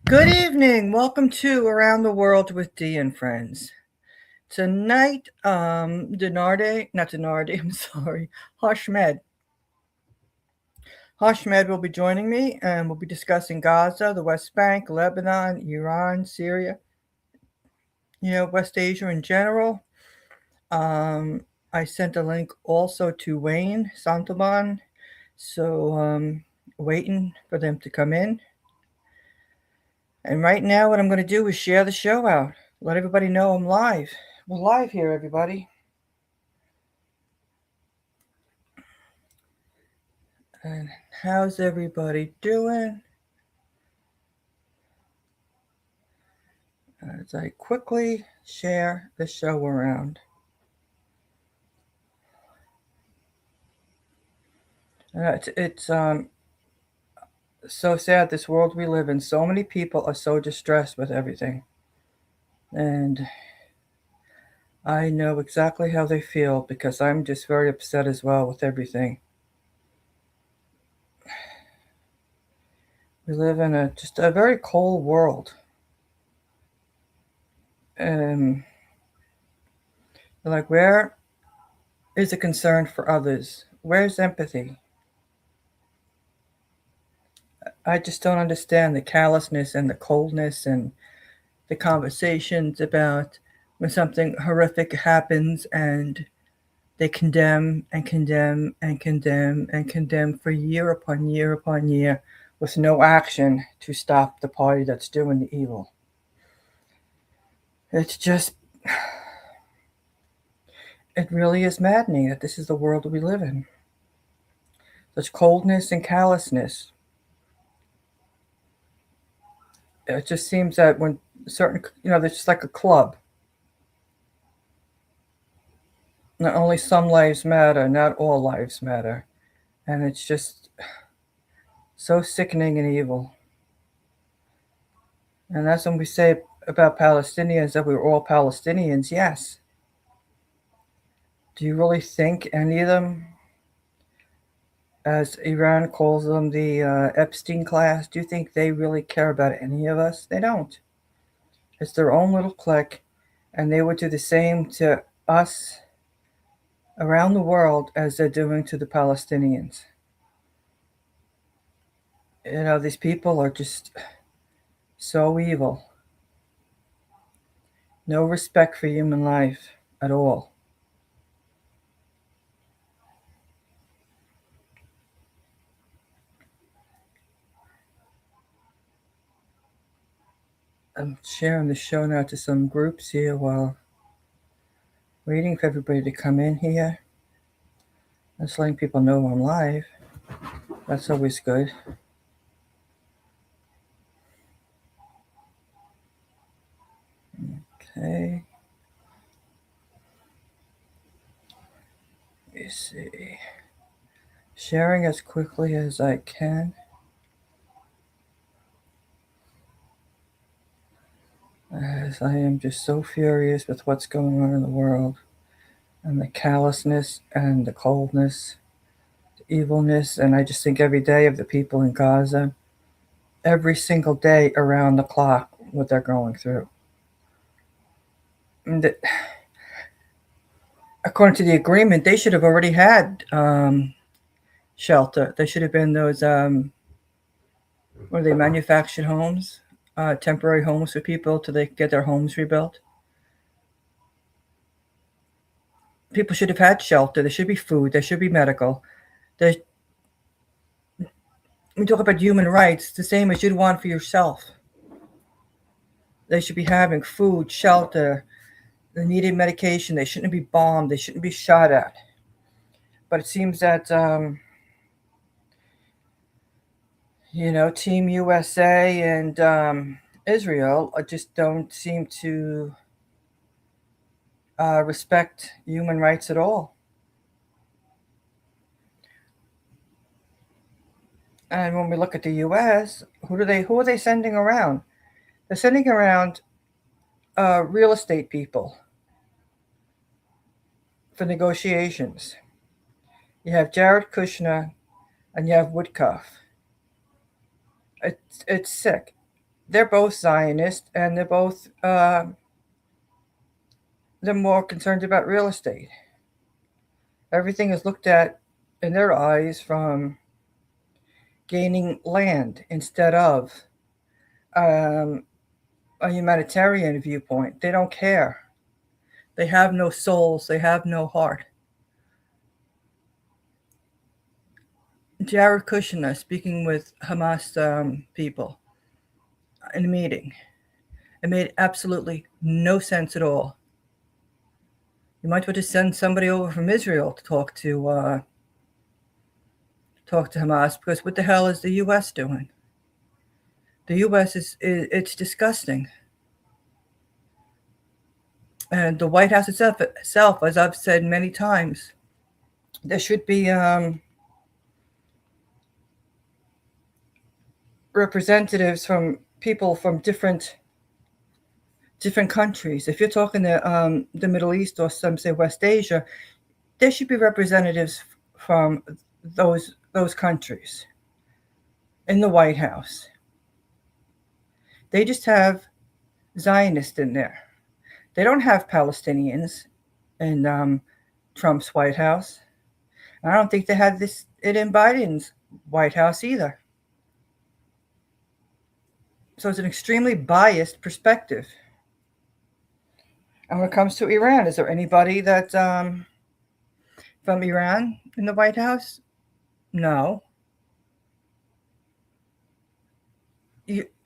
Good evening. Welcome to Around the World with Dee and Friends. Tonight, Denarde, not Denarde, I'm sorry, Hashmed. Hashmed will be joining me and we'll be discussing Gaza, the West Bank, Lebanon, Iran, Syria, West Asia in general. Um, I sent a link also to Wayne Santoban, so waiting for them to come in. And right now, what I'm going to do is share the show out. Let everybody know I'm live. We're live here, everybody. And how's everybody doing? As I quickly share the show around. It's so sad, this world we live in. So many people are so distressed with everything. And I know exactly how they feel because I'm just very upset as well with everything. We live in just a very cold world. And like, where is the concern for others? Where's empathy? I just don't understand the callousness and the coldness and the conversations about when something horrific happens and they condemn and condemn and condemn and condemn for year upon year upon year with no action to stop the party that's doing the evil. It's just, it really is maddening that this is the world we live in. Such coldness and callousness. It just seems that when certain, there's just like a club. Not only some lives matter, not all lives matter. And it's just so sickening and evil. And that's when we say about Palestinians that we're all Palestinians. Yes. Do you really think any of them, as Iran calls them, the Epstein class, do you think they really care about any of us? They don't. It's their own little clique, and they would do the same to us around the world as they're doing to the Palestinians. These people are just so evil. No respect for human life at all. I'm sharing the show now to some groups here while waiting for everybody to come in here. Just letting people know I'm live. That's always good. Okay. Let me see. Sharing as quickly as I can. As I am just so furious with what's going on in the world and the callousness and the coldness, the evilness, and I just think every day of the people in Gaza, every single day around the clock, what they're going through. And according to the agreement, they should have already had shelter. They should have been those, where they manufactured homes, temporary homes for people till they get their homes rebuilt. People should have had shelter. There should be food. There should be medical. There, we talk about human rights, the same as you'd want for yourself. They should be having food, shelter, the needed medication. They shouldn't be bombed. They shouldn't be shot at. But it seems that Team USA and Israel just don't seem to respect human rights at all. And when we look at the U.S., who are they sending around? They're sending around real estate people for negotiations. You have Jared Kushner and you have Woodcuff. It's sick. they're both Zionist, and they're more concerned about real estate. Everything is looked at in their eyes from gaining land instead of um, a humanitarian viewpoint. They don't care. They have no souls. They have no heart. Jared Kushner speaking with Hamas people in a meeting. It made absolutely no sense at all. You might want to send somebody over from Israel to talk to Hamas, because what the hell is the U.S. doing? The U.S. is it's disgusting, and the White House itself, as I've said many times, there should be representatives from people from different countries. If you're talking the Middle East or some say West Asia, there should be representatives from those countries in the White House. They just have Zionists in there. They don't have Palestinians in Trump's White House. I don't think they had it in Biden's White House either. So it's an extremely biased perspective. And when it comes to Iran, is there anybody that from Iran in the White House? No.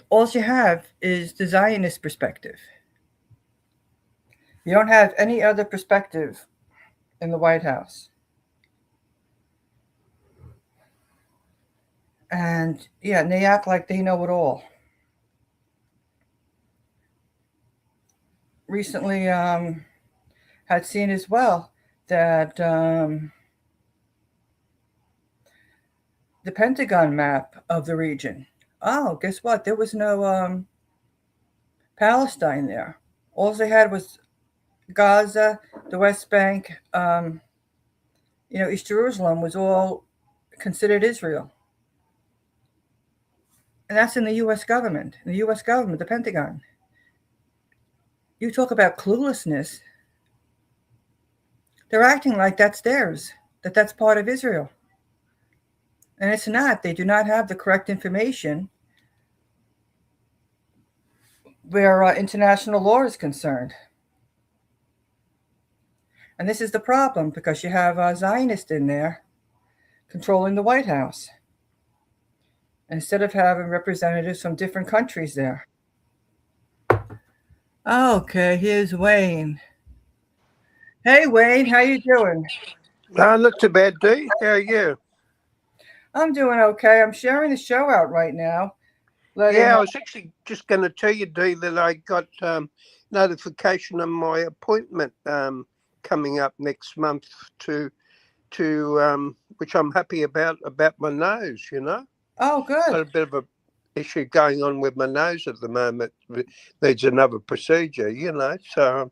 All you have is the Zionist perspective. You don't have any other perspective in the White House. And yeah, and they act like they know it all. Recently, had seen as well that the Pentagon map of the region. Oh, guess what? There was no Palestine there. All they had was Gaza, the West Bank. East Jerusalem was all considered Israel, and that's in the U.S. government. In the U.S. government, the Pentagon. You talk about cluelessness. They're acting like that's theirs, that's part of Israel. And it's not. They do not have the correct information where international law is concerned. And this is the problem, because you have Zionists in there controlling the White House instead of having representatives from different countries there. Okay, here's Wayne. Hey, Wayne, how you doing? Not too bad, Dee. How are you? I'm doing okay. I'm sharing the show out right now. Yeah, I was actually just going to tell you, Dee, that I got notification of my appointment coming up next month to which I'm happy about my nose. Oh, good. Got a bit of a issue going on with my nose at the moment. Needs another procedure. So I'm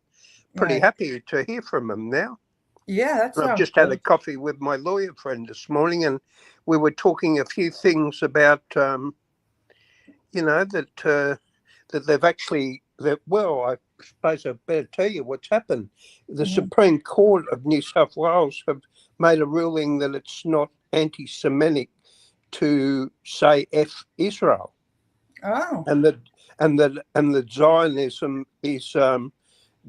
pretty happy to hear from him now. Yeah, that's. I've just had a coffee with my lawyer friend this morning, and we were talking a few things about, that they've actually I suppose I better tell you what's happened. The Supreme Court of New South Wales have made a ruling that it's not anti-Semitic to say F Israel. Oh. And the Zionism is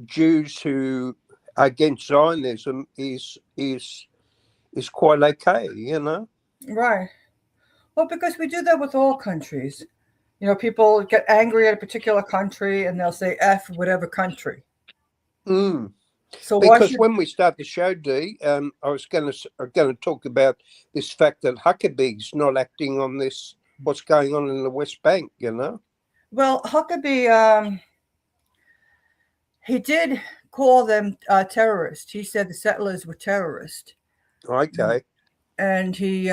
Jews who against Zionism is quite okay, Right. Well, because we do that with all countries. People get angry at a particular country and they'll say F whatever country. So because when we start the show, Dee, I was going to talk about this fact that Huckabee's not acting on this, what's going on in the West Bank, Well, Huckabee, he did call them terrorists. He said the settlers were terrorists. Okay. And he,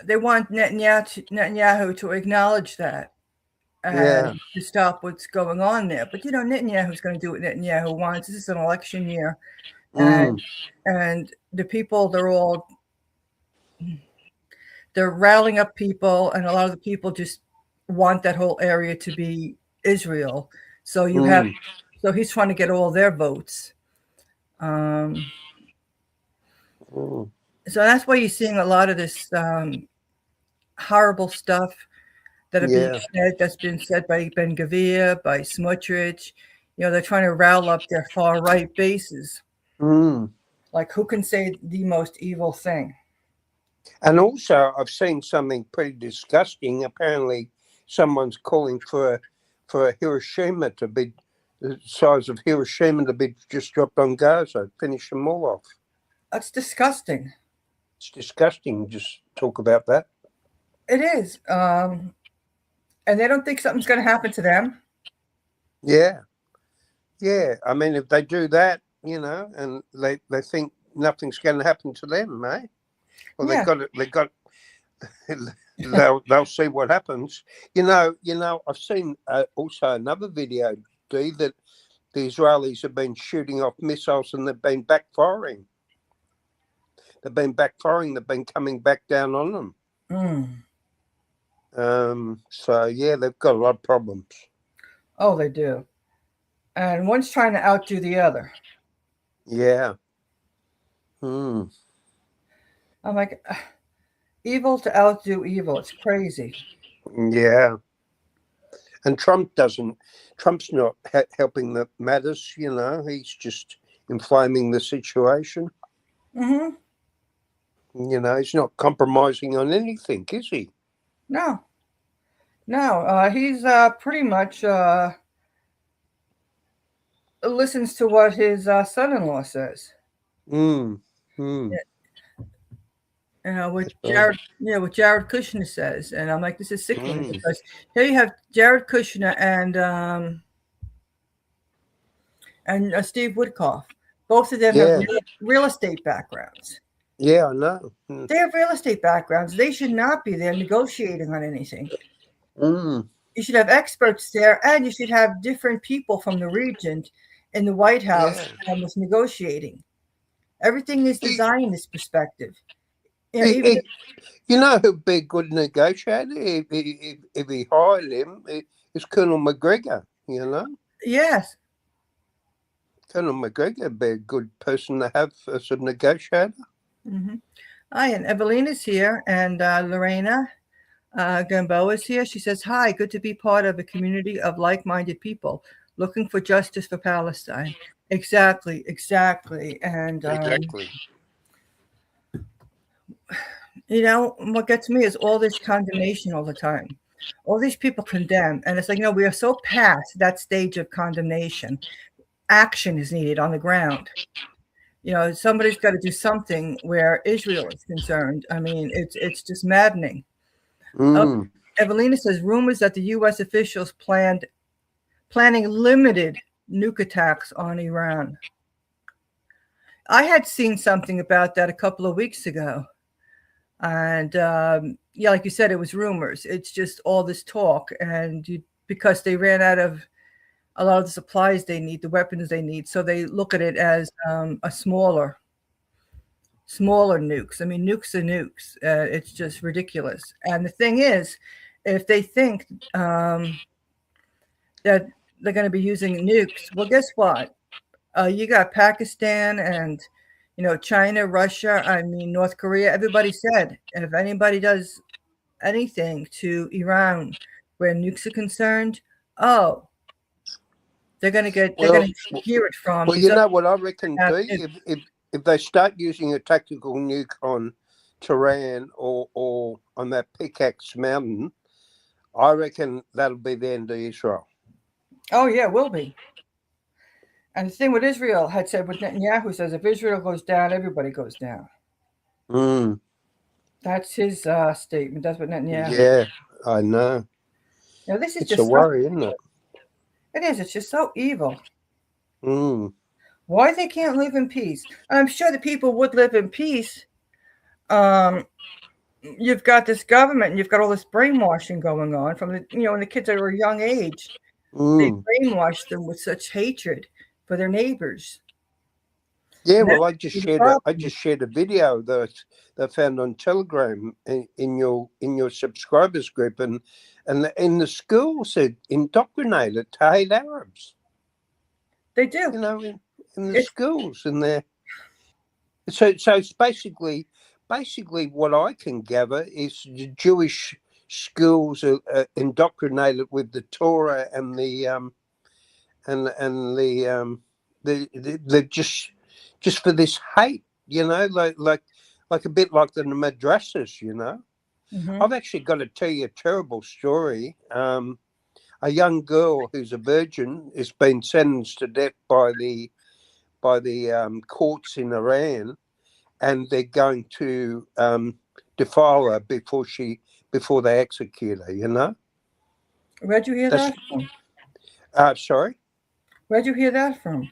they want Netanyahu to acknowledge that and to stop what's going on there. But Netanyahu's going to do what Netanyahu wants. This is an election year, and the people, they're rallying up people, and a lot of the people just want that whole area to be Israel. So you have, so he's trying to get all their votes. So that's why you're seeing a lot of this horrible stuff that are being said. That's been said by Ben Gavir, by Smotrich. They're trying to rile up their far right bases. Like, who can say the most evil thing? And also, I've seen something pretty disgusting. Apparently, someone's calling for Hiroshima to be the size of Hiroshima to be just dropped on Gaza, finish them all off. That's disgusting. It's disgusting. Just talk about that. It is. And they don't think something's going to happen to them. Yeah. Yeah. I mean, if they do that, and they think nothing's going to happen to them, eh? Well, they'll see what happens. I've seen also another video, Dee, that the Israelis have been shooting off missiles and they've been backfiring. They've been coming back down on them. So, yeah, they've got a lot of problems. Oh, they do. And one's trying to outdo the other. Yeah. I'm like, evil to outdo evil. It's crazy. Yeah. And Trump's not helping the matters, he's just inflaming the situation. He's not compromising on anything, is he? No. He's pretty much listens to what his son-in-law says. What Jared Kushner says, and I'm like, this is sickening because here you have Jared Kushner and Steve Woodcock. Both of them have real estate backgrounds. Yeah, I know. They have real estate backgrounds. They should not be there negotiating on anything. You should have experts there, and you should have different people from the region in the White House and was negotiating. Everything is designed in this perspective. You know who'd be a good negotiator if he hired him? It's Colonel McGregor, Yes. Colonel McGregor would be a good person to have as a negotiator. Hi, and Evelina's here, and Lorena Gamboa is here. She says, hi, good to be part of a community of like-minded people looking for justice for Palestine. Exactly. And exactly. What gets me is all this condemnation all the time. All these people condemn, and it's like, we are so past that stage of condemnation. Action is needed on the ground. Somebody's got to do something where Israel is concerned. I mean, it's just maddening. Evelina says rumors that the U.S. officials planning limited nuke attacks on Iran. I had seen something about that a couple of weeks ago. And like you said, it was rumors. It's just all this talk. And because they ran out of a lot of the supplies they need, the weapons they need. So they look at it as a smaller nukes. I mean, nukes are nukes. It's just ridiculous. And the thing is, if they think that they're going to be using nukes, well, guess what? You got Pakistan and, China, Russia, North Korea. Everybody said, if anybody does anything to Iran where nukes are concerned, they're going to hear it from. Well, you know what I reckon, Dee? If they start using a tactical nuke on Tehran or on that Pickaxe Mountain, I reckon that'll be the end of Israel. Oh, yeah, it will be. And the thing with Israel had said, what Netanyahu says, if Israel goes down, everybody goes down. That's his statement. That's what Netanyahu. Yeah, I know. This is it's just a worry, isn't it? It is. It's just so evil. Why they can't live in peace? I'm sure the people would live in peace. You've got this government, and you've got all this brainwashing going on from the, when the kids are a young age. They brainwash them with such hatred for their neighbors. Yeah, And well, that's the problem. I just shared a video that I found on Telegram in your subscribers group, and in the schools they indoctrinated to hate Arabs. They do. You know, in the It's schools, and they're so it's basically what I can gather is the Jewish schools are indoctrinated with the Torah and the just for this hate, like a bit like the madrasas, you know. hmm I've actually got to tell you a terrible story. A young girl who's a virgin has been sentenced to death by the courts in Iran, and they're going to defile her before they execute her. You know, Where'd you hear that's that from? sorry. Where'd you hear that from?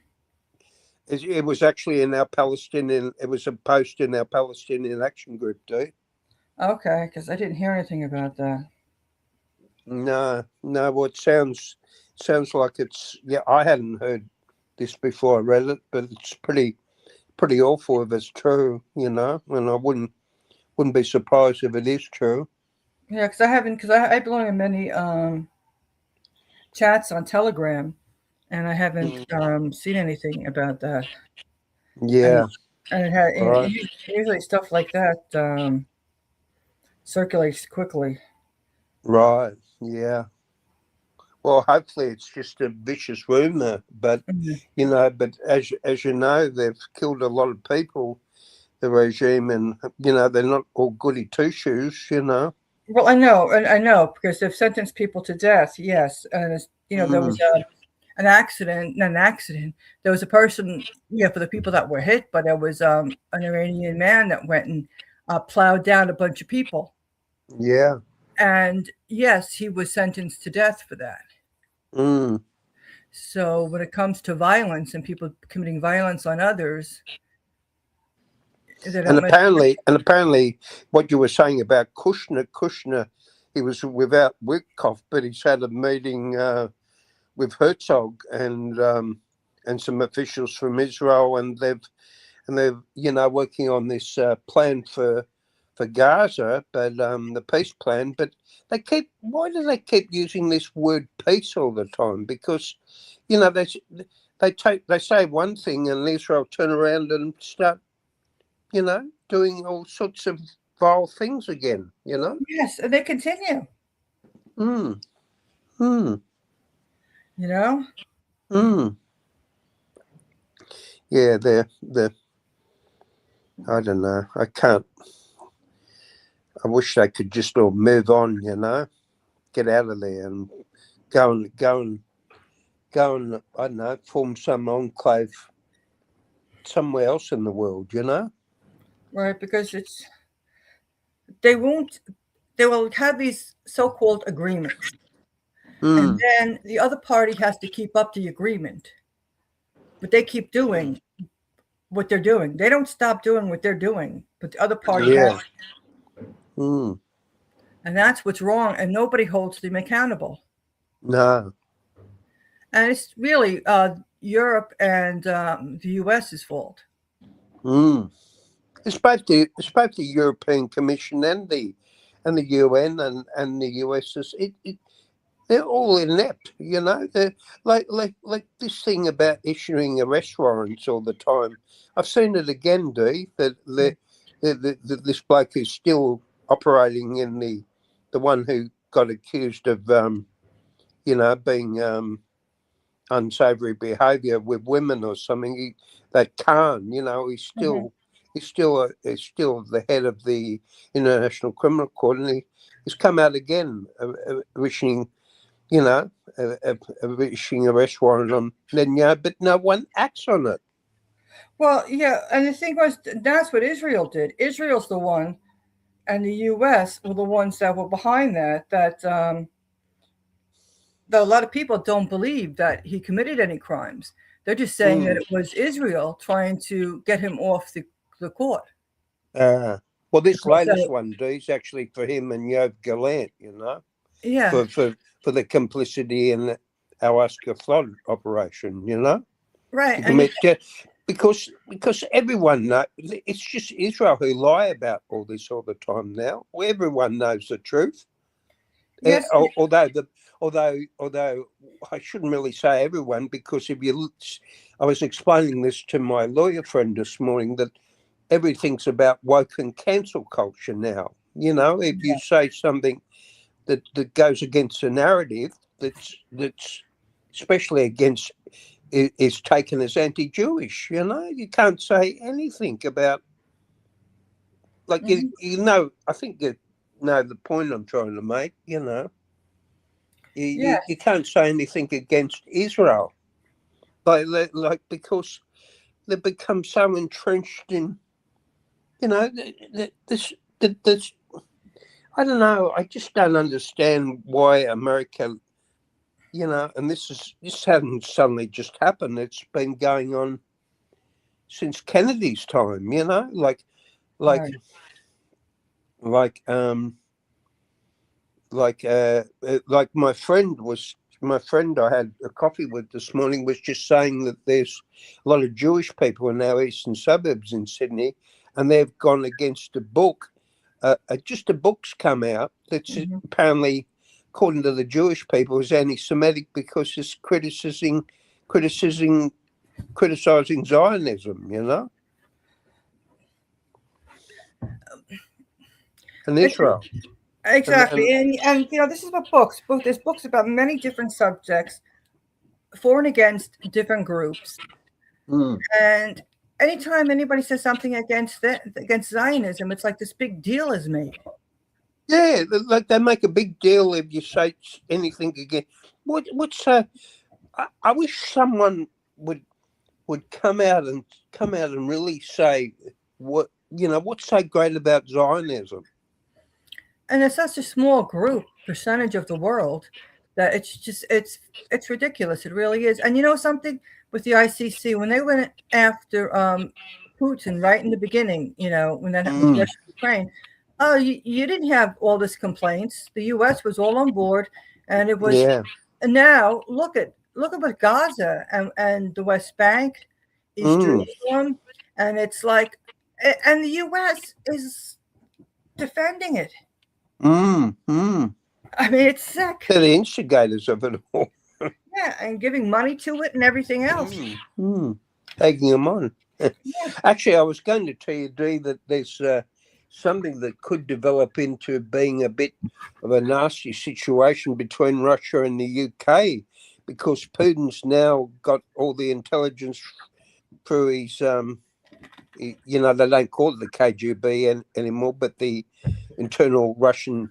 It was actually in our Palestinian. It was a post in our Palestinian Action Group, too. Okay, because I didn't hear anything about that. No, no. Well, it sounds like it's. Yeah, I hadn't heard this before I read it, but it's pretty awful if it's true. You know, and I wouldn't be surprised if it is true. Yeah, because I haven't, because I belong in many chats on Telegram, and I haven't Mm. seen anything about that. And Yeah. and it had Right. usually stuff like that circulates quickly. Right. Yeah. Well, hopefully it's just a vicious rumor, but Mhm. but as you know, they've killed a lot of people, the regime, and they're not all goody two shoes. You know. Well, I know because they've sentenced people to death. Yes, and there was Mm. an accident, not an accident. There was a person, yeah, for the people that were hit, but there was an Iranian man that went and plowed down a bunch of people, Yeah. and yes, he was sentenced to death for that. Mm. So when it comes to violence and people committing violence on others, they And don't mess. apparently, what you were saying about Kushner, he was without Witkoff, but he's had a meeting with Herzog and some officials from Israel, and they're working on this plan for Gaza, but the peace plan. But why do they keep using this word peace all the time? Because they say one thing, and Israel turn around and start doing all sorts of vile things again. Yes, and they continue. Mm, mm, You know. mm. Yeah, they're. I don't know. I can't. I wish they could just all move on. Get out of there and go and I don't know, form some enclave somewhere else in the world. Right, because they won't they will have these so-called agreements, and Mm, then the other party has to keep up the agreement, but they keep doing what they're doing. They don't stop doing what they're doing, but the other party has, yeah. Mm, and that's what's wrong, and nobody holds them accountable. no. And it's really Europe and the US's fault. Mm. It's both the European Commission and the UN and the US. They're all inept. They're like this thing about issuing arrest warrants all the time. I've seen it again, Dee, that this bloke is still operating in the one who got accused of being unsavoury behaviour with women or something. That Khan, Mm-hmm. he's still the head of the International Criminal Court, and he's come out again, wishing you know, issuing arrest warrant on Netanyahu, but no one acts on it. Well, yeah, and the thing was, that's what Israel did. Israel's the one, and the U.S. were the ones that were behind that. That a lot of people don't believe that he committed any crimes. They're just saying that Mm. it was Israel trying to get him off the court. Uh, well, this latest So, one, D, is actually for him and Yoav Gallant, yeah, for the complicity in the Alaska flood operation, right. to And commit because everyone knows, it's just Israel who lie about all this all the time now. Everyone knows the truth. Yes. Although I shouldn't really say everyone, because if you look, I was explaining this to my lawyer friend this morning, that everything's about woke and cancel culture now. You know, if you say something that goes against the narrative, that's especially against, is taken as anti-Jewish. You know, you can't say anything about, like, you know, I think you know the point I'm trying to make. You know, Yes. you can't say anything against Israel, like because they've become so entrenched in, you know, this. I don't know. I just don't understand why America, you know, and this hasn't suddenly just happened. It's been going on since Kennedy's time. You know, like Right. like my friend I had a coffee with this morning was just saying that there's a lot of Jewish people in our eastern suburbs in Sydney, and they've gone against a book. Just a book's come out that's apparently, according to the Jewish people, is anti-Semitic because it's criticizing Zionism. You know, and Israel. Exactly. And you know, this is what there's books about many different subjects for and against different groups. And anytime anybody says something against Zionism, it's like this big deal is made. Yeah, like they make a big deal if you say anything again. What's I wish someone would come out and really say what's so great about Zionism. And it's such a small percentage of the world, that it's ridiculous. It really is. And you know something, with the ICC, when they went after Putin right in the beginning, you know, when that was Russia Ukraine, oh, you didn't have all this complaints. The U.S. was all on board, and it was. Yeah. And now look at what Gaza and the West Bank, East Jerusalem, and it's like, and the U.S. is defending it. I mean, it's sick. They're the instigators of it all. Yeah, and giving money to it and everything else. Taking them on. Actually, I was going to tell you, Dee, that there's something that could develop into being a bit of a nasty situation between Russia and the UK, because Putin's now got all the intelligence through his, you know, they don't call it the KGB anymore, but the internal Russian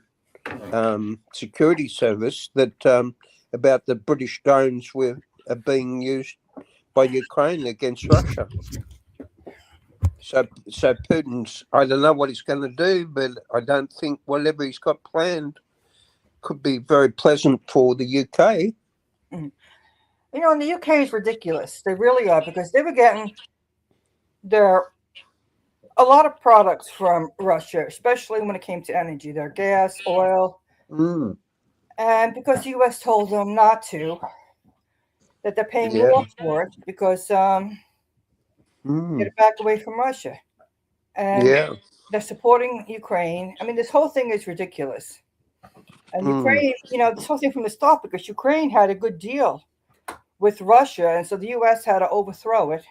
security service, that about the British drones are being used by Ukraine against Russia. So Putin's, I don't know what he's going to do, but I don't think whatever he's got planned could be very pleasant for the UK. You know, and the UK is ridiculous. They really are, because they were getting a lot of products from Russia, especially when it came to energy, their gas, oil. And because the US told them not to, that they're paying more for it, because get it back away from Russia. And they're supporting Ukraine. I mean, this whole thing is ridiculous. And Ukraine, you know, this whole thing from the start, because Ukraine had a good deal with Russia, and so the US had to overthrow it.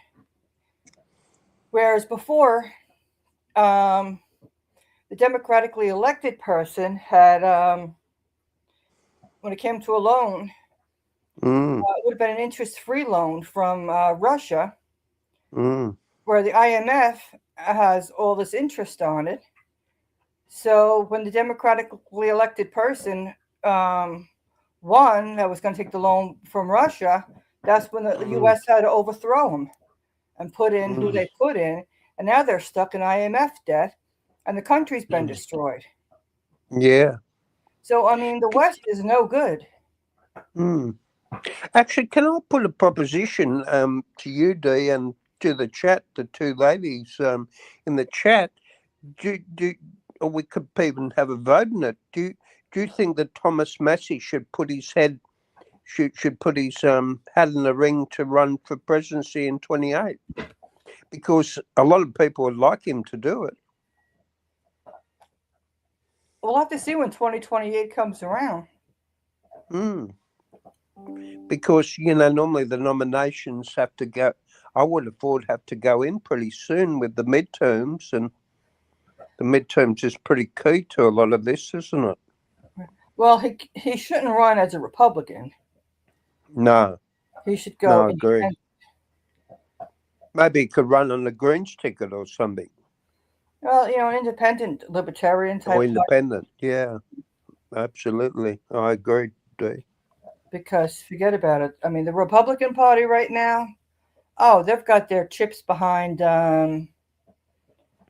Whereas before, the democratically elected person had, when it came to a loan, it would have been an interest-free loan from Russia, where the IMF has all this interest on it. So when the democratically elected person won, that was going to take the loan from Russia, that's when the U.S. had to overthrow them and put in who they put in. And now they're stuck in IMF debt, and the country's been destroyed. Yeah. So, I mean, the West is no good. Actually, can I put a proposition to you, Dee, and to the chat, the two ladies in the chat? Or we could even have a vote in it. Do you think that Thomas Massey should put his hat in the ring to run for presidency in 28? because a lot of people would like him to do it. We'll have to see when 2028 comes around. Mm. Because, normally the nominations have to go, I would have thought, have to go in pretty soon with the midterms, and the midterms is pretty key to a lot of this, isn't it? Well, he shouldn't run as a Republican. No, He should go no, I agree. Maybe he could run on the Greens ticket or something. Well, an independent libertarian type. Or independent, yeah, absolutely. I agree, Dee. Because forget about it. I mean, the Republican Party right now, they've got their chips behind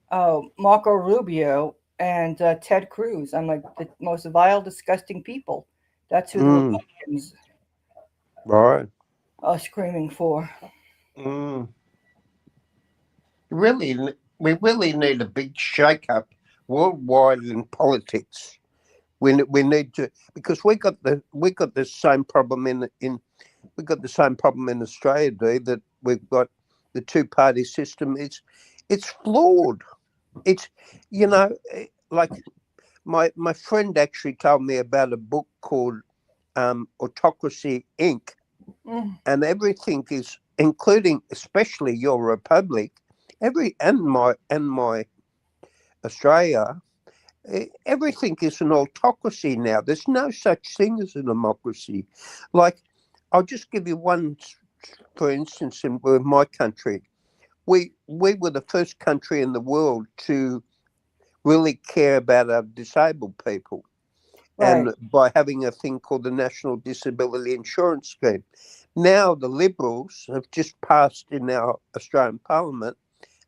Marco Rubio and Ted Cruz. I'm like, the most vile, disgusting people. That's who the Republicans right. are screaming for. Mm. Really, we really need a big shake-up worldwide in politics. We need to, because we got the same problem we got the same problem in Australia, Dee, that we've got the two-party system. It's flawed. It's like my friend actually told me about a book called Autocracy Inc. And everything is, including especially your republic, my Australia, everything is an autocracy now. There's no such thing as a democracy. Like, I'll just give you one, for instance, in my country. We were the first country in the world to really care about our disabled people. Right. And by having a thing called the National Disability Insurance Scheme. Now the Liberals have just passed in our Australian Parliament,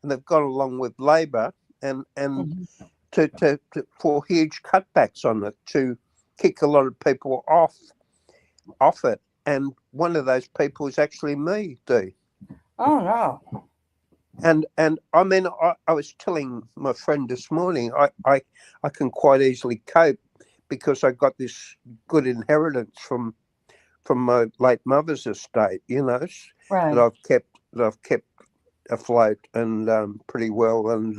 and they've gone along with Labor and to for huge cutbacks on it, to kick a lot of people off it. And one of those people is actually me, Dee. Oh no. And I mean, I was telling my friend this morning, I can quite easily cope because I got this good inheritance from my late mother's estate, right. that I've kept afloat and pretty well, and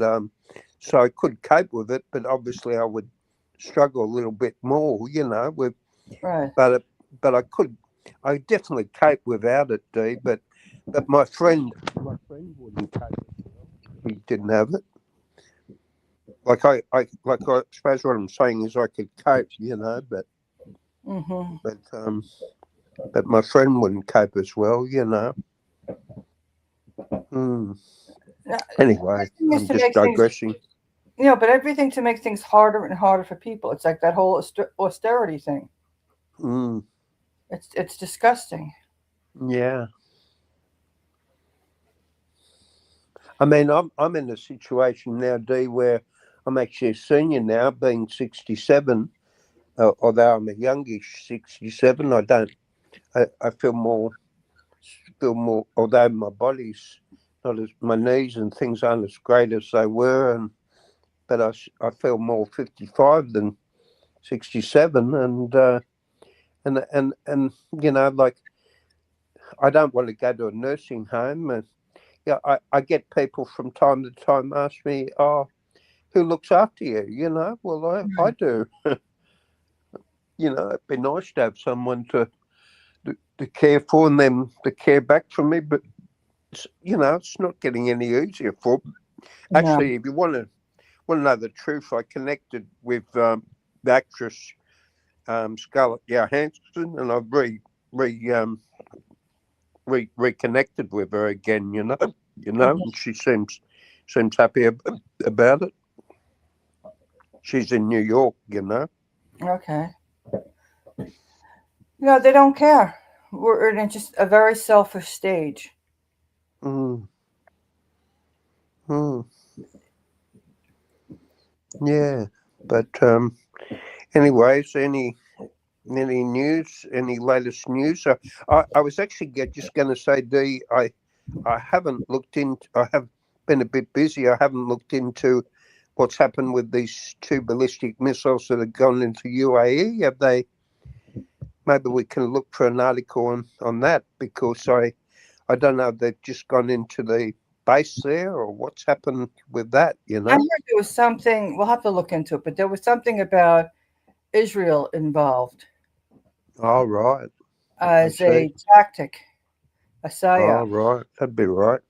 so I could cope with it, but obviously I would struggle a little bit more, with right. But I definitely cope without it, Dee. But my friend wouldn't cope if he didn't have it. Like I suppose what I'm saying is I could cope, but but my friend wouldn't cope as well, Anyway, I'm just digressing. But everything to make things harder and harder for people. It's like that whole austerity thing. It's disgusting. Yeah. I mean, I'm in a situation now, Dee, where I'm actually a senior now, being 67. Although I'm a youngish 67, I feel more. Although my body's not as, my knees and things aren't as great as they were, but I feel more 55 than 67, and like, I don't want to go to a nursing home, and I get people from time to time ask me, "Oh, who looks after you?" Well, I do. It'd be nice to have someone to care for and them to care back for me, but it's not getting any easier for me. Actually, if you want to know the truth, I connected with the actress Scarlett Johansson, and I've reconnected with her again. And she seems happy about it. She's in New York, Okay. They don't care. We're in just a very selfish stage. Yeah, but anyways, any news? Any latest news? I was actually just going to say, Dee, I haven't looked into. I have been a bit busy. I haven't looked into what's happened with these 2 ballistic missiles that have gone into UAE. Have they? Maybe we can look for an article on that, because I don't know if they've just gone into the base there, or what's happened with that? I heard there was something. We'll have to look into it, but there was something about Israel involved All right. I as see. a tactic, a All psyop. right. That'd be right.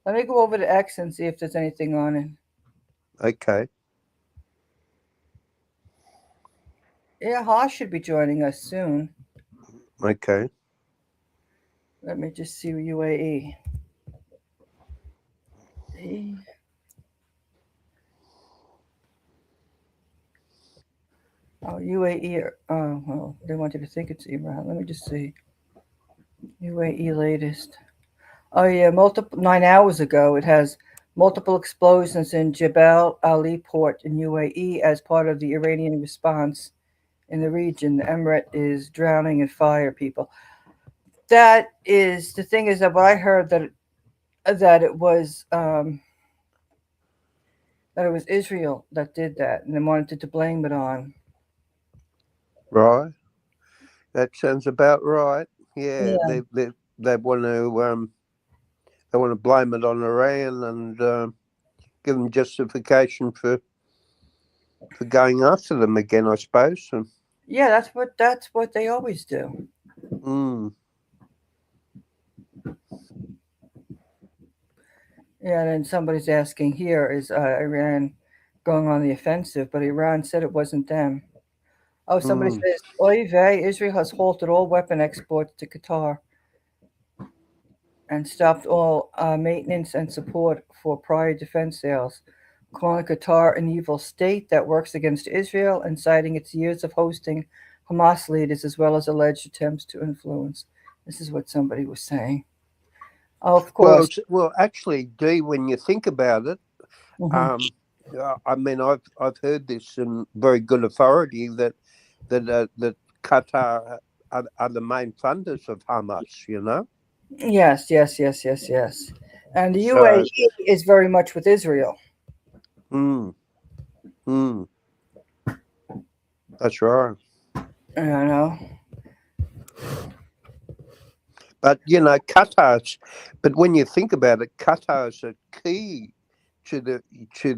Let me go over to X and see if there's anything on it. Okay. Yeah, Haas should be joining us soon. Okay. Let me just see UAE. Oh, UAE. Oh, well, they want you to think it's Iran. Let me just see. UAE latest. Oh yeah, multiple 9 hours ago. It has multiple explosions in Jebel Ali port in UAE as part of the Iranian response in the region. The emirate is drowning in fire. People. That is the thing. Is that what I heard that it was Israel that did that, and they wanted to blame it on. Right. That sounds about right. Yeah. Yeah. They want to blame it on Iran and give them justification for going after them again, I suppose. And, Yeah, that's what they always do. mm, Yeah, and then somebody's asking here, is Iran going on the offensive? But Iran said it wasn't them. Oh, somebody mm. says, Oy vey, Israel has halted all weapon exports to Qatar and stopped all maintenance and support for prior defense sales, calling Qatar an evil state that works against Israel and citing its years of hosting Hamas leaders as well as alleged attempts to influence. This is what somebody was saying. Oh, of course. Well, actually, Dee, when you think about it, Hmm. um, I mean, I've heard this in very good authority that Qatar are the main funders of Hamas. Yes, yes, yes, yes, yes. And the So, UAE is very much with Israel. mm, mm, that's right. You know. But but when you think about it, Qatar's a key to the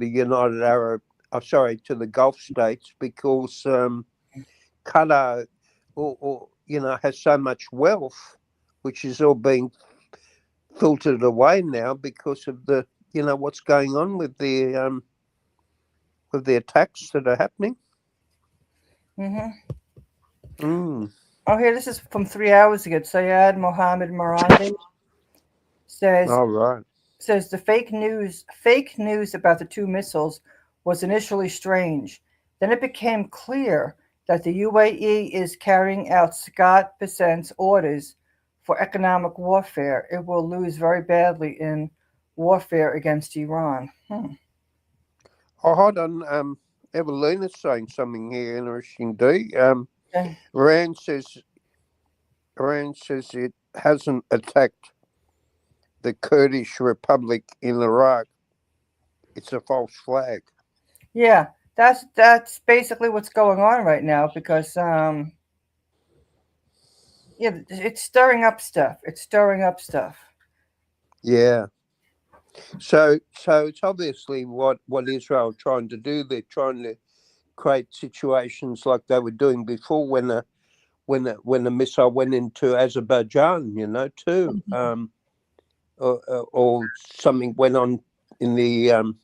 United Arab, to the Gulf states because Qatar, has so much wealth, which is all being filtered away now because of what's going on with the attacks that are happening. Hmm. Mm. Oh, here, this is from 3 hours ago. Sayed Mohammed Marandi says All right. says the fake news about the two missiles was initially strange. Then it became clear that the UAE is carrying out Scott Bessent's orders for economic warfare. It will lose very badly in warfare against Iran. Oh, hold on. Evelina's saying something here interesting, D. Okay. Iran says Iran says it hasn't attacked the Kurdish Republic in Iraq. It's a false flag. Yeah, that's basically what's going on right now because yeah, it's stirring up stuff. It's stirring up stuff. Yeah. So it's obviously what Israel are trying to do. They're trying to create situations like they were doing before when a missile went into Azerbaijan, too, or something went on in the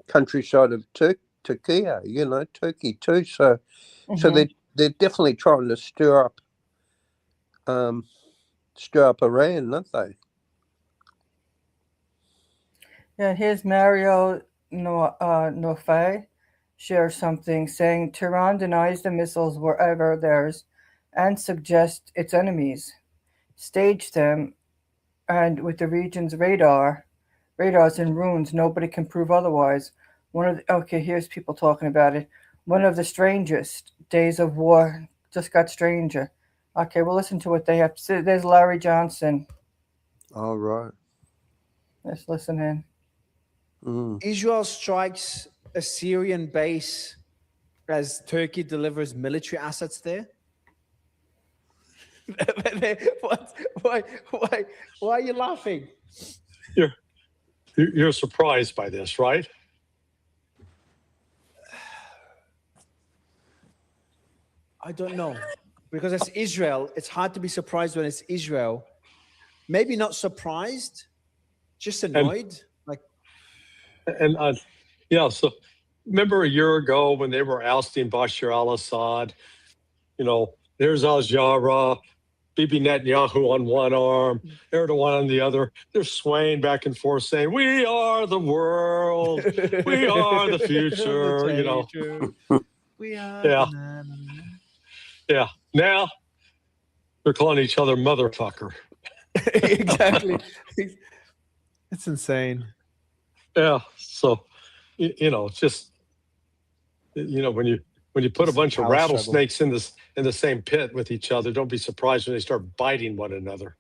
countryside of Turkey, Turkey too. So Hmm. they're definitely trying to um, stir up Iran, aren't they? Yeah, here's Mario Nofay shares something saying Tehran denies the missiles were ever theirs and suggests its enemies staged them, and with the region's radars in ruins, nobody can prove otherwise. Okay, here's people talking about it. One of the strangest days of war just got stranger. Okay, we'll listen to what they have to say. There's Larry Johnson. All right. Let's listen in. Mm. Israel strikes a Syrian base as Turkey delivers military assets there. what? Why are you laughing? Yeah. You're surprised by this, right? I don't know, because it's Israel. It's hard to be surprised when it's Israel. Maybe not surprised, just annoyed. And yeah, so remember a year ago when they were ousting Bashar al-Assad, there's al-Jara, Bibi Netanyahu on one arm, Erdogan on the other. They're swaying back and forth saying, we are the world, we are the future, We are. Yeah. Yeah. Now they're calling each other motherfucker. Exactly. It's insane. Yeah. So, it's just, when you put a bunch of rattlesnakes in the same pit with each other, don't be surprised when they start biting one another.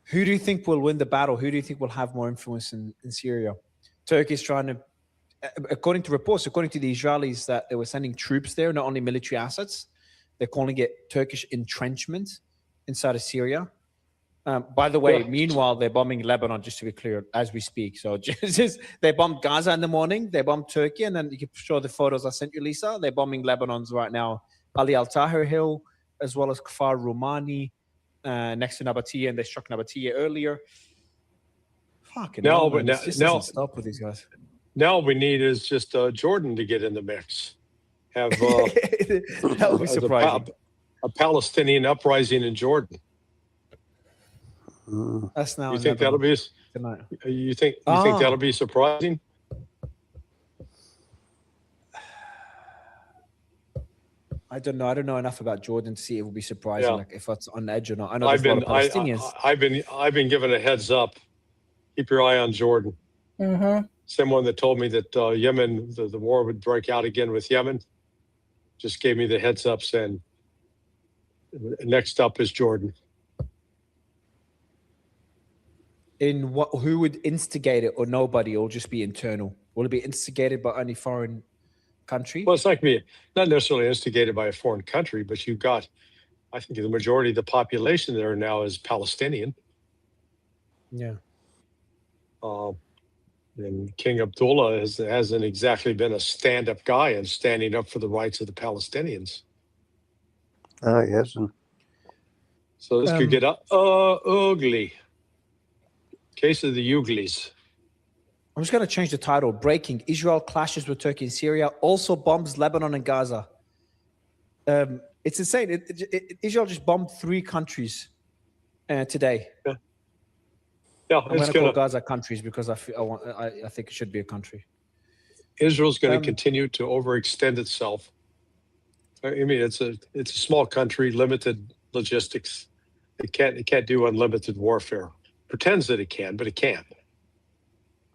Who do you think will win the battle? Who do you think will have more influence in Syria? Turkey's trying to, according to reports, according to the Israelis, that they were sending troops there, not only military assets. They're calling it Turkish entrenchment inside of Syria. By the way, meanwhile, they're bombing Lebanon, just to be clear, as we speak. So they bombed Gaza in the morning, they bombed Turkey, and then you can show the photos I sent you, Lisa. They're bombing Lebanon's right now, Ali Al-Tahrir Hill, as well as Kfar Rumani, next to Nabatea, and they struck Nabatea earlier. Fucking hell, man. It just doesn't stop with these guys. Now all we need is just Jordan to get in the mix. Have that would be surprising. A Palestinian uprising in Jordan. That's now. You think that'll be? You think that'll be surprising? I don't know. I don't know enough about Jordan to see it will be surprising. Like if it's on edge or not. I know I've been given a heads up. Keep your eye on Jordan. Mm-hmm. Someone that told me that Yemen, the war would break out again with Yemen, just gave me the heads up saying next up is Jordan. In what? Who would instigate it, or nobody, or just be internal? Will it be instigated by any foreign country? Well, it's like me, not necessarily instigated by a foreign country, but you've got, I think the majority of the population there now is Palestinian. Yeah. And King Abdullah hasn't exactly been a stand-up guy and standing up for the rights of the Palestinians. Oh, he hasn't. So this could get ugly. Case of the Uglies. I'm just going to change the title. Breaking. Israel clashes with Turkey and Syria. Also bombs Lebanon and Gaza. It's insane. Israel just bombed 3 countries today. Yeah, I'm going to call Gaza countries because I think it should be a country. Israel's going to continue to overextend itself. I mean, it's a small country, limited logistics. It can't do unlimited warfare. Pretends that it can, but it can't.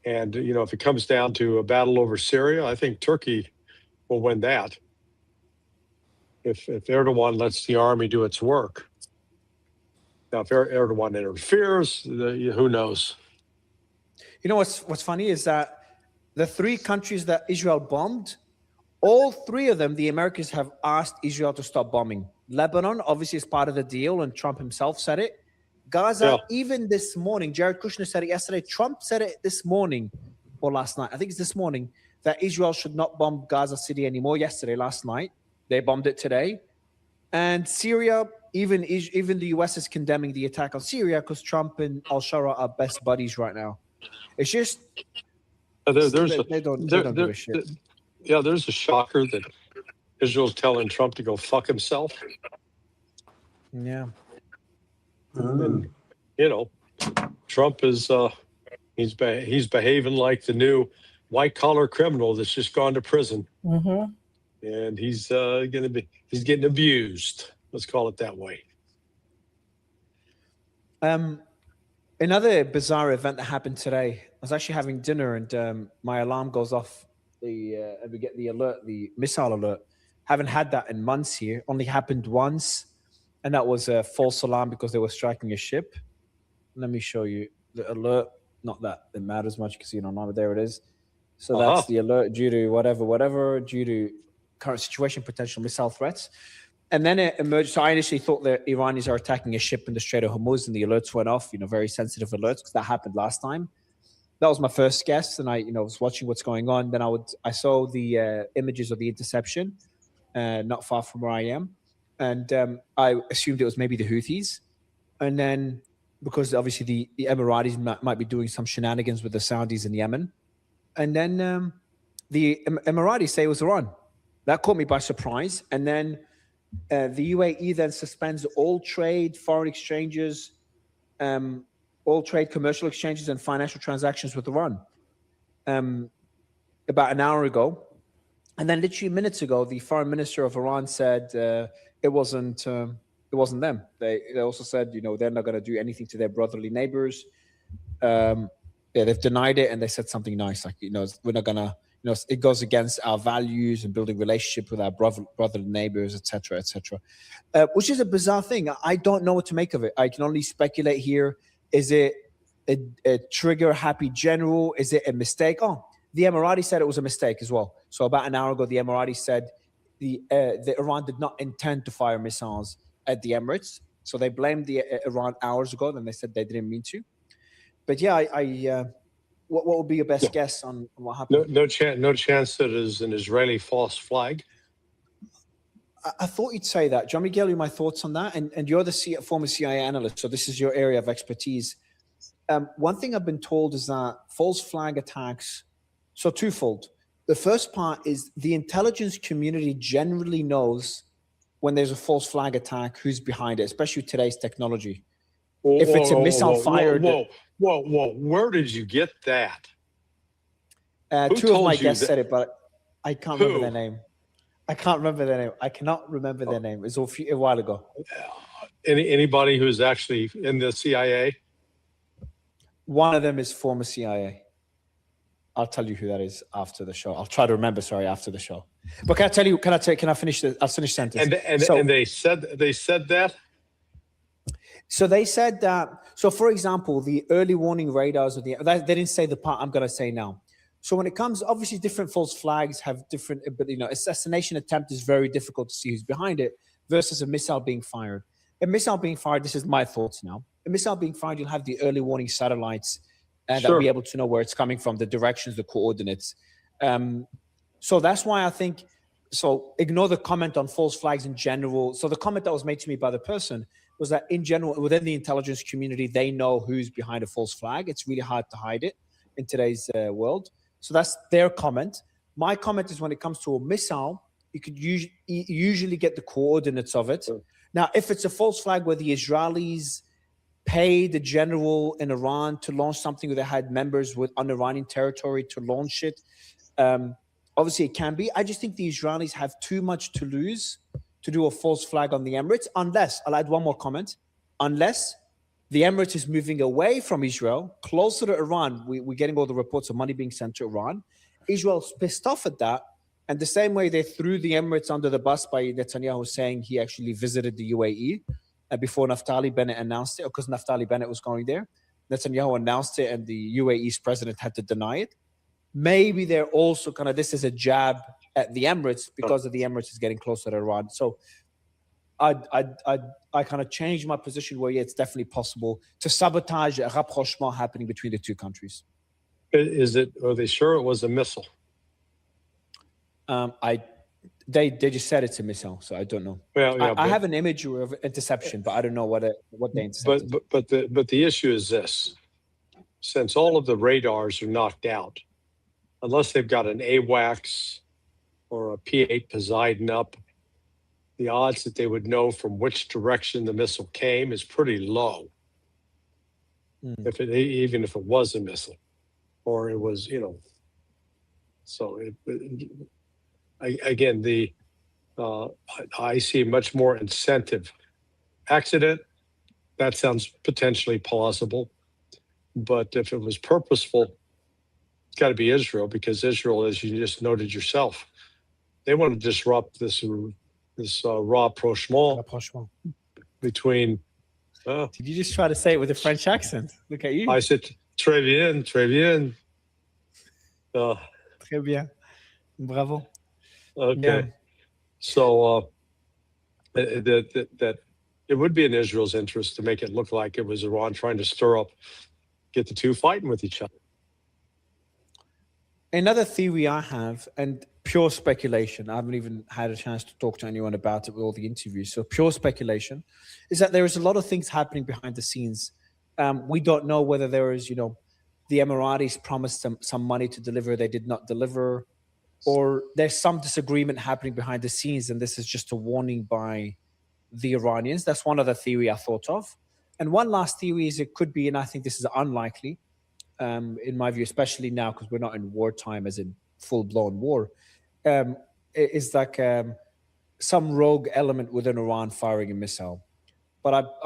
And if it comes down to a battle over Syria, I think Turkey will win that. If Erdogan lets the army do its work. Now, if Erdogan interferes, who knows? You know what's funny is that the 3 countries that Israel bombed, all 3 of them, the Americans have asked Israel to stop bombing. Lebanon, obviously, is part of the deal, and Trump himself said it. Gaza, even this morning, Jared Kushner said it yesterday. Trump said it this morning or last night. I think it's this morning that Israel should not bomb Gaza City anymore. Last night. They bombed it today. And Syria, even the US is condemning the attack on Syria because Trump and al-Shara are best buddies right now. It's just they don't give a shit. Yeah, there's a shocker that Israel's telling Trump to go fuck himself. Yeah. And Trump is he's behaving like the new white collar criminal that's just gone to prison. Mm-hmm. And he's getting abused. Let's call it that way. Another bizarre event that happened today. I was actually having dinner and my alarm goes off. And we get the alert, the missile alert. Haven't had that in months here. Only happened once, and that was a false alarm because they were striking a ship. Let me show you the alert. Not that it matters much because but there it is. So that's the alert due to whatever, due to current situation, potential missile threats. And then it emerged. So I initially thought the Iranians are attacking a ship in the Strait of Hormuz, and the alerts went off, very sensitive alerts because that happened last time. that was my first guess, and I was watching what's going on. Then I saw the images of the interception, not far from where I am, and I assumed it was maybe the Houthis, and then because obviously the Emiratis might be doing some shenanigans with the Saudis in Yemen, and then the Emiratis say it was Iran. That caught me by surprise, and then the UAE then suspends all trade, foreign exchanges, all trade, commercial exchanges, and financial transactions with Iran. About an hour ago, and then literally minutes ago, the foreign minister of Iran said it wasn't them. They also said they're not going to do anything to their brotherly neighbors. They've denied it, and they said something nice like we're not going to. It goes against our values and building relationship with our brotherly neighbors, etc., etc. Which is a bizarre thing. I don't know what to make of it. I can only speculate here. Is it a trigger-happy general? Is it a mistake? Oh, the Emirati said it was a mistake as well. So about an hour ago, the Emirati said the Iran did not intend to fire missiles at the Emirates. So they blamed the Iran hours ago, and they said they didn't mean to. But yeah, what would be your best guess on what happened? No chance that it is an Israeli false flag. I thought you'd say that. John Miguel, my thoughts on that? And you're the former CIA analyst, so this is your area of expertise. One thing I've been told is that false flag attacks, so twofold. The first part is the intelligence community generally knows when there's a false flag attack, who's behind it, especially with today's technology. If it's a missile fired... Whoa, where did you get that? Two of my guests said it, but I can't remember their name. I cannot remember their name. It was a while ago. Anybody who's actually in the CIA? One of them is former CIA. I'll tell you who that is after the show. I'll try to remember, after the show. But can I finish I'll finish sentence. And they said that? So they said that, so for example, the early warning radars, they didn't say the part I'm going to say now. So when it comes, obviously different false flags have different, but assassination attempt is very difficult to see who's behind it versus a missile being fired. A missile being fired, this is my thoughts now. A missile being fired, you'll have the early warning satellites that'll be able to know where it's coming from, the directions, the coordinates. So that's why I think, so ignore the comment on false flags in general. So the comment that was made to me by the person was that in general, within the intelligence community, they know who's behind a false flag. It's really hard to hide it in today's world. So that's their comment. My comment is when it comes to a missile, you could usually get the coordinates of it. Now, if it's a false flag where the Israelis pay the general in Iran to launch something where they had members on Iranian territory to launch it, obviously it can be. I just think the Israelis have too much to lose to do a false flag on the Emirates, unless, I'll add one more comment, unless the Emirates is moving away from Israel, closer to Iran. We're getting all the reports of money being sent to Iran. Israel's pissed off at that. And the same way they threw the Emirates under the bus by Netanyahu saying he actually visited the UAE before Naftali Bennett announced it, because Naftali Bennett was going there. Netanyahu announced it and the UAE's president had to deny it. Maybe they're also this is a jab at the Emirates because of the Emirates is getting closer to Iran. So I kind of changed my position where it's definitely possible to sabotage a rapprochement happening between the two countries. Are they sure it was a missile? They just said it's a missile, so I don't know. Well, yeah, I have an image of interception, but I don't know what they intercepted. But the issue is this: since all of the radars are knocked out, unless they've got an AWACS or a P-8 Poseidon up, the odds that they would know from which direction the missile came is pretty low. Even if it was a missile, or it was, so again, I see much more incentive. Accident, that sounds potentially plausible, but if it was purposeful, it's got to be Israel, because Israel, as you just noted yourself, they want to disrupt this rapprochement between. Did you just try to say it with a French accent? Look at you. I said très bien, très bien. Très bien, bravo. Okay, yeah. So that it would be in Israel's interest to make it look like it was Iran trying to get the two fighting with each other. Another theory I have, and pure speculation, I haven't even had a chance to talk to anyone about it with all the interviews, so pure speculation, is that there is a lot of things happening behind the scenes. We don't know whether there is, the Emiratis promised some money to deliver, they did not deliver, or there's some disagreement happening behind the scenes, and this is just a warning by the Iranians. That's one other theory I thought of. And one last theory is it could be, and I think this is unlikely, in my view, especially now because we're not in wartime, as in full-blown war, is like some rogue element within Iran firing a missile. But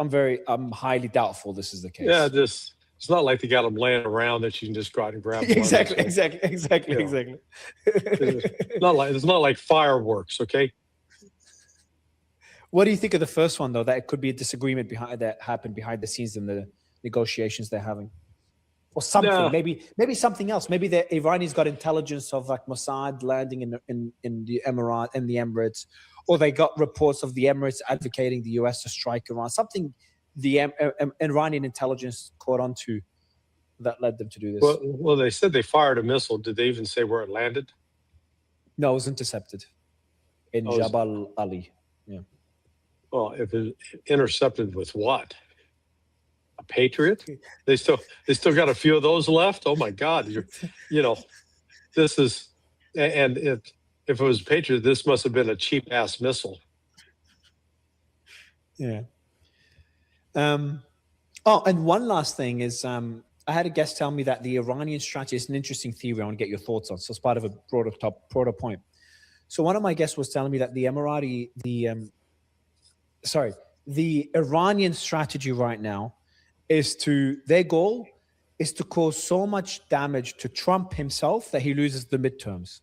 I'm highly doubtful this is the case. Yeah, it's not like they got them laying around that you can just go out and grab one. Exactly. It's not like fireworks, okay? What do you think of the first one, though? That it could be a disagreement that happened behind the scenes in the negotiations they're having, or something. No. Maybe something else. Maybe the Iranians got intelligence of like Mossad landing in the Emirates, or they got reports of the Emirates advocating the US to strike Iran. Something the Iranian intelligence caught on to that led them to do this. Well, they said they fired a missile. Did they even say where it landed? No, it was intercepted in Jabal Ali. Yeah. Well, if it intercepted with what? A Patriot? They still got a few of those left. Oh my God! This is, and if it was a Patriot, this must have been a cheap ass missile. Yeah. Oh, and one last thing is, I had a guest tell me that the Iranian strategy is an interesting theory. I want to get your thoughts on. So it's part of a broader point. So one of my guests was telling me that the Iranian strategy right now their goal is to cause so much damage to Trump himself that he loses the midterms.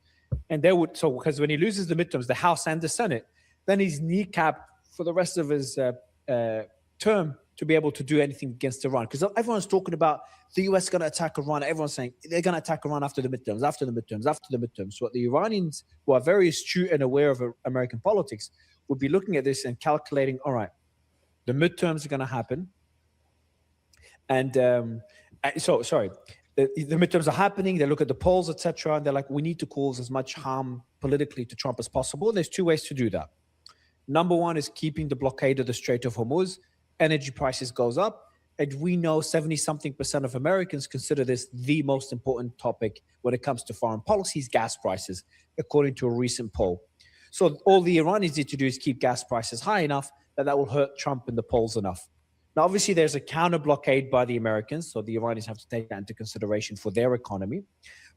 And because when he loses the midterms, the House and the Senate, then he's kneecapped for the rest of his term to be able to do anything against Iran. Because everyone's talking about the US going to attack Iran. Everyone's saying they're going to attack Iran after the midterms. So what the Iranians, who are very astute and aware of American politics, would be looking at this and calculating, all right, the midterms are going to happen. And the midterms are happening. They look at the polls, etc., and they're like, we need to cause as much harm politically to Trump as possible. There's two ways to do that. Number one is keeping the blockade of the Strait of Hormuz. Energy prices goes up, and we know 70-something% of Americans consider this the most important topic when it comes to foreign policies, gas prices, according to a recent poll. So all the Iranians need to do is keep gas prices high enough that will hurt Trump in the polls enough. Now, obviously, there's a counter blockade by the Americans, so the Iranians have to take that into consideration for their economy.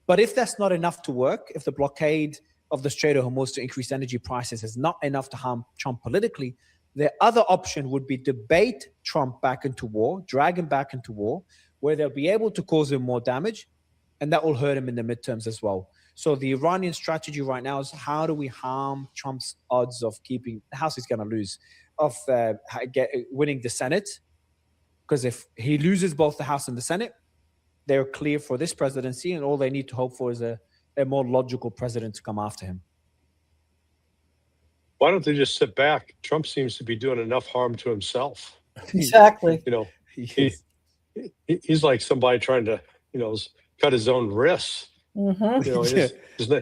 But if that's not enough to work, if the blockade of the Strait of Hormuz to increase energy prices is not enough to harm Trump politically, the other option would be to bait Trump back into war, drag him back into war, where they'll be able to cause him more damage, and that will hurt him in the midterms as well. So the Iranian strategy right now is how do we harm Trump's odds of keeping the House he's going to lose, of winning the Senate? Because if he loses both the House and the Senate, they're clear for this presidency, and all they need to hope for is a more logical president to come after him. Why don't they just sit back? Trump seems to be doing enough harm to himself. Exactly. He's like somebody trying to, cut his own wrists. Mm-hmm.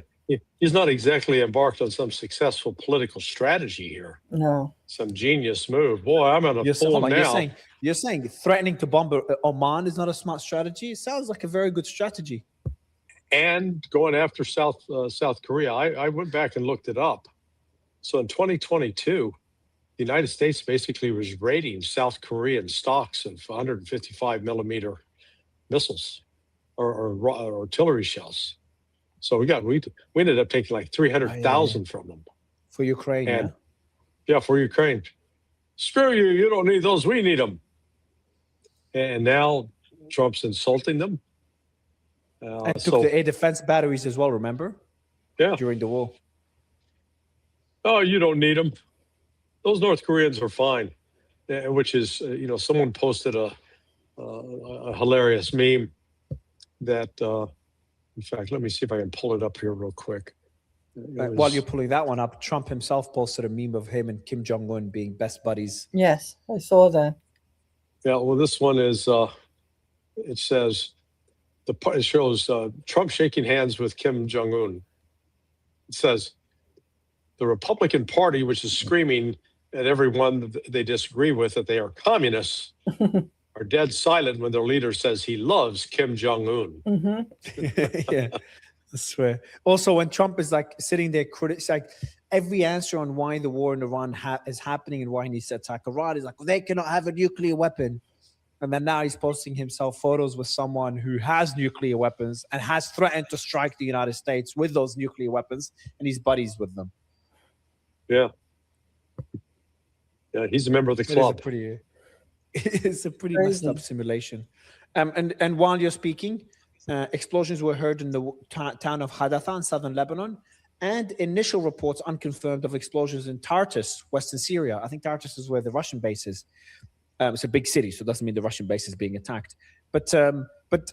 He's not exactly embarked on some successful political strategy here. No. Some genius move. Boy, I'm on a pull now. You're saying threatening to bomb Oman is not a smart strategy? It sounds like a very good strategy. And going after South Korea, I went back and looked it up. So in 2022, the United States basically was raiding South Korean stocks of 155 millimeter missiles or artillery shells. So we ended up taking like 300,000 from them. For Ukraine, yeah, for Ukraine. Screw you, you don't need those, we need them. And now Trump's insulting them. And took the air defense batteries as well, remember? Yeah. During the war. Oh, you don't need them. Those North Koreans are fine. Which is, someone posted a hilarious meme that, in fact, let me see if I can pull it up here real quick. While you're pulling that one up, Trump himself posted a meme of him and Kim Jong-un being best buddies. Yes, I saw that. Yeah, well, this one is, it says, It shows Trump shaking hands with Kim Jong-un. It says, the Republican Party, which is screaming at everyone that they disagree with that they are communists, are dead silent when their leader says he loves Kim Jong-un. Mm-hmm. Yeah, I swear. Also, when Trump is like sitting there, it's like every answer on why the war in Iran is happening and why he needs to attack Iran is like, well, they cannot have a nuclear weapon. And then now he's posting himself photos with someone who has nuclear weapons and has threatened to strike the United States with those nuclear weapons, and he's buddies with them. Yeah. Yeah, he's a member of the club. It's a pretty messed up simulation. And while you're speaking, explosions were heard in the town of Hadatha in southern Lebanon, and initial reports unconfirmed of explosions in Tartus, western Syria. I think Tartus is where the Russian base is. It's a big city, so it doesn't mean the Russian base is being attacked. But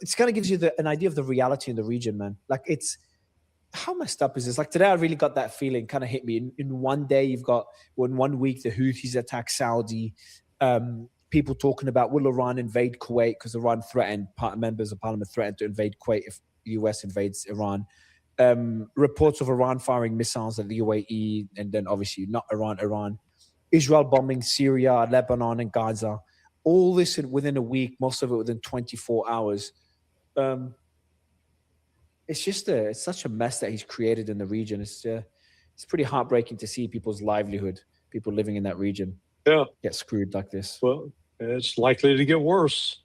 it's kind of gives you an idea of the reality in the region, man. Like, it's how messed up is this? Like, today I really got that feeling, kind of hit me. In one day, in 1 week, the Houthis attack Saudi. People talking about, will Iran invade Kuwait? Because Iran threatened, members of parliament threatened to invade Kuwait if the US invades Iran. Reports of Iran firing missiles at the UAE, and then obviously not Iran. Israel bombing Syria, Lebanon, and Gaza. All this within a week, most of it within 24 hours. It's such a mess that he's created in the region. It's pretty heartbreaking to see people's livelihood, people living in that region, get screwed like this. Well, it's likely to get worse.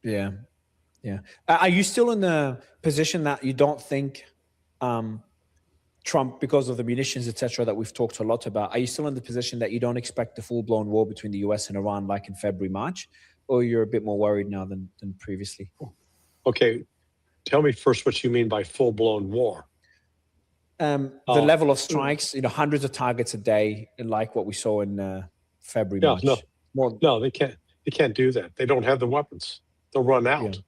Yeah. Are you still in the position that you don't think Trump, because of the munitions, etc., that we've talked a lot about, are you still in the position that you don't expect a full-blown war between the US and Iran like in February, March, or you're a bit more worried now than previously? Okay, tell me first what you mean by full-blown war. The level of strikes, hundreds of targets a day, like what we saw in February, March. No, they can't do that. They don't have the weapons. They'll run out. Yeah.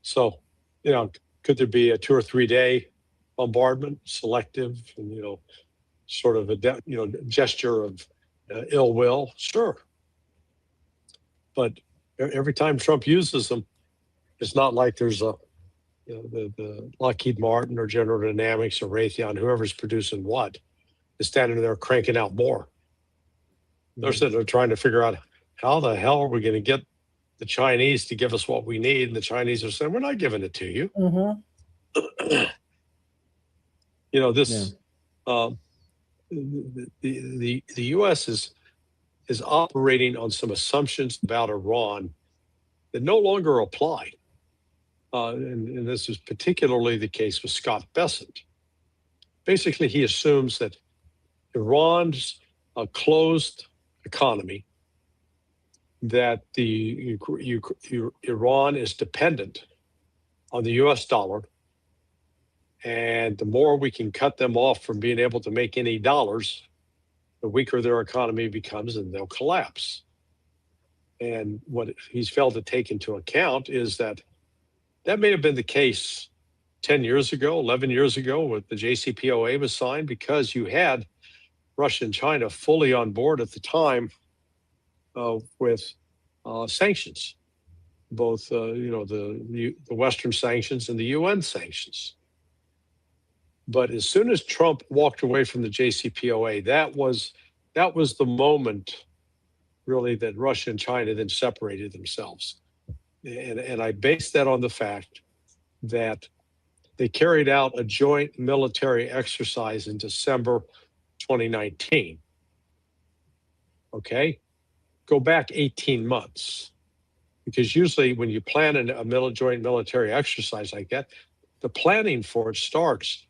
So, could there be a 2 or 3 day bombardment, selective, and sort of a gesture of ill will? Sure. But every time Trump uses them, it's not like there's the Lockheed Martin or General Dynamics or Raytheon, whoever's producing what, is standing there cranking out more. They're sitting there trying to figure out, how the hell are we going to get the Chinese to give us what we need? And the Chinese are saying, we're not giving it to you. Mm-hmm. The U.S. is operating on some assumptions about Iran that no longer apply. And this is particularly the case with Scott Bessent. Basically, he assumes that Iran's a closed economy, that Iran is dependent on the U.S. dollar, and the more we can cut them off from being able to make any dollars, the weaker their economy becomes and they'll collapse. And what he's failed to take into account is that may have been the case 10 years ago, 11 years ago, when the JCPOA was signed, because you had Russia and China fully on board at the time with sanctions, both the Western sanctions and the UN sanctions. But as soon as Trump walked away from the JCPOA, that was the moment, really, that Russia and China then separated themselves. And I base that on the fact that they carried out a joint military exercise in December 2019. Okay? Go back 18 months. Because usually when you plan a joint military exercise like that, the planning for it starts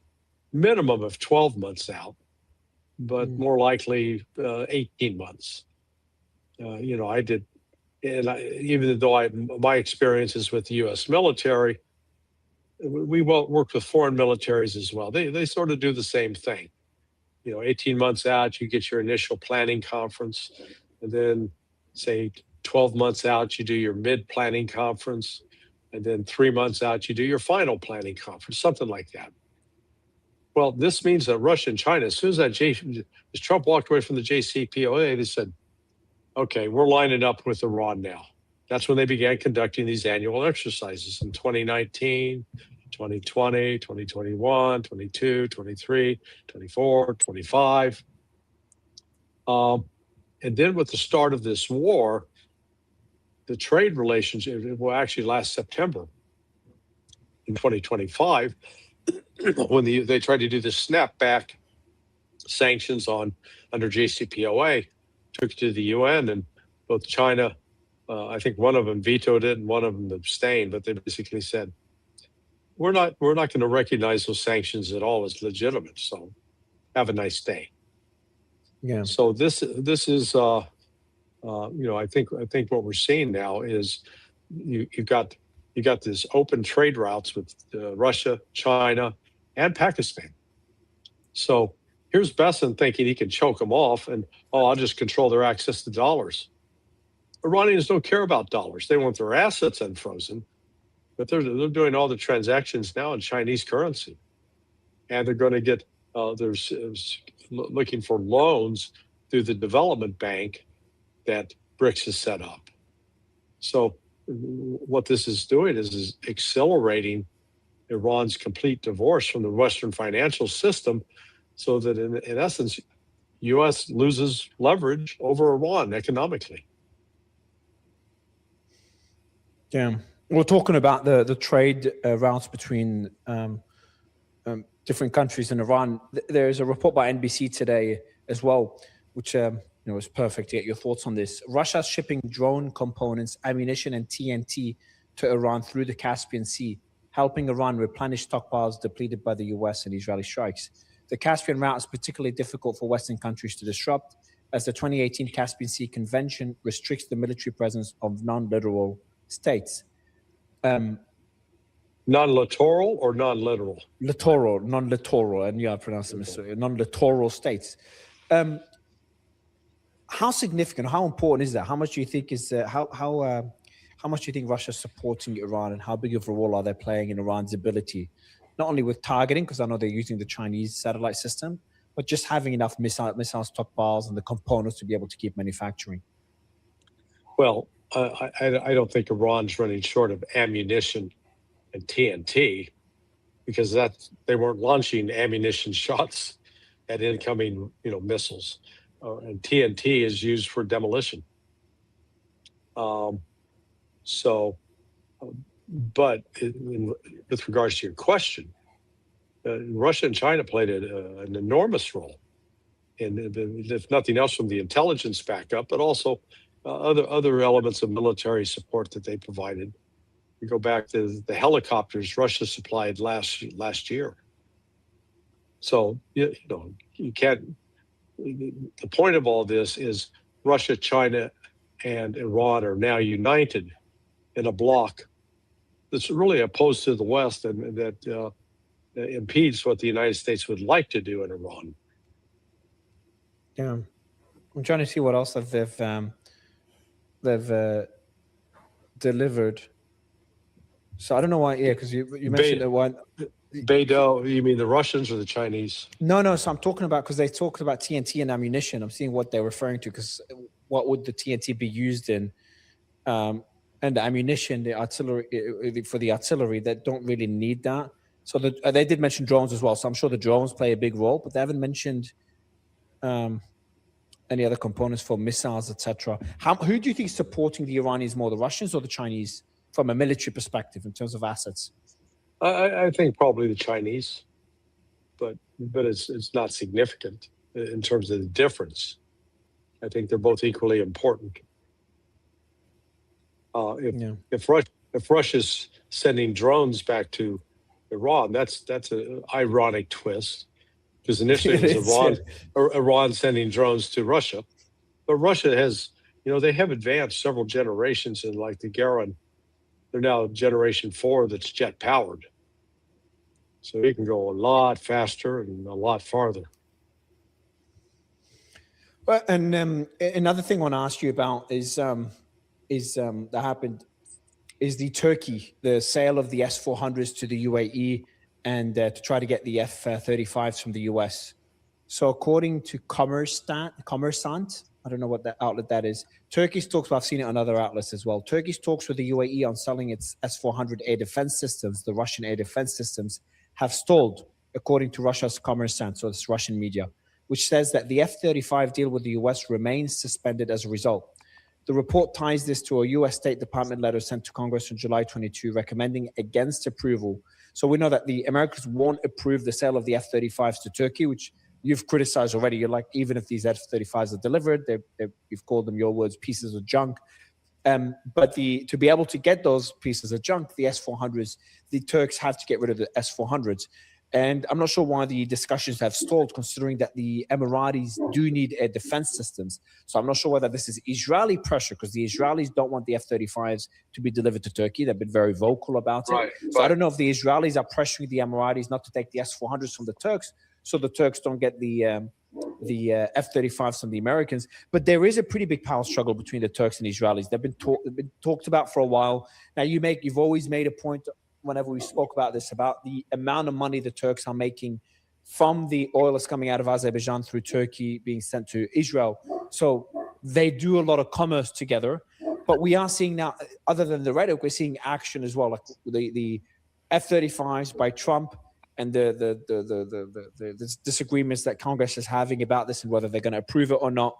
minimum of 12 months out, but more likely 18 months. I did, and even though my experiences with the U.S. military, we worked with foreign militaries as well. They sort of do the same thing. 18 months out, you get your initial planning conference, and then say 12 months out, you do your mid-planning conference, and then 3 months out, you do your final planning conference, something like that. Well, this means that Russia and China, as soon as as Trump walked away from the JCPOA, they said, okay, we're lining up with Iran now. That's when they began conducting these annual exercises in 2019, 2020, 2021, 22, 23, 24, 25. And then with the start of this war, the trade relationship, well, actually last September in 2025, when they tried to do the snapback sanctions under JCPOA, took it to the UN, and both China, I think one of them vetoed it and one of them abstained, but they basically said, we're not going to recognize those sanctions at all as legitimate. So have a nice day. Yeah. So this is I think what we're seeing now is you got this open trade routes with Russia, China, and Pakistan. So here's Besson thinking he can choke them off, and I'll just control their access to dollars. Iranians don't care about dollars; they want their assets unfrozen, but they're doing all the transactions now in Chinese currency, and they're going to get there's looking for loans through the development bank that BRICS has set up. So what this is doing is accelerating Iran's complete divorce from the Western financial system, so that in essence, U.S. loses leverage over Iran economically. Yeah. We're talking about the trade routes between different countries in Iran. There is a report by NBC today as well, which is perfect to get your thoughts on this. Russia's shipping drone components, ammunition, and TNT to Iran through the Caspian Sea, helping Iran replenish stockpiles depleted by the US and Israeli strikes. The Caspian route is particularly difficult for Western countries to disrupt, as the 2018 Caspian Sea Convention restricts the military presence of non-littoral states. Non-littoral or non-literal? Littoral, non-littoral, and I pronounced it mistake. Non-littoral states. How significant, how important is that? How much do you think is how much do you think Russia's supporting Iran, and how big of a role are they playing in Iran's ability, not only with targeting, because I know they're using the Chinese satellite system, but just having enough missile stockpiles and the components to be able to keep manufacturing? Well, I don't think Iran's running short of ammunition and TNT, because they weren't launching ammunition shots at incoming missiles, and TNT is used for demolition. But with regards to your question, Russia and China played an enormous role, if nothing else from the intelligence backup, but also other elements of military support that they provided. You go back to the helicopters Russia supplied last year. So you can't. The point of all this is Russia, China, and Iran are now united in a bloc that's really opposed to the West, and that impedes what the United States would like to do in Iran. Yeah, I'm trying to see what else they've delivered. So I don't know why. Yeah, because you mentioned the one. Beidou, you mean the Russians or the Chinese? No. So I'm talking about, because they talked about TNT and ammunition. I'm seeing what they're referring to, because what would the TNT be used in? And the ammunition, the artillery, for the artillery, that don't really need that. So they did mention drones as well. So I'm sure the drones play a big role, but they haven't mentioned any other components for missiles, etc. Who do you think is supporting the Iranians more, the Russians or the Chinese, from a military perspective in terms of assets? I think probably the Chinese, but it's not significant in terms of the difference. I think they're both equally important. If Russia's sending drones back to Iran, that's an ironic twist, because initially it was Iran sending drones to Russia, but Russia has, they have advanced several generations in, like the Garan. They're now generation 4 that's jet powered, so it can go a lot faster and a lot farther. Well, and another thing I want to ask you about is that happened is the sale of the S-400s to the UAE, and to try to get the F-35s from the US. So according to Commersant, I don't know what that outlet that is. Turkey's talks, I've seen it on other outlets as well. Turkey's talks with the UAE on selling its S-400 air defense systems, the Russian air defense systems, have stalled, according to Russia's Kommersant, so it's Russian media, which says that the F-35 deal with the US remains suspended as a result. The report ties this to a US State Department letter sent to Congress on July 22, recommending against approval. So we know that the Americans won't approve the sale of the F-35s to Turkey, which you've criticized already. You're like, even if these F-35s are delivered, you've called them, your words, pieces of junk. But to be able to get those pieces of junk, the S-400s, the Turks have to get rid of the S-400s. And I'm not sure why the discussions have stalled, considering that the Emiratis do need air defense systems. So I'm not sure whether this is Israeli pressure, because the Israelis don't want the F-35s to be delivered to Turkey. They've been very vocal about it. Right, so I don't know if the Israelis are pressuring the Emiratis not to take the S-400s from the Turks, so the Turks don't get the F-35s from the Americans. But there is a pretty big power struggle between the Turks and the Israelis. They've been talked about for a while. Now, you've always made a point whenever we spoke about this, about the amount of money the Turks are making from the oil that's coming out of Azerbaijan through Turkey being sent to Israel. So they do a lot of commerce together. But we are seeing now, other than the rhetoric, we're seeing action as well, like the F-35s by Trump and the disagreements that Congress is having about this and whether they're going to approve it or not.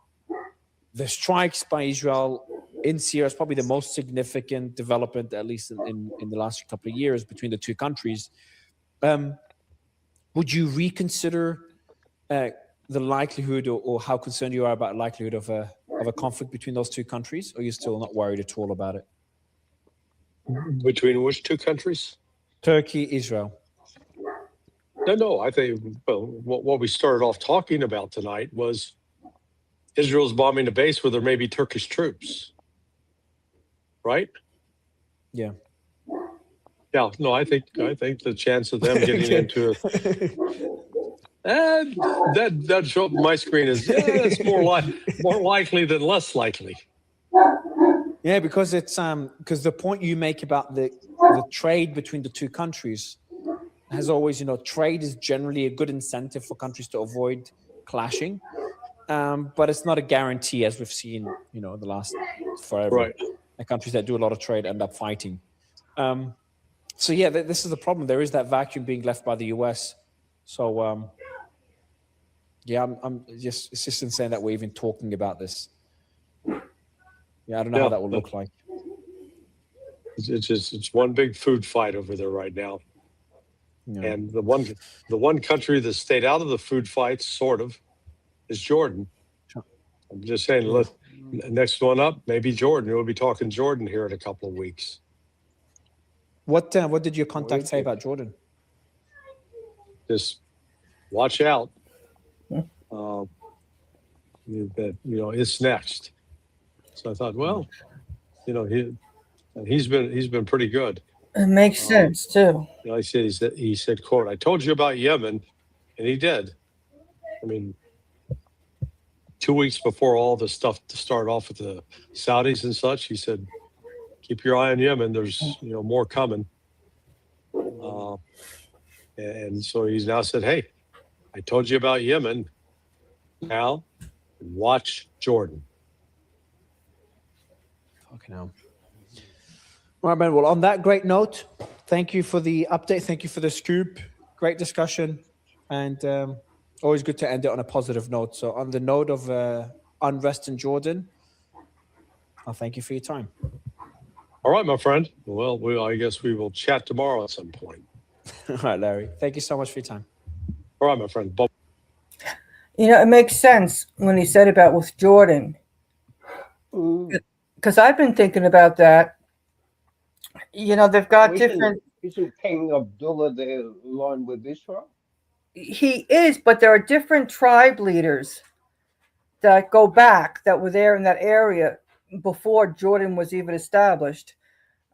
The strikes by Israel in Syria is probably the most significant development, at least in the last couple of years, between the two countries. Would you reconsider the likelihood or how concerned you are about the likelihood of a conflict between those two countries, or are you still not worried at all about it? Between which two countries? Turkey, Israel. No, I think, well, what we started off talking about tonight was Israel's bombing a base where there may be Turkish troops. Right? Yeah. Yeah. No, I think the chance of them getting into that show up on my screen is it's more likely than less likely. Yeah, because it's because the point you make about the trade between the two countries has always, trade is generally a good incentive for countries to avoid clashing, but it's not a guarantee, as we've seen, the last forever. Right. The countries that do a lot of trade end up fighting. So yeah, this is the problem. There is that vacuum being left by the US. So yeah, it's just insane that we're even talking about this. Yeah, I don't know how that will look like. It's one big food fight over there right now. Yeah. And the one country that stayed out of the food fights, sort of, is Jordan. I'm just saying, look, next one up, maybe Jordan. We'll be talking Jordan here in a couple of weeks. What did your contact say about Jordan? Just watch out. It's next. So I thought, well, he's been pretty good. It makes sense too. He said, quote, "I told you about Yemen," and he did. I mean, 2 weeks before all the stuff to start off with the Saudis and such, he said, "Keep your eye on Yemen. There's more coming." And so he's now said, "Hey, I told you about Yemen. Now, watch Jordan." Fucking hell. All right, man. Well, on that great note, thank you for the update. Thank you for the scoop. Great discussion. And always good to end it on a positive note. So on the note of unrest in Jordan, I'll thank you for your time. All right, my friend. Well, I guess we will chat tomorrow at some point. All right, Larry. Thank you so much for your time. All right, my friend. Bye. It makes sense when he said about with Jordan. Because I've been thinking about that. They've got different... Isn't King Abdullah there along with Israel? He is, but there are different tribe leaders that go back that were there in that area before Jordan was even established.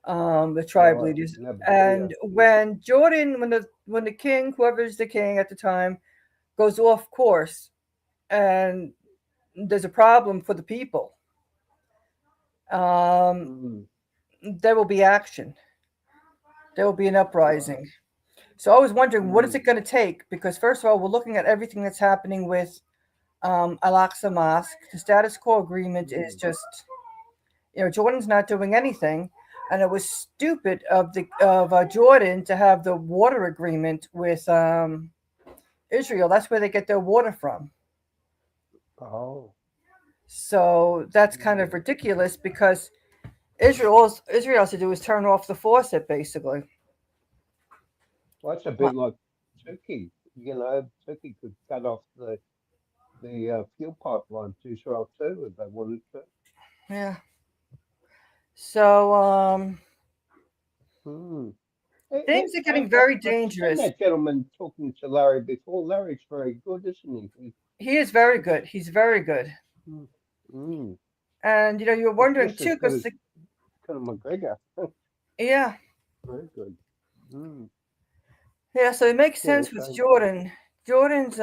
The tribe leaders, and when the king, whoever's the king at the time, goes off course, and there's a problem for the people, there will be action. There will be an uprising. So I was wondering, what is it going to take? Because first of all, we're looking at everything that's happening with Al-Aqsa Mosque. The status quo agreement is just, Jordan's not doing anything, and it was stupid of Jordan to have the water agreement with Israel. That's where they get their water from. Oh. So that's kind of ridiculous because Israel has to do is turn off the faucet, basically. Well, it's a bit like Turkey. Turkey could cut off the fuel pipeline to Israel too if they wanted to. Yeah. So things are getting very dangerous. I've seen that gentleman talking to Larry before. Larry's very good, isn't he? He is very good. He's very good. Mm. And you're wondering too, because Conor McGregor. yeah, Very good. Mm. yeah. So it makes sense with Jordan. Jordan's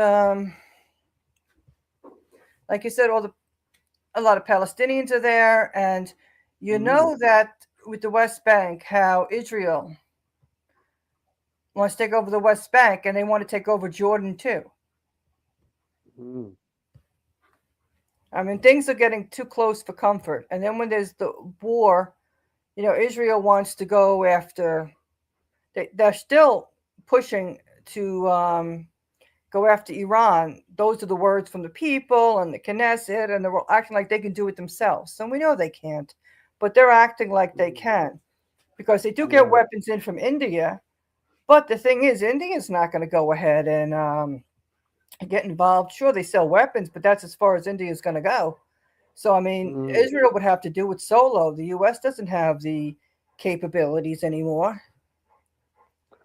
like you said, a lot of Palestinians are there, and you know that with the West Bank, how Israel wants to take over the West Bank, and they want to take over Jordan too. Mm. I mean, things are getting too close for comfort. And then when there's the war, Israel wants to go after. They're still pushing to go after Iran. Those are the words from the people and the Knesset, and they're acting like they can do it themselves. So we know they can't, but they're acting like they can because they do get weapons in from India. But the thing is, India's not going to go ahead and get involved. Sure, they sell weapons, but that's as far as India is going to go. So, I mean, Israel would have to do it solo. The U.S. doesn't have the capabilities anymore.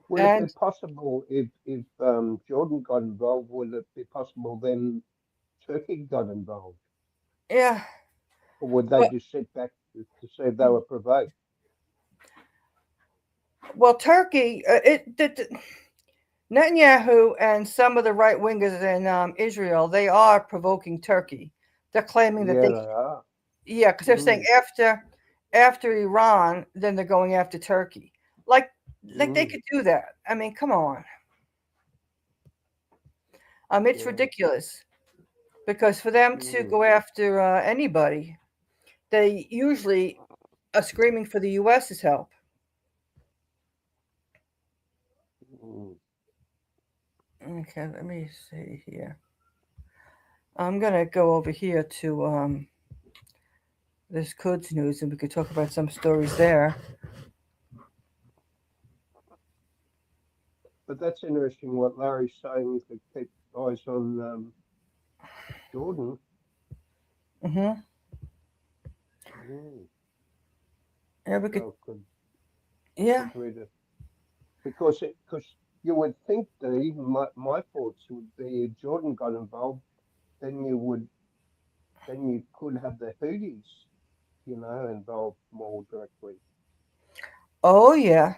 Would it be possible if Jordan got involved? Would it be possible then Turkey got involved? Yeah. Or would they just sit back to see if they were provoked? Well, Turkey, Netanyahu and some of the right wingers in Israel, they are provoking Turkey. They're claiming that they are. Yeah, because they're saying after Iran, then they're going after Turkey. Like they could do that. I mean, come on. It's ridiculous because for them to go after anybody, they usually are screaming for the U.S.'s help. Okay, let me see here. I'm gonna go over here to this Quds News, and we could talk about some stories there. But that's interesting what Larry's saying to keep eyes on Jordan. Mm-hmm. Yeah, we could. Yeah. Because you would think that even my thoughts would be if Jordan got involved, then you could have the Houthis, involved more directly. Oh yeah.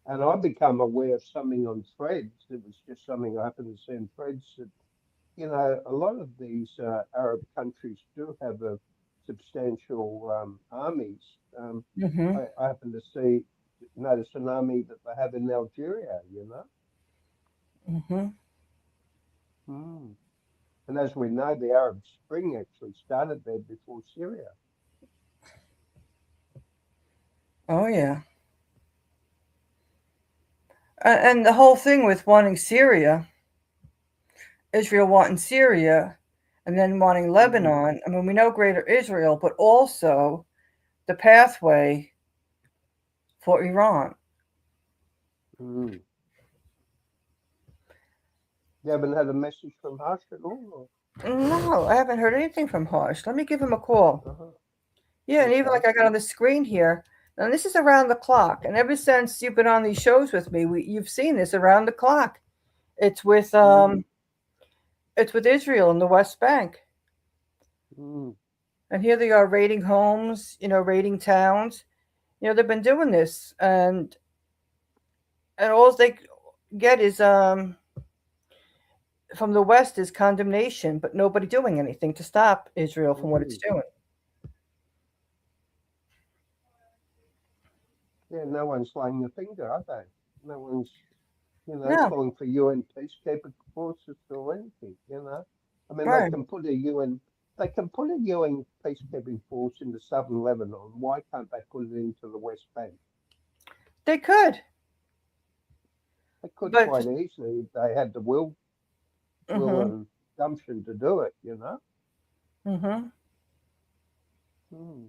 And I become aware of something on Threads. It was just something I happened to see in Threads that, a lot of these Arab countries do have a substantial armies. I happen to notice an army that they have in Algeria, And as we know, the Arab Spring actually started there before Syria. Oh yeah. And the whole thing with wanting Syria, Israel wanting Syria, and then wanting Lebanon. I mean, we know Greater Israel, but also the pathway for Iran. You haven't had a message from Harsh at all? No, I haven't heard anything from Harsh. Let me give him a call. Yeah, and even like I got on the screen here, and this is around the clock. And ever since you've been on these shows with me, you've seen this around the clock. It's with Israel and the West Bank. And here they are raiding homes, raiding towns. They've been doing this, and all they get is from the West is condemnation, but nobody doing anything to stop Israel from what it's doing. Yeah, no one's laying the finger, are they? No one's No, calling for UN peacekeeping forces or anything. I mean, right. they can put a UN peacekeeping force into southern Lebanon. Why can't they put it into the West Bank? They could, They could but quite easily if they had the will mm-hmm, and gumption to do it. mm-hmm. Hmm.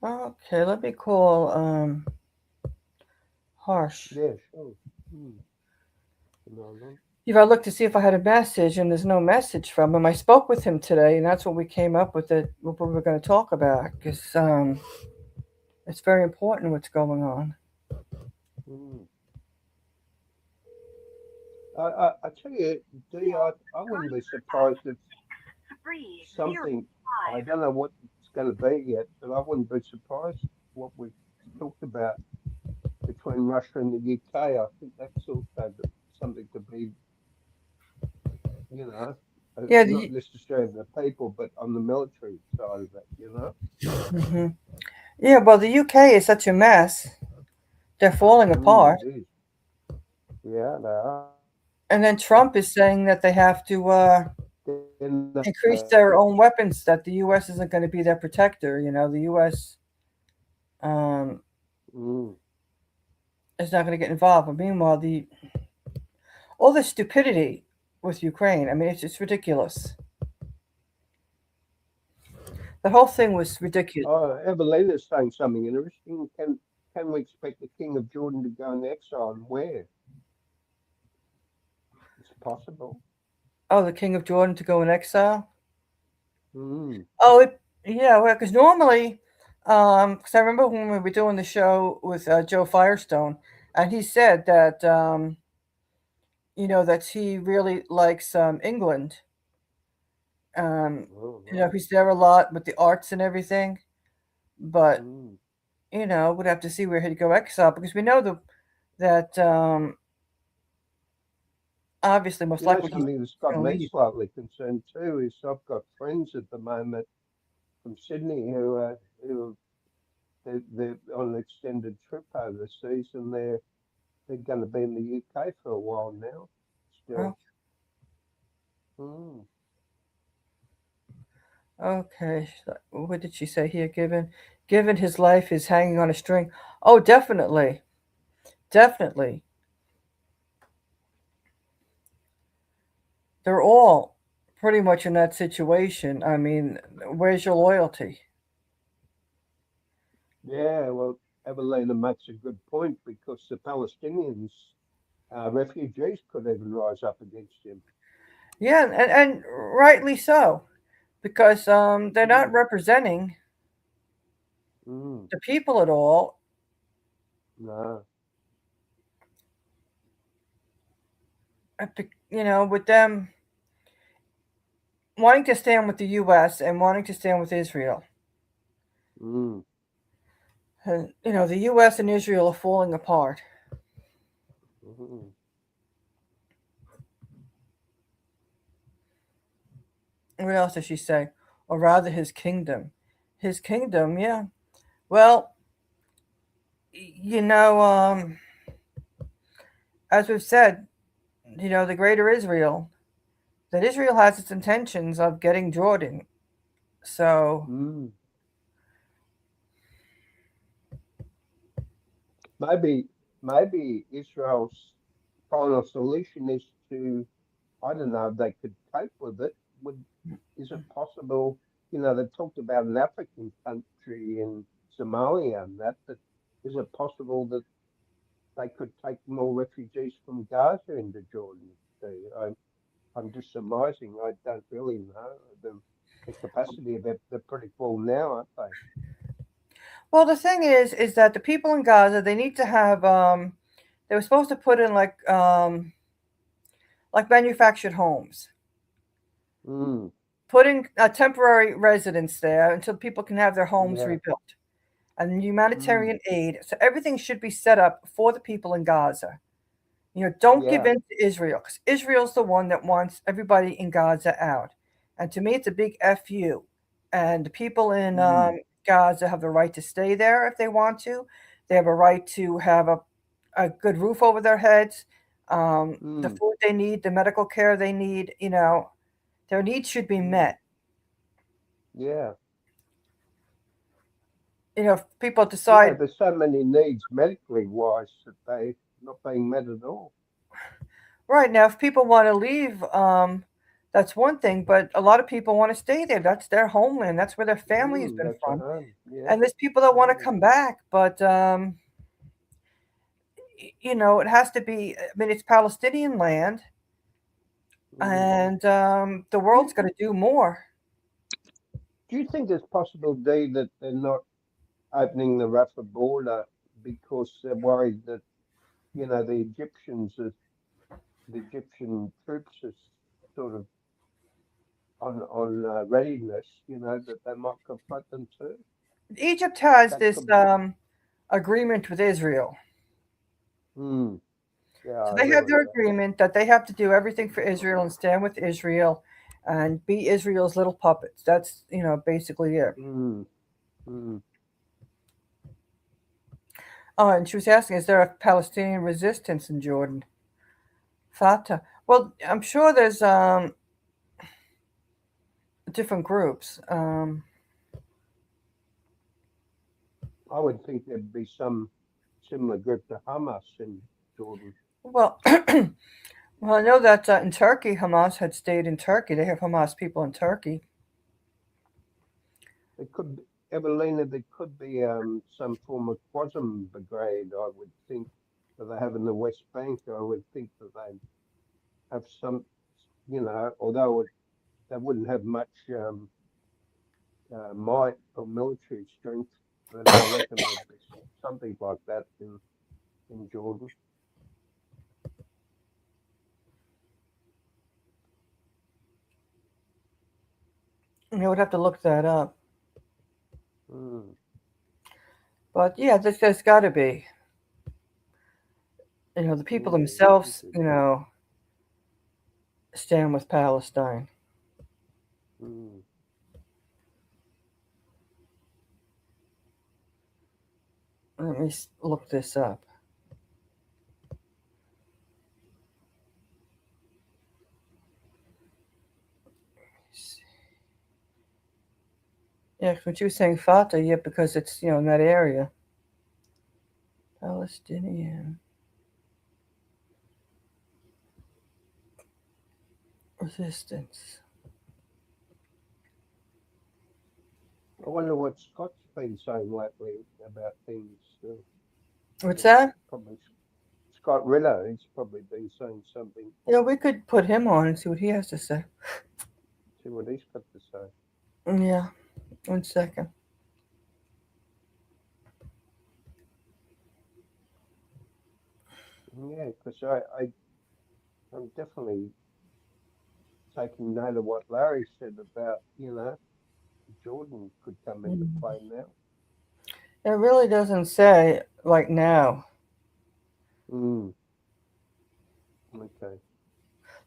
Okay, let me call Harsh. Yeah, sure. Hmm. No. If I looked to see if I had a message, and there's no message from him. I spoke with him today, and that's what we came up with. What we were going to talk about, because it's very important what's going on. Hmm. I tell you, Dee, I wouldn't be surprised if something, I don't know what it's going to be yet, but I wouldn't be surprised what we've talked about between Russia and the UK. I think that's also something to be, you know, Yeah, not necessarily the people, but on the military side of it. hmm yeah. Well, the UK is such a mess; they're falling apart. It is. Yeah, they are. And then Trump is saying that they have to Then, increase their own weapons. That the U.S. isn't going to be their protector. The U.S. Um, mm, is not going to get involved. But meanwhile, the all the stupidity with Ukraine. I mean, it's ridiculous. The whole thing was ridiculous. Evelina's saying something interesting. Can we expect the King of Jordan to go into exile and where? It's possible. Oh, the King of Jordan to go in exile. Mm, Oh, yeah. Well, because normally, because I remember when we were doing the show with Joe Firestone, and he said that that he really likes England. Um, oh, right. he's there a lot with the arts and everything, but Mm. we'd have to see where he'd go exile because we know that obviously most likely he's Something that's got going to me leave. slightly concerned too is I've got friends at the moment from Sydney who they're on an extended trip overseas and they're going to be in the UK for a while now. Oh, Still. Mm. okay. What did she say here? Given his life is hanging on a string. Oh, definitely, definitely. They're all pretty much in that situation. I mean, where's your loyalty? Yeah, well, Evelina makes a good point because the Palestinians, refugees, could even rise up against him. Yeah, and rightly so, because they're not Mm. representing Mm. the people at all. No. With them wanting to stand with the U.S. and wanting to stand with Israel. Mm. And, the U.S. and Israel are falling apart. Mm. What else does she say? Or rather, his kingdom. His kingdom, yeah. Well, you know, as we've said, the greater Israel, that Israel has its intentions of getting Jordan. So, Mm. Maybe, maybe Israel's final solution is to, I don't know, if they could cope with it. Is it possible? They talked about an African country in Somalia and but is it possible that they could take more refugees from Gaza into Jordan? I'm just surmising. I don't really know the capacity of it. They're pretty full now, aren't they? well, the thing is that the people in Gaza, they need to have, they were supposed to put in like manufactured homes, Mm, putting a temporary residence there until people can have their homes yeah. rebuilt, and Mm, humanitarian aid. So everything should be set up for the people in Gaza. Don't give yeah. in to Israel because Israel's the one that wants everybody in Gaza out. And to me, it's a big FU. And the people in Mm, Gaza have the right to stay there if they want to. They have a right to have a good roof over their heads. the food they need, the medical care they need, their needs should be met. Yeah. If people Yeah, decide, there's so many needs medically wise that they not being met at all. right now, if people want to leave, that's one thing, but a lot of people want to stay there. That's their homeland. That's where their family has been That's from. at home. Yeah. And there's people that want to come back, but it has to be. I mean, it's Palestinian land, and the world's going to do more. Do you think it's possible, Dee, that they're not opening the Rafah border because they're worried that the Egyptian troops are sort of on readiness, that they might confront them too? Egypt has That this could be. agreement with Israel. Yeah, So I they have realize their that. agreement that they have to do everything for Israel and stand with Israel and be Israel's little puppets. That's, basically it. Mm, mm. Oh, and she was asking, is there a Palestinian resistance in Jordan? Fatah. Well, I'm sure there's different groups. I would think there'd be some similar group to Hamas in Jordan. Well, well, I know that in Turkey, Hamas had stayed in Turkey. They have Hamas people in Turkey. There could be, Evelina, there could be some form of Qasem brigade, I would think, that they have in the West Bank. I would think that they have some, although they wouldn't have much might or military strength, but I reckon there'd be something like that in Jordan. You would have to look that up. Mm. But yeah, there's got to be. The people Yeah, themselves, interesting. stand with Palestine. Mm. Let me look this up. Yeah, what you were saying, Fatah, yeah, because it's, in that area. Palestinian resistance. I wonder what Scott's been saying lately about things. What's that? Probably Scott Ritter. He's probably been saying something. We could put him on and see what he has to say. See what he's got to say. Yeah, 1 second. Yeah, because I'm definitely taking note of what Larry said about, Jordan could come into play now. It really doesn't say like now. Mm. Okay.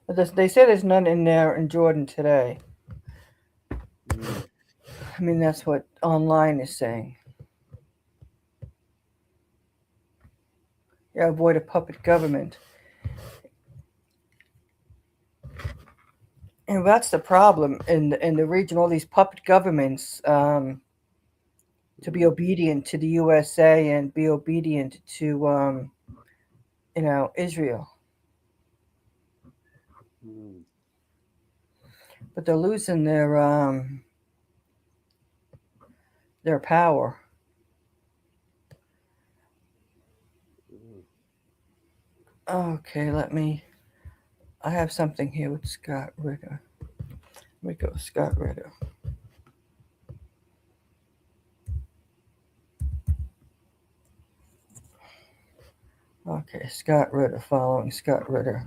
But they say there's none in there in Jordan today. Mm. I mean, that's what online is saying. Yeah, avoid a puppet government. And that's the problem in the region. All these puppet governments to be obedient to the USA and be obedient to Israel. Mm. But they're losing their power. Mm. Okay, I have something here with Scott Ritter. Let me go, Scott Ritter. Okay, Scott Ritter, following Scott Ritter.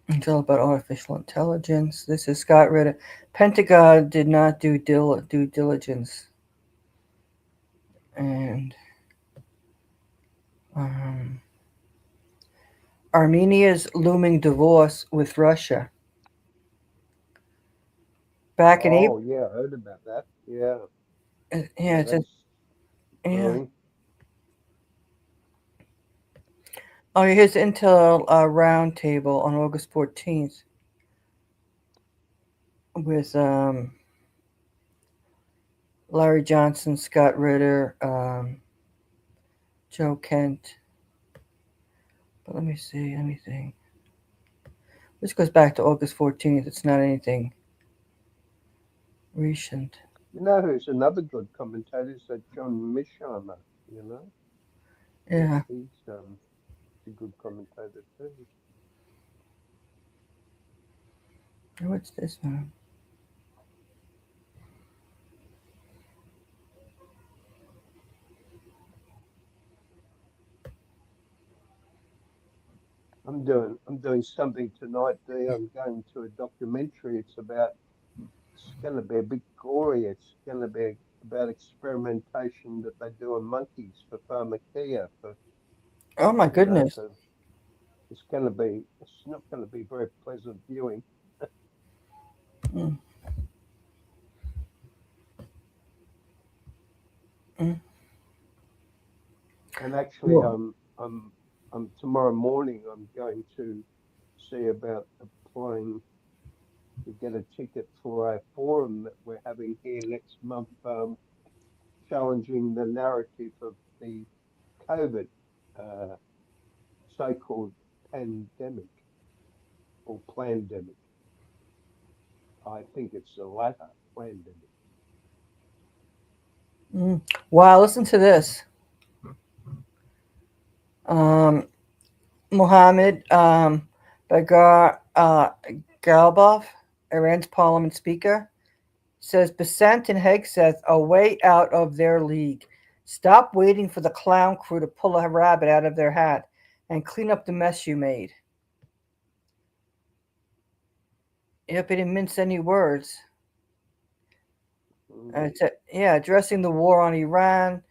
It's all about artificial intelligence. This is Scott Ritter. Pentagon did not do due diligence. And Armenia's looming divorce with Russia. back in April. Oh, yeah, I heard about that. Yeah, Yeah, yeah, it's a, that's yeah. brewing. Oh, here's the Intel roundtable on August 14th with Larry Johnson, Scott Ritter, Joe Kent. But let me see anything. This goes back to August 14th. It's not anything recent. You know who's another good commentator? Is that John Mishama, you know? Yeah. He's a good commentator too. What's this one? I'm doing something tonight, Dee. I'm going to a documentary. It's going to be a bit gory. It's going to be about experimentation that they do on monkeys for pharmacia. Oh my goodness. So it's not going to be very pleasant viewing. Mm. Mm. And actually, Cool. tomorrow morning. I'm going to see about applying to get a ticket for a forum that we're having here next month, challenging the narrative of the COVID uh, so-called pandemic or plandemic. I think it's the latter, plandemic. Mm. Wow, listen to this. Mohammed Bagar Galbaf, Iran's parliament speaker, says Besant and Hegseth are way out of their league. Stop waiting for the clown crew to pull a rabbit out of their hat and clean up the mess you made. Yep, he didn't mince any words. Addressing the war on Iran,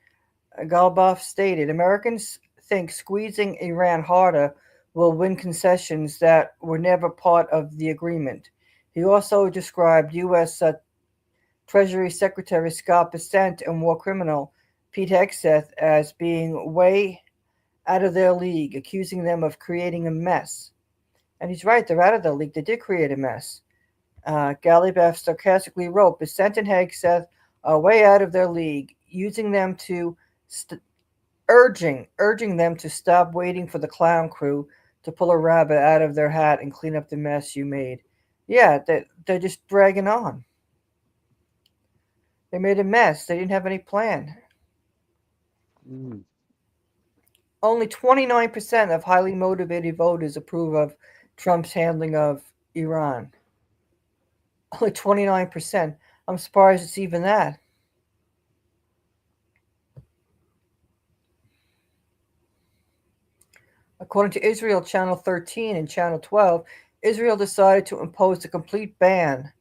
Galbaf stated Americans think squeezing Iran harder will win concessions that were never part of the agreement. He also described U.S. Treasury Secretary Scott Bessent and war criminal Pete Hegseth as being way out of their league, accusing them of creating a mess. And he's right, they're out of their league. They did create a mess. Galibaf sarcastically wrote, Bessent and Hegseth are way out of their league, using them to urging them to stop waiting for the clown crew to pull a rabbit out of their hat and clean up the mess you made. Yeah, they're just dragging on. They made a mess. They didn't have any plan. Mm. Only 29% of highly motivated voters approve of Trump's handling of Iran. Only 29%. I'm surprised it's even that. According to Israel Channel 13 and Channel 12, Israel decided to impose a complete ban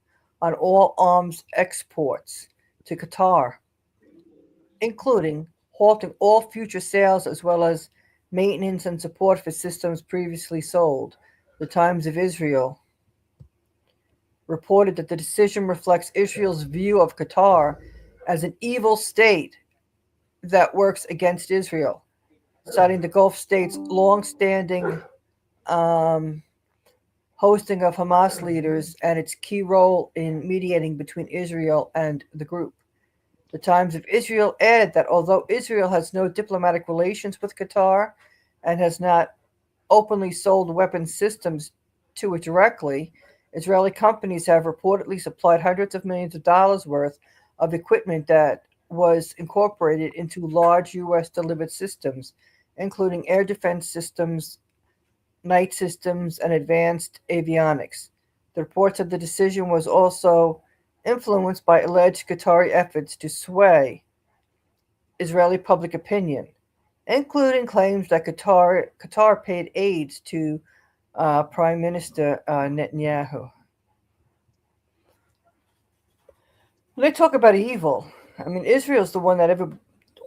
on all arms exports to Qatar, including halting all future sales as well as maintenance and support for systems previously sold. The Times of Israel reported that the decision reflects Israel's view of Qatar as an evil state that works against Israel, citing the Gulf state's long-standing hosting of Hamas leaders and its key role in mediating between Israel and the group. The Times of Israel added that although Israel has no diplomatic relations with Qatar and has not openly sold weapon systems to it directly, Israeli companies have reportedly supplied hundreds of millions of dollars worth of equipment that was incorporated into large U.S. delivered systems, including air defense systems, night systems, and advanced avionics. The reports of the decision was also influenced by alleged Qatari efforts to sway Israeli public opinion, including claims that Qatar paid aids to Prime Minister Netanyahu. When they talk about evil, I mean Israel's the one that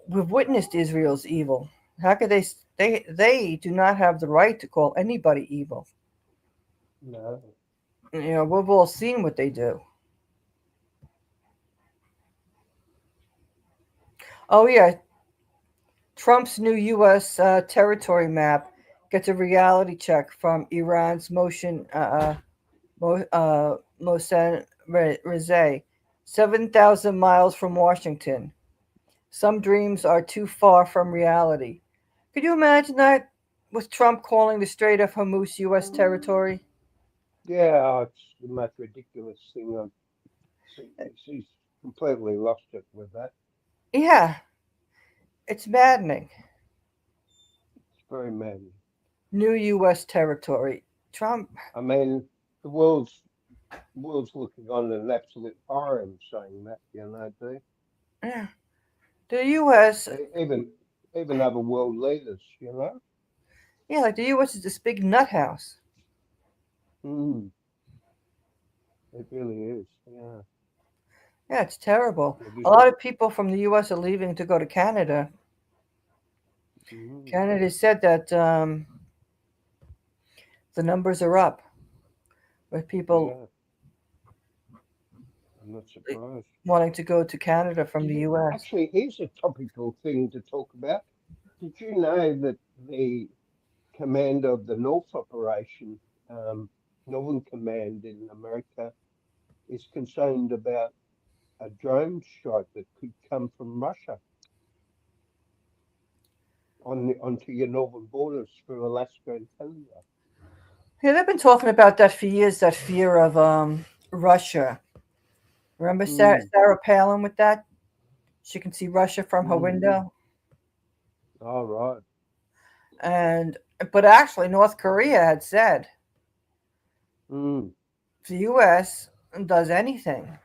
we've witnessed Israel's evil. How could they do not have the right to call anybody evil? No. You know, we've all seen what they do. Oh yeah, Trump's new U.S. Territory map gets a reality check from Iran's Mohsen Rezai, 7,000 miles from Washington. Some dreams are too far from reality. Could you imagine that with Trump calling the Strait of Hormuz U.S. territory? Yeah, it's the most ridiculous thing I've seen. He's completely lost it with that. Yeah, it's maddening. It's very mad. New U.S. territory. Trump, I mean, the world's looking on an absolute horror in saying that, do yeah. The U.S., even other world leaders. yeah, like the U.S. is this big nut house. Mm, it really is. Yeah. Yeah, it's terrible. They A just, lot of people from the U.S. are leaving to go to Canada. mm, Canada said that the numbers are up with people yeah, I'm not surprised. wanting to go to Canada from Did the you U.S. actually? Here's a topical thing to talk about. Did you know that the commander of the North Operation, Northern Command in America, is concerned about a drone strike that could come from Russia onto your northern borders through Alaska and Canada. Yeah, they've been talking about that for years. That fear of Russia. Remember Mm, Sarah Palin with that? She can see Russia from her mm, window. all right. And but actually, North Korea had said Mm, if the U.S. does anything,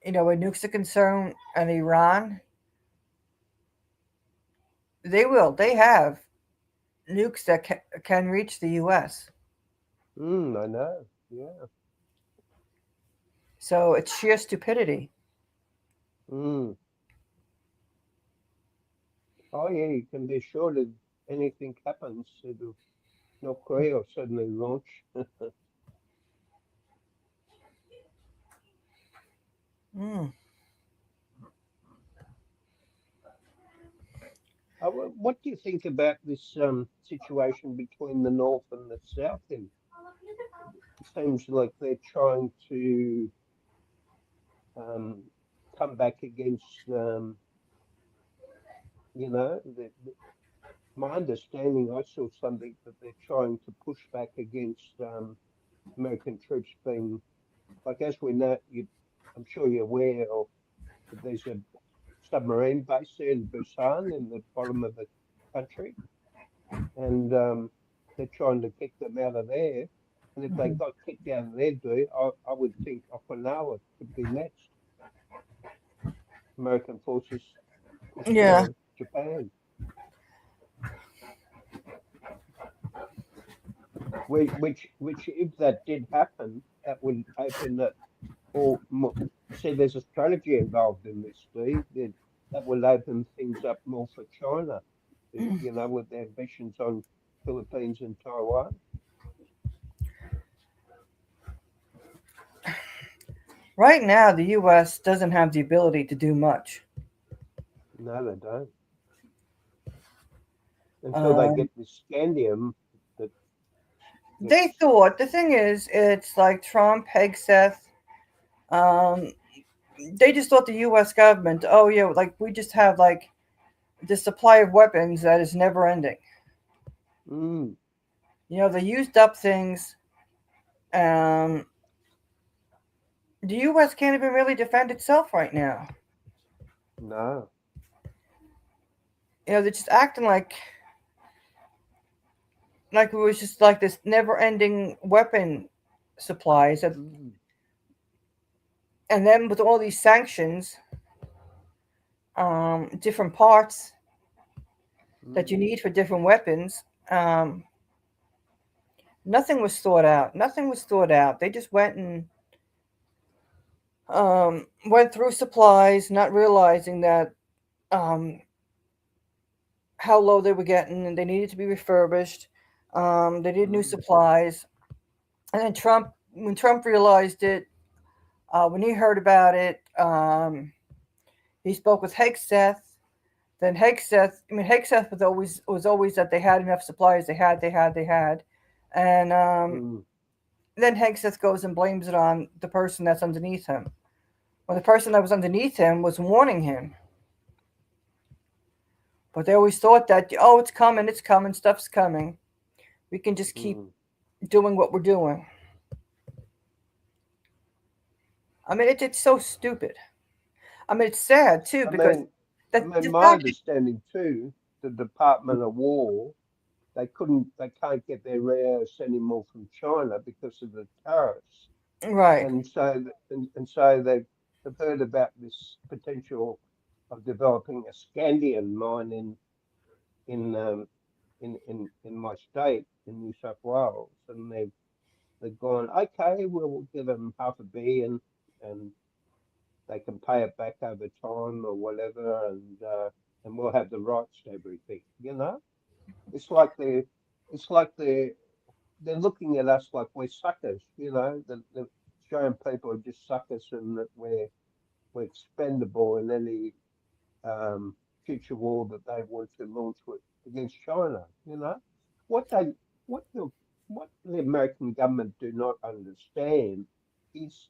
when nukes are concerned, and Iran, they will. They have nukes that can reach the U.S. I know. Yeah. So it's sheer stupidity. Mm. Oh, yeah, you can be sure that anything happens, North Korea will suddenly launch. Mm. What do you think about this situation between the North and the South? And it seems like they're trying to um, come back against, my understanding, I saw something that they're trying to push back against American troops being, like as we know, I'm sure you're aware of that there's a submarine base there in Busan in the bottom of the country, and they're trying to kick them out of there. And if they Mhm. got kicked out of there, I would think Okinawa could be next. American forces pushed out Yeah. of Japan. Which, if that did happen, that would open it. Or see, there's a strategy involved in this, Steve. That would open things up more for China, with their ambitions on Philippines and Taiwan. Right now, the U.S. doesn't have the ability to do much. No, they don't. Until they Um, get this scandium that they that's thought the thing is, it's like Trump, Hegseth. Um, they just thought the U.S. government, oh yeah, like we just have like the supply of weapons that is never ending. mm, They used up things. Um, the U.S. can't even really defend itself right now. no. They're just acting like it was just like this never-ending weapon supplies, Mm, and then with all these sanctions, different parts that you mm, need for different weapons. Nothing was thought out. Nothing was thought out. They just went and went through supplies, not realizing that um, how low they were getting, and they needed to be refurbished. They needed new mm, supplies, and then when Trump realized it, when he heard about it, he spoke with Hegseth, Then Hegseth was always that they had enough supplies. They had, and then Hegseth goes and blames it on the person that's underneath him. Well, the person that was underneath him was warning him. But they always thought that, oh, it's coming, stuff's coming. We can just keep doing what we're doing. I mean, it's so stupid. I mean, it's sad too because my understanding too, the Department of War, they can't get their rare earths anymore from China because of the tariffs, right? And so they've heard about this potential of developing a scandium mine in my state in New South Wales, and they've gone, okay, we'll give them $500 million, and they can pay it back over time or whatever, and we'll have the rights to everything. It's like they're looking at us like we're suckers. They're showing people are just suckers and that we're expendable in any future war that they want to launch against China. What they what the American government do not understand is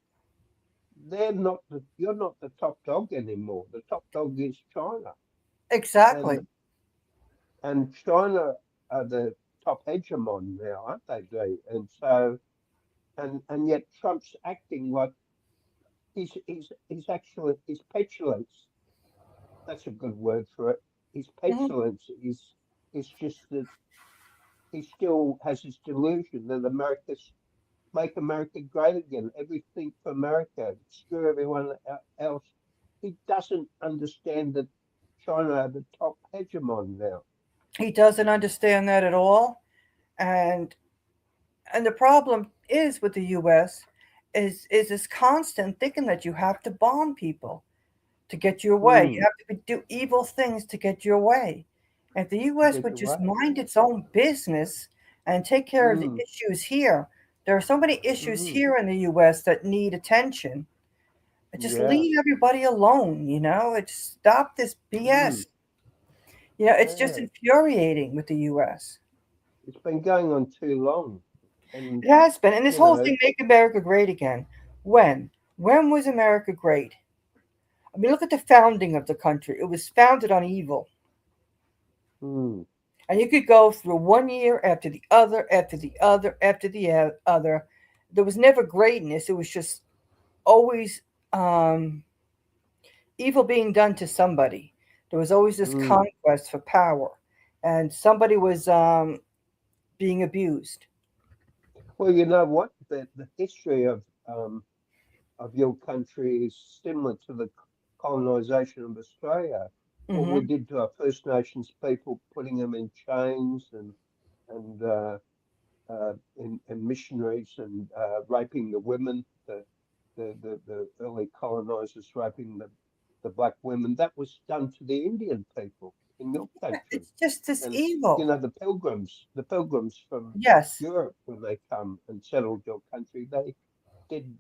you're not the top dog anymore. The top dog is China. Exactly. And China are the top hegemon now, aren't they? And so and yet Trump's acting like he's petulance. That's a good word for it. His petulance is just that he still has his delusion that make America great again. Everything for America, screw everyone else. He doesn't understand that China are the top hegemon now. He doesn't understand that at all, and the problem is with the U.S. is this constant thinking that you have to bomb people to get your way. You have to do evil things to get your way. And if the U.S. would just mind its own business and take care of the issues here, there are so many issues here in the U.S. that need attention. Just leave everybody alone, It's stop this BS. It's just infuriating with the U.S. It's been going on too long. And it has been. And this whole thing, make America great again. When? When was America great? I mean, look at the founding of the country. It was founded on evil. And you could go through one year after the other, after the other, after the other. There was never greatness. It was just always evil being done to somebody. There was always this conquest for power. And somebody was being abused. Well, you know what? The history of your country is similar to the colonization of Australia. What we did to our First Nations people, putting them in chains and missionaries and raping the women, the early colonizers raping the black women. That was done to the Indian people in your country. It's just this evil. The pilgrims from Europe, when they come and settled your country, they did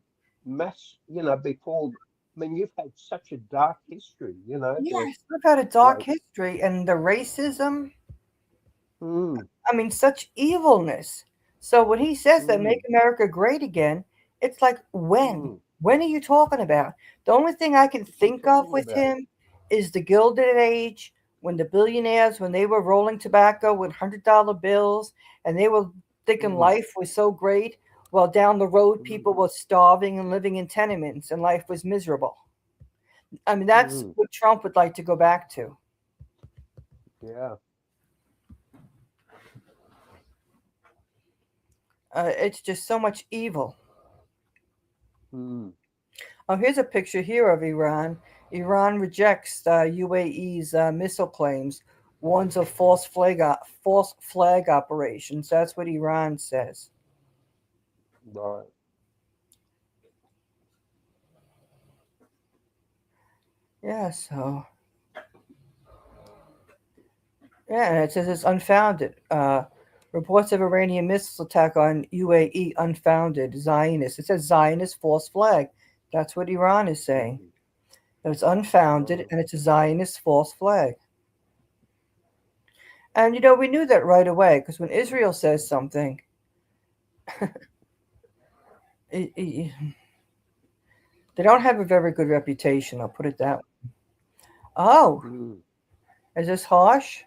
mass, before. I mean, you've had such a dark history, Yes, we've had a dark history, and the racism. I mean, such evilness. So when he says that make America great again, it's like, when? When are you talking about? The only thing I can think of with him is the Gilded Age, when the billionaires, when they were rolling tobacco with $100 bills, and they were thinking life was so great. Well, down the road, people were starving and living in tenements, and life was miserable. I mean, that's what Trump would like to go back to. Yeah. It's just so much evil. Oh, here's a picture here of Iran. Iran rejects UAE's missile claims, warns of false flag operations. That's what Iran says. Right. Yeah, so. Yeah, and it says it's unfounded. Reports of Iranian missile attack on UAE unfounded. Zionist. It says Zionist false flag. That's what Iran is saying. It's unfounded and it's a Zionist false flag. And we knew that right away because when Israel says something, they don't have a very good reputation. I'll put it that way. Oh, Mm. is this Harsh?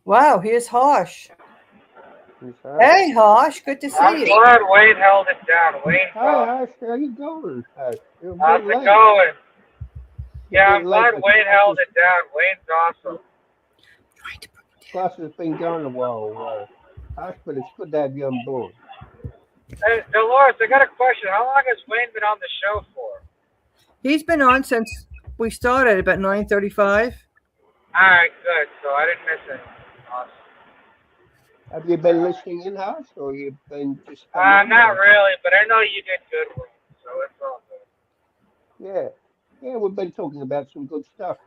Wow, here's Harsh. It's hard. Hey, Harsh, good to I'm see you. glad Wayne held it down. Wayne called. Hi, Ash, how you going? You're a How's bit it late. going? You're a Yeah, bit I'm late. glad The Wayne held it down. Wayne's awesome. class has been going a while, Ash, but it's good to have you on board. Hey, Dolores, I got a question. How long has Wayne been on the show for? He's been on since we started about 9:35. All right, good. So I didn't miss anything. Awesome. Have you been listening in, Ash, or you've been just come on? Not Or? really, but I know you did good, Wayne. So it's all good. Yeah, yeah, we've been talking about some good stuff.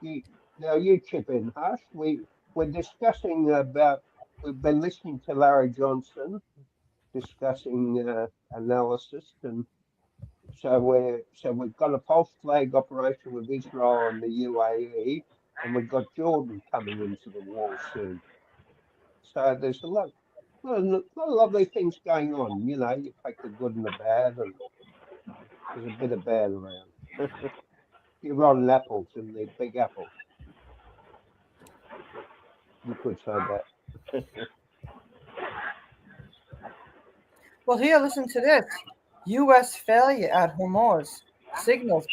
Now you chip in, Ash. We're discussing about. We've been listening to Larry Johnson discussing analysis, and so we've got a false flag operation with Israel and the UAE, and we've got Jordan coming into the war soon. So there's a lot of lovely things going on. You take the good and the bad, and there's a bit of bad around. You're rotten apples in the Big Apple. You could say that. Well, here, listen to this. U.S. failure at Hormuz signals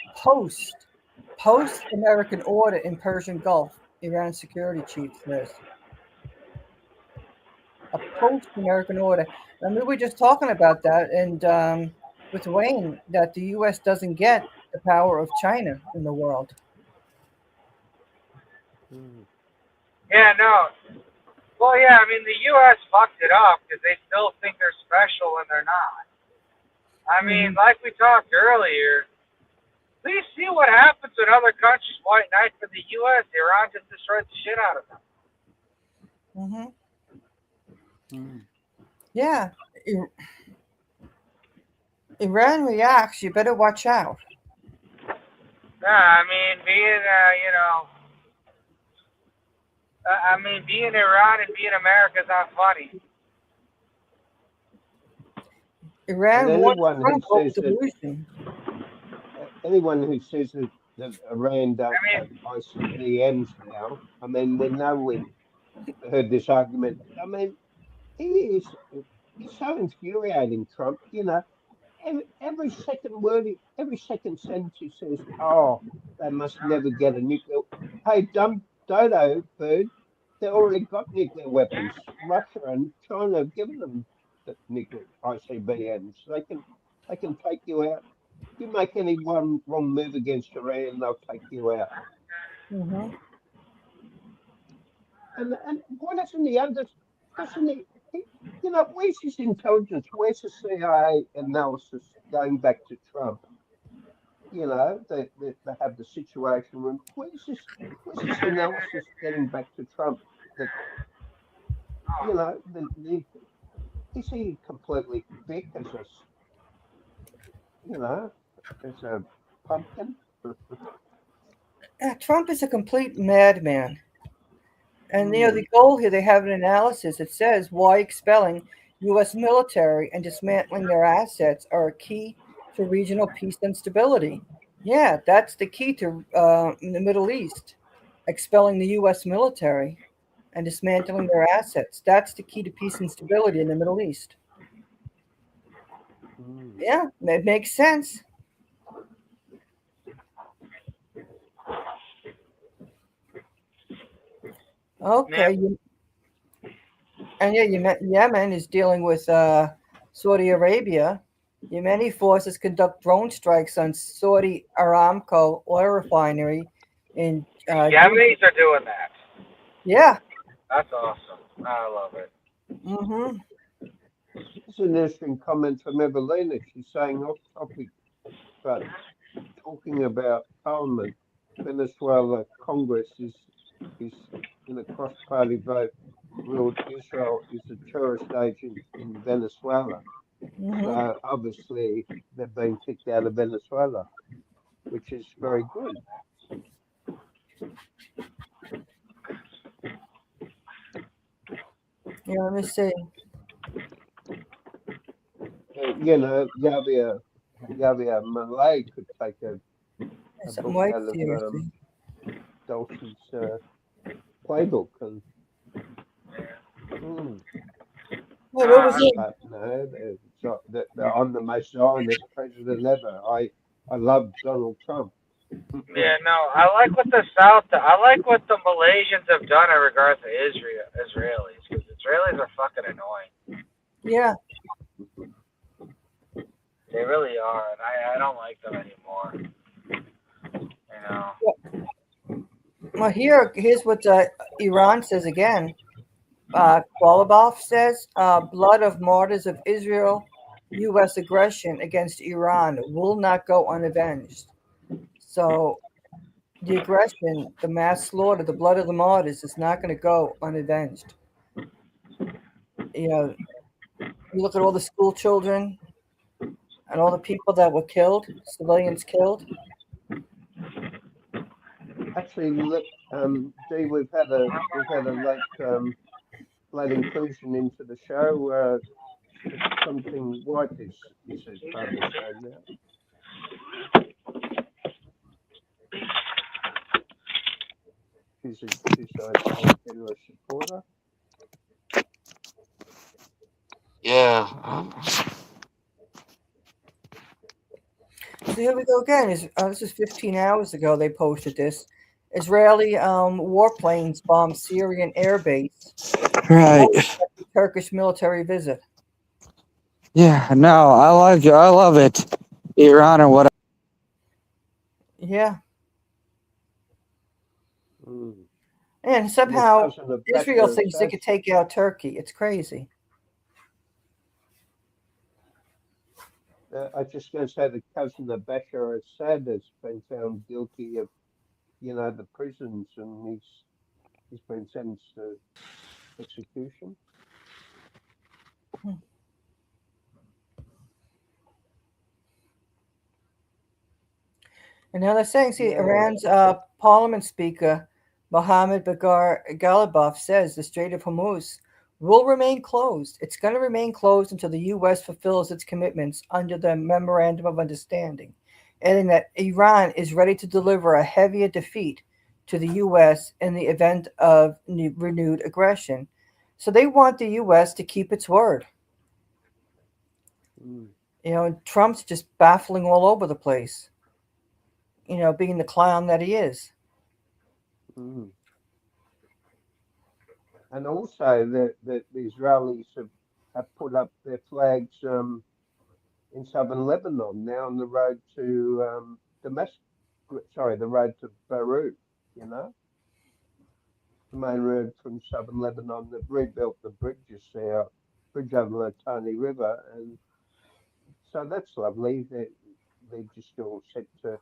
post-American order in Persian Gulf, Iran security chief says. A post-American order. I mean, we were just talking about that, and with Wayne, that the U.S. doesn't get the power of China in the world. Yeah, no. Well, yeah, I mean, the U.S. fucked it up because they still think they're special when they're not. I mean, like we talked earlier, please see what happens when other countries white knight for the U.S. Iran just destroyed the shit out of them. Yeah. Iran reacts, you better watch out. Yeah, I mean, being Iran and being America is not funny. Iran And wants anyone who Trump over says that delusion. that Iran don't have ICBMs now, I mean, we know we've heard this argument. I mean, it's so infuriating, Trump. Every second word, every second sentence he says, "Oh, they must never get a nuclear." Hey, dumb dodo bird, they already got nuclear weapons. Russia and China have given them the nuclear ICBMs. They can take you out. You make any one wrong move against Iran, they'll take you out. And why doesn't the others? Doesn't where's his intelligence? Where's the CIA analysis going back to Trump? They have the situation room. Where's this analysis getting back to Trump? That is he completely thick as a pumpkin? Trump is a complete madman. And Mm. the goal here, they have an analysis. It says why expelling U.S. military and dismantling their assets are a key to regional peace and stability. Yeah, that's the key to in the Middle East, expelling the U.S. military and dismantling their assets. That's the key to peace and stability in the Middle East. Yeah, it makes sense. Okay, and yeah, Yemen is dealing with Saudi Arabia. Yemeni forces conduct drone strikes on Saudi Aramco oil refinery in. Yemenis are doing that. Yeah. That's awesome. I love it. It's an interesting comment from Evelina. She's saying off topic, but talking about Parliament, Venezuela Congress is in a cross-party vote ruled Israel is a terrorist agent in Venezuela. So obviously they've been kicked out of Venezuela, which is very good. Yeah, let me see. You know, Javier Malay could take a There's something book white out of here. See? Dulce's playbook, and mm, Hey, what was Uh, it? but no, I'm the most Zionist president ever. I love Donald Trump. yeah, no, I like what the South. I like what the Malaysians have done in regards to Israelis, because Israelis are fucking annoying. Yeah. They really are, and I don't like them anymore. You know. Well, here's what Iran says again. Qualabov says, blood of martyrs of Israel, U.S. aggression against Iran will not go unavenged. So the aggression, the mass slaughter, the blood of the martyrs is not going to go unavenged. You know, you look at all the school children and all the people that were killed, civilians killed. Actually, look, Dee, we've had a late inclusion into the show. Something white is part of the show now. She's a generous supporter. Yeah. So here we go again. This is 15 hours ago they posted this. Israeli warplanes bombed Syrian airbase. Right. Turkish military visit. Yeah. No, I like it. I love it. Iran or whatever. Yeah. Mm. And somehow cousin of Israel Bashar thinks they al-Assad. could take out Turkey. It's crazy. I just going to say the cousin of Bashar al-Assad has been found guilty of, the prisons, and he's been sentenced to execution. And now they're saying, see, Yeah. Iran's parliament speaker, Mohammed Bagar Ghalibaf, says the Strait of Hormuz will remain closed. It's going to remain closed until the U.S. fulfills its commitments under the Memorandum of Understanding, adding that Iran is ready to deliver a heavier defeat to the U.S. in the event of renewed aggression. So they want the U.S. to keep its word. Mm. You know, and Trump's just baffling all over the place, you know, being the clown that he is. Mm. And also the Israelis have put up their flags in southern Lebanon, now on the road to Damascus. Sorry, the road to Beirut. The main road from southern Lebanon. They've rebuilt the bridges there, bridge over the Tony River, and so that's lovely. They're just all set to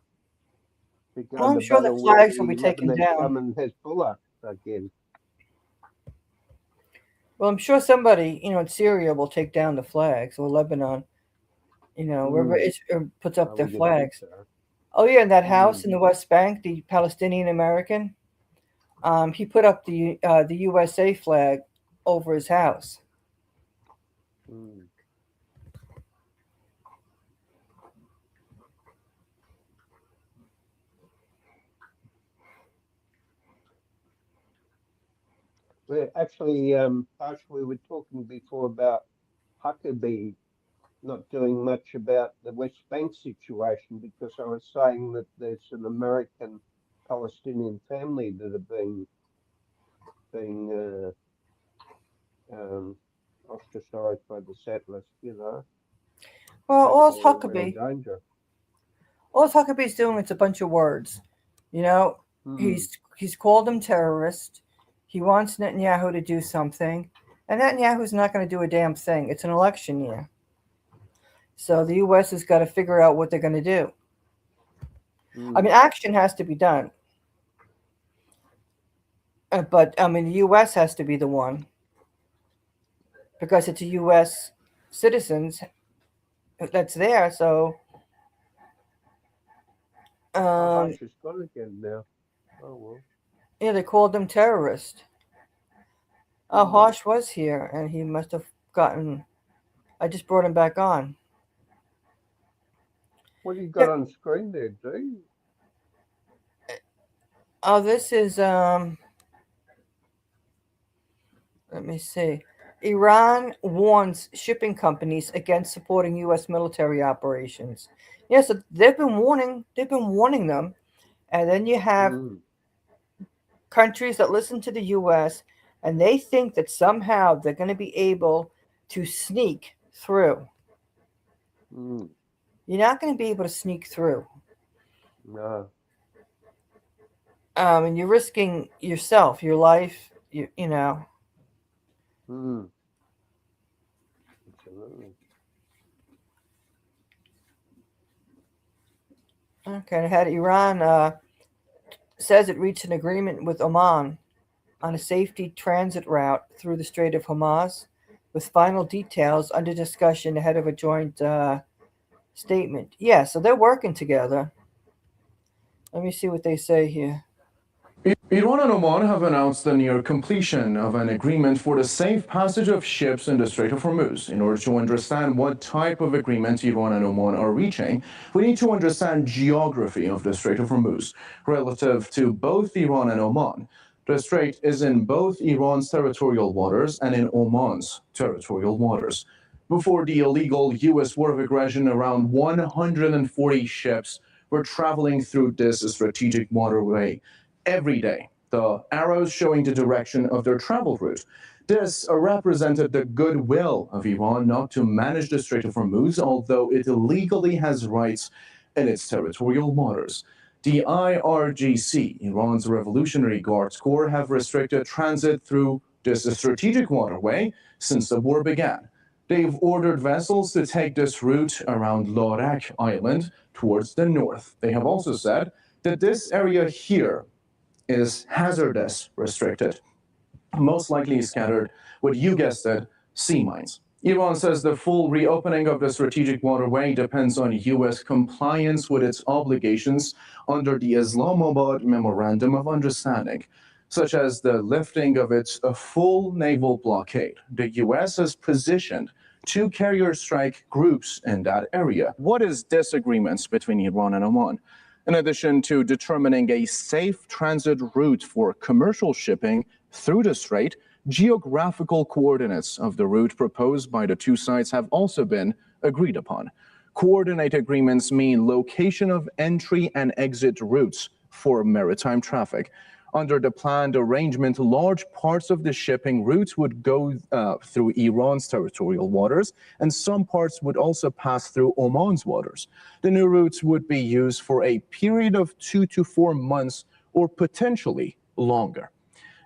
go Well, I'm to sure the battle with flags will the be taken Lebanese down. government Hezbollah again. Well, I'm sure somebody, you know, in Syria will take down the flags, or Lebanon, you know, wherever it puts up their We would think flags. so. Oh yeah, in that house Mm. in the West Bank, the Palestinian American, he put up the USA flag over his house. Mm. Well, actually, we were talking before about Huckabee not doing much about the West Bank situation, because I was saying that there's an American Palestinian family that are being ostracized by the settlers. Well, That they're in real danger. all Huckabee's doing is a bunch of words. You know, Mm. he's called them terrorists. He wants Netanyahu to do something, and Netanyahu's not going to do a damn thing. It's an election year. So the U.S. has got to figure out what they're going to do. I mean, action has to be done. But, I mean, the U.S. has to be the one, because it's a U.S. citizens that's there. So, She's gone again now. Oh, well. yeah, they called them terrorists. Harsh was here, and he must have gotten. I just brought him back on. What do you Yeah. got on screen there, D? Oh, this is Let me see. Iran warns shipping companies against supporting U.S. military operations. Yes, yeah, so they've been warning them, and then you have countries that listen to the U.S. and they think that somehow they're going to be able to sneak through. You're not going to be able to sneak through. No. And you're risking yourself, your life. You know. Absolutely. Okay, I had Iran says it reached an agreement with Oman on a safety transit route through the Strait of Hormuz, with final details under discussion ahead of a joint statement. Yeah, so they're working together. Let me see what they say here. Iran and Oman have announced the near completion of an agreement for the safe passage of ships in the Strait of Hormuz. In order to understand what type of agreement Iran and Oman are reaching, we need to understand geography of the Strait of Hormuz relative to both Iran and Oman. The strait is in both Iran's territorial waters and in Oman's territorial waters. Before the illegal U.S. war of aggression, around 140 ships were traveling through this strategic waterway every day, the arrows showing the direction of their travel route. This represented the goodwill of Iran not to manage the Strait of Hormuz, although it legally has rights in its territorial waters. The IRGC, Iran's Revolutionary Guards Corps, have restricted transit through this strategic waterway since the war began. They've ordered vessels to take this route around Lorak Island towards the north. They have also said that this area here is hazardous restricted, most likely scattered with, you guessed it, sea mines. Iran says the full reopening of the strategic waterway depends on U.S. compliance with its obligations under the Islamabad Memorandum of Understanding, such as the lifting of its full naval blockade. The U.S. has positioned two carrier strike groups in that area. What is disagreements between Iran and Oman? In addition to determining a safe transit route for commercial shipping through the strait, geographical coordinates of the route proposed by the two sides have also been agreed upon. Coordinate agreements mean location of entry and exit routes for maritime traffic. Under the planned arrangement, large parts of the shipping routes would go through Iran's territorial waters, and some parts would also pass through Oman's waters. The new routes would be used for a period of 2 to 4 months or potentially longer.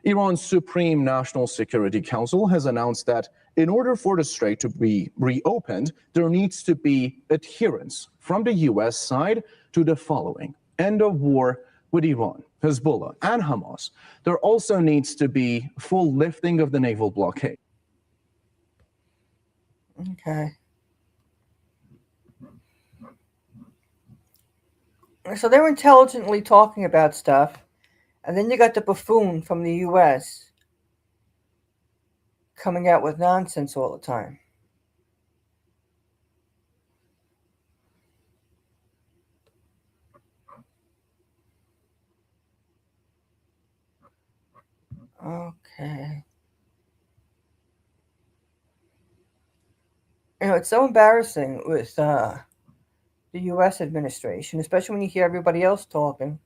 Iran's Supreme National Security Council has announced that in order for the strait to be reopened, there needs to be adherence from the U.S. side to the following: end of war with Iran, Hezbollah, and Hamas. There also needs to be full lifting of the naval blockade. Okay. So they were intelligently talking about stuff, and then you got the buffoon from the U.S. coming out with nonsense all the time. Okay. It's so embarrassing with the U.S. administration, especially when you hear everybody else talking.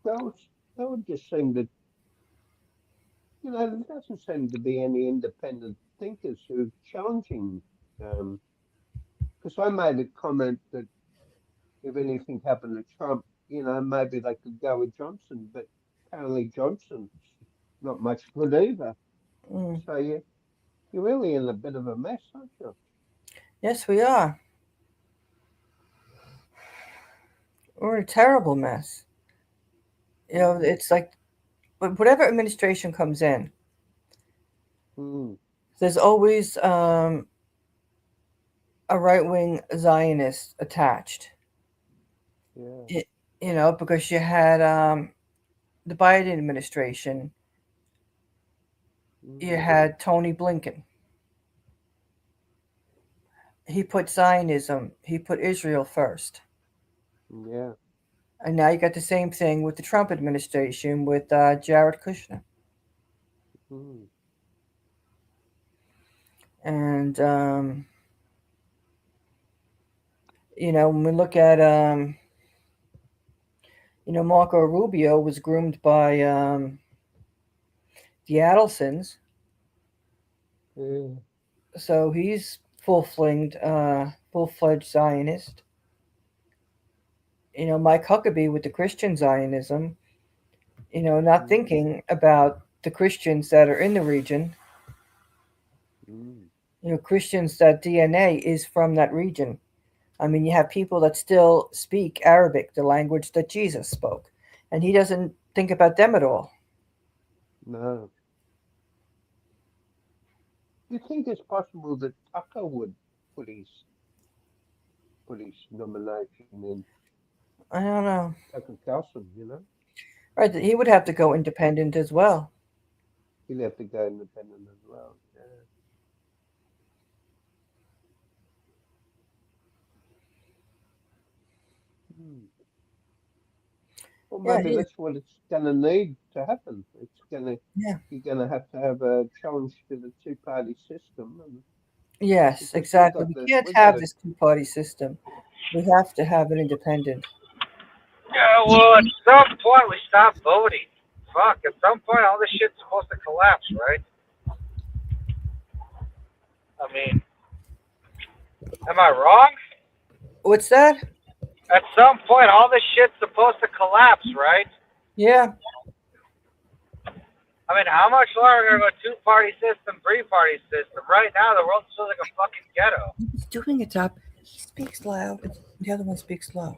That would just seem that, there doesn't seem to be any independent thinkers who are challenging. Because I made a comment that if anything happened to Trump, maybe they could go with Johnson, but apparently Johnson's not much good either. So you're really in a bit of a mess, aren't you? Yes, we are. We're in a terrible mess. It's like whatever administration comes in, there's always a right-wing Zionist attached. Yeah. Because you had the Biden administration, you had Tony Blinken. He put Zionism, he put Israel first. Yeah. And now you got the same thing with the Trump administration with Jared Kushner. Mm. And, when we look at, Marco Rubio was groomed by the Adelsons. Yeah. So he's full-fledged Zionist. Mike Huckabee with the Christian Zionism, not thinking about the Christians that are in the region. Christians that DNA is from that region. I mean, you have people that still speak Arabic, the language that Jesus spoke, and he doesn't think about them at all. No. Do you think it's possible that Tucker would put his nomination in? I don't know. Tucker Carlson, Right, he would have to go independent as well. He'll have to go independent as well. Yeah. Well, maybe that's what it's going to need to happen. You're going to have a challenge to the two-party system. Yes, exactly. We can't have this two-party system. We have to have an independent. Yeah, well, at some point we stop voting. Fuck, at some point all this shit's supposed to collapse, right? I mean, am I wrong? What's that? At some point all this shit's supposed to collapse, right? Yeah. I mean, how much longer are we going to go two-party system, three-party system? Right now, the world feels like a fucking ghetto. He's doing it, Top. He speaks loud. The other one speaks low.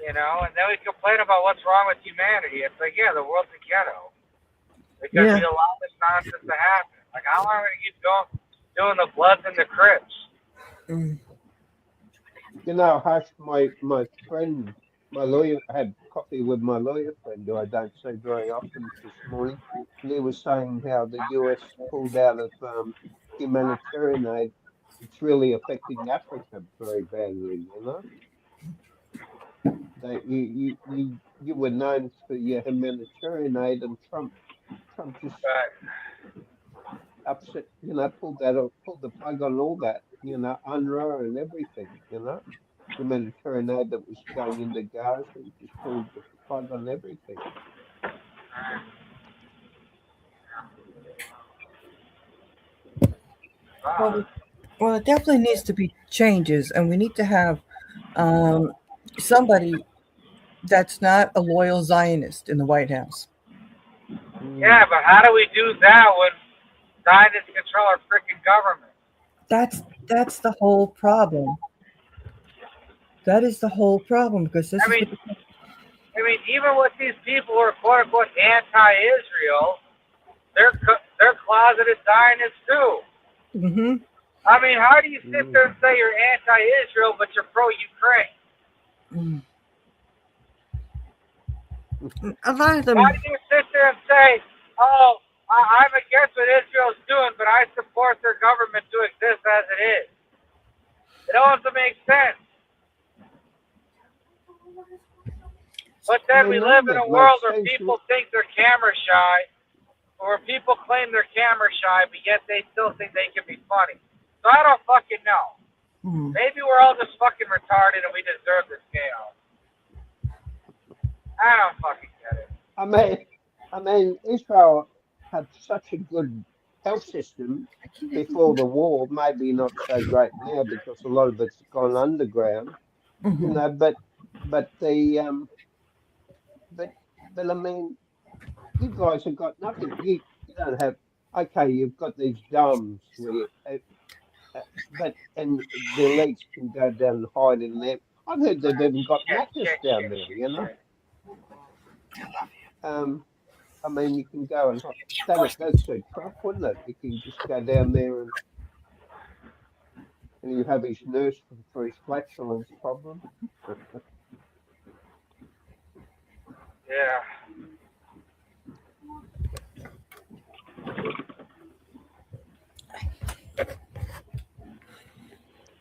And then we complain about what's wrong with humanity. It's like, yeah, the world's a ghetto. Because we allow this nonsense to happen. Like, how long are we going to keep doing the Bloods and the Crips? Hush, my friend, my lawyer, I had coffee with my lawyer friend, who I don't see very often, this morning, and he was saying how the US pulled out of humanitarian aid. It's really affecting Africa very badly, That you were known for your humanitarian aid, and Trump just upset, pulled the plug on all that, UNRWA and everything, humanitarian aid that was going into Gaza. He just pulled the plug on everything. Well, it definitely needs to be changes, and we need to have somebody that's not a loyal Zionist in the White House. Yeah, but how do we do that when Zionists control our freaking government? That's the whole problem. That is the whole problem, because this I mean, even with these people who are quote unquote anti-Israel, they're closeted Zionists too. Mm-hmm. I mean, how do you sit there and say you're anti-Israel but you're pro-Ukraine? A lot of them. How do you sit there and say, "Oh, I'm against what Israel's doing, but I support their government to exist as it is"? It doesn't make sense. But then we live in a world where people think they're camera shy, or where people claim they're camera shy, but yet they still think they can be funny. So I don't fucking know. Maybe we're all just fucking retarded and we deserve this chaos. I don't fucking get it. I mean, Israel had such a good health system before the war. Maybe not so great now because a lot of it's gone underground. But the but I mean, you guys have got nothing. You don't have. Okay, you've got these domes where, and the elites can go down and hide in there. I've heard they've even got mattress down there. I mean, you can go and that'd suit Trump, wouldn't it? You can just go down there and you have his nurse for his flatulence problem. Yeah.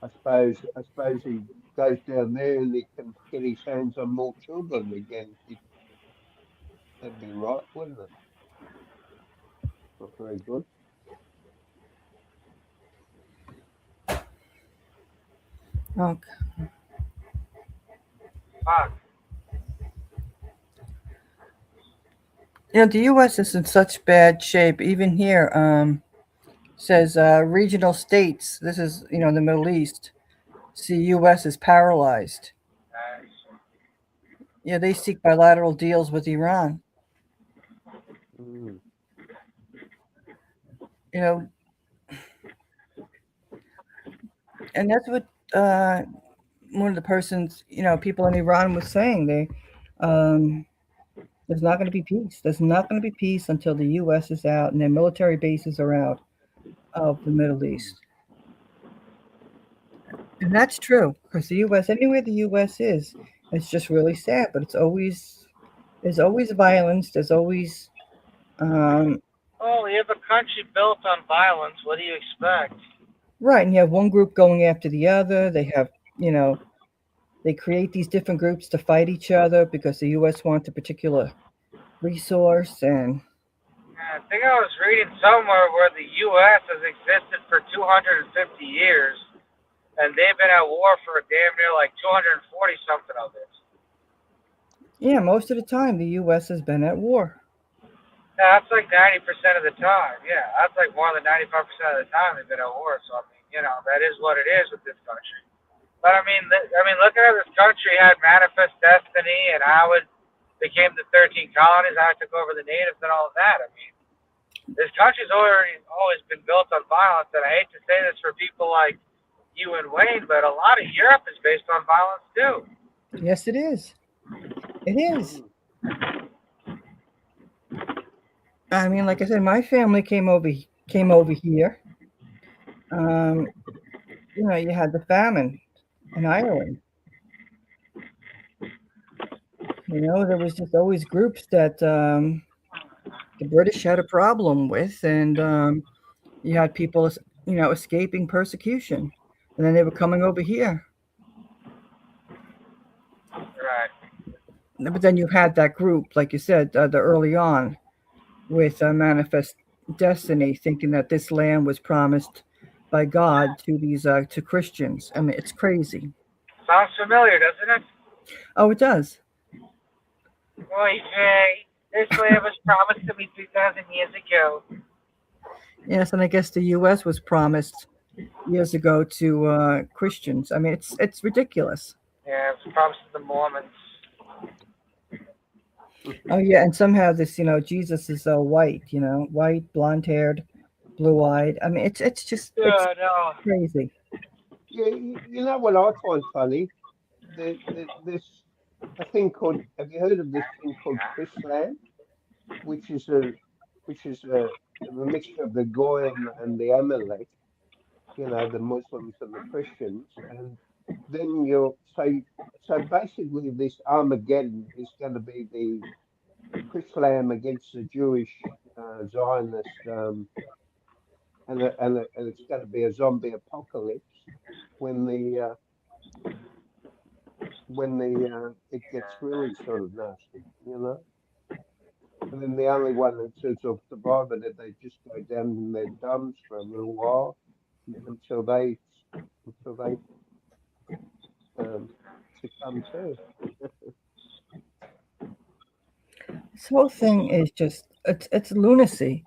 I suppose he goes down there and he can get his hands on more children again. That'd be right, wouldn't it? Not very good. Okay. Fuck. The U.S. is in such bad shape. Even here, says regional states. This is the Middle East. See, U.S. is paralyzed. Nice. Yeah, they seek bilateral deals with Iran. Mm. You know, and that's what one of the persons, people in Iran was saying. There's not going to be peace. There's not going to be peace until the U.S. is out and their military bases are out of the Middle East. And that's true because the U.S. anywhere the U.S. is, it's just really sad. But there's always violence. There's always Oh, you have a country built on violence. What do you expect? right, and you have one group going after the other. They have they create these different groups to fight each other because the U.S. wants a particular resource. And I think I was reading somewhere where the U.S. has existed for 250 years, and they've been at war for damn near like 240 something of it. yeah, most of the time the U.S. has been at war. Yeah, that's like 90% of the time. Yeah, that's like more than 95% of the time they've been at war. So I mean, that is what it is with this country. But I mean, look at how this country had manifest destiny and how it became the 13 colonies, how it took over the natives and all of that. I mean, this country's always been built on violence, and I hate to say this for people like you and Wayne, but a lot of Europe is based on violence too. Yes, it is. It is. I mean, like I said, my family came over here. You had the famine in Ireland. There was just always groups that the British had a problem with, and you had people, escaping persecution, and then they were coming over here. Right. But then you had that group, like you said, the early on, with manifest destiny, thinking that this land was promised by God to these to Christians. I mean, it's crazy. Sounds familiar, doesn't it? Oh, it does. Boy, Jay, this land was promised to me 2,000 years ago. Yes, and I guess the U.S. was promised years ago to Christians. I mean, it's ridiculous. Yeah, it was promised to the Mormons. Oh yeah, and somehow this, Jesus is white, white, blonde-haired, blue-eyed. I mean, it's just it's crazy. Yeah, you know what I find funny? This a thing called. Have you heard of this thing called Chrislam, which is a mixture of the Goyim and the Amalek, the Muslims and the Christians, and then so basically this Armageddon is going to be the Chrislam against the Jewish Zionist, and it's going to be a zombie apocalypse when it gets really sort of nasty, And then the only one that says of surviving it, they just go down in their dumbs for a little while until they succumb too. This whole thing is just it's lunacy.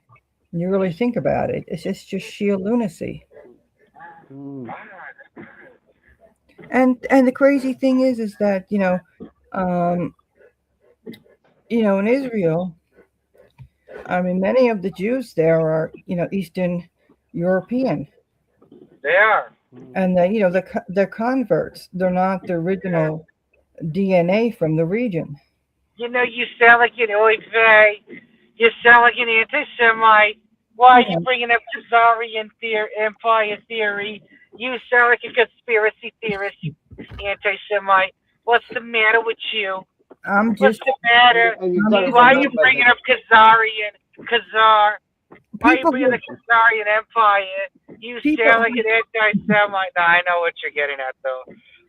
When you really think about it, it's just sheer lunacy. Mm. And the crazy thing is that in Israel, I mean, many of the Jews there are Eastern European. They are. And they're converts. They're not the original DNA from the region. You sound like an Oy You sound like an anti-Semite. Why are you bringing up Khazarian Empire theory? You sound like a conspiracy theorist, you anti-Semite. What's the matter with you? I'm What's just the matter? And you've got to Why are you remember bringing that up Khazar? Why are you people bringing who the Khazarian Empire? You people. sound like an anti-Semite. No, I know what you're getting at, though.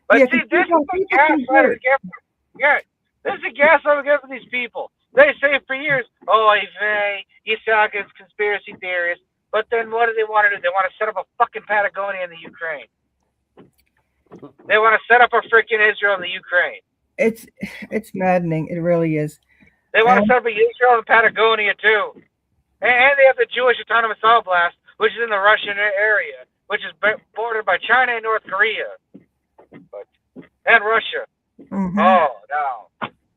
But Yeah, see, 'cause this is the people gaslight we convert. get. Yeah, this is the gaslight we get from these people. They say for years, "Oh, you sound like a conspiracy theorist." But then what do they want to do? They want to set up a fucking Patagonia in the Ukraine. They want to set up a freaking Israel in the Ukraine. It's maddening. It really is. They want to And set up a Israel in Patagonia too. And they have the Jewish Autonomous Oblast, which is in the Russian area, which is bordered by China and North Korea, and Russia. mhm. Oh no,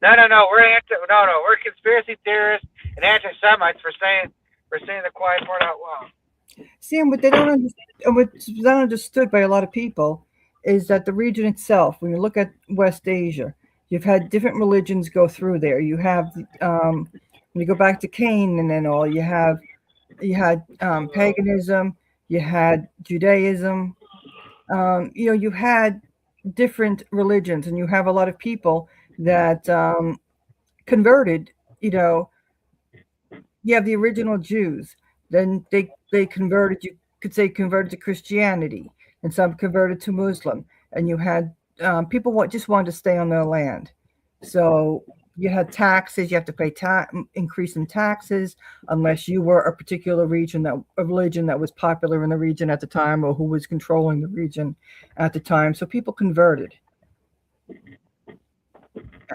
no! We're conspiracy theorists and anti-Semites for saying the quiet part out loud. See, and what they don't understand, what's not understood by a lot of people is that the region itself, when you look at West Asia, you've had different religions go through there. You have, when you go back to Canaan and all, you had paganism, you had Judaism, you had different religions, and you have a lot of people that converted. You know, you have the original Jews. Then they converted. You could say converted to Christianity, and some converted to Muslim. And you had people just wanted to stay on their land. So you had taxes. You have to pay increase in taxes unless you were a particular religion that was popular in the region at the time, or who was controlling the region at the time. So people converted.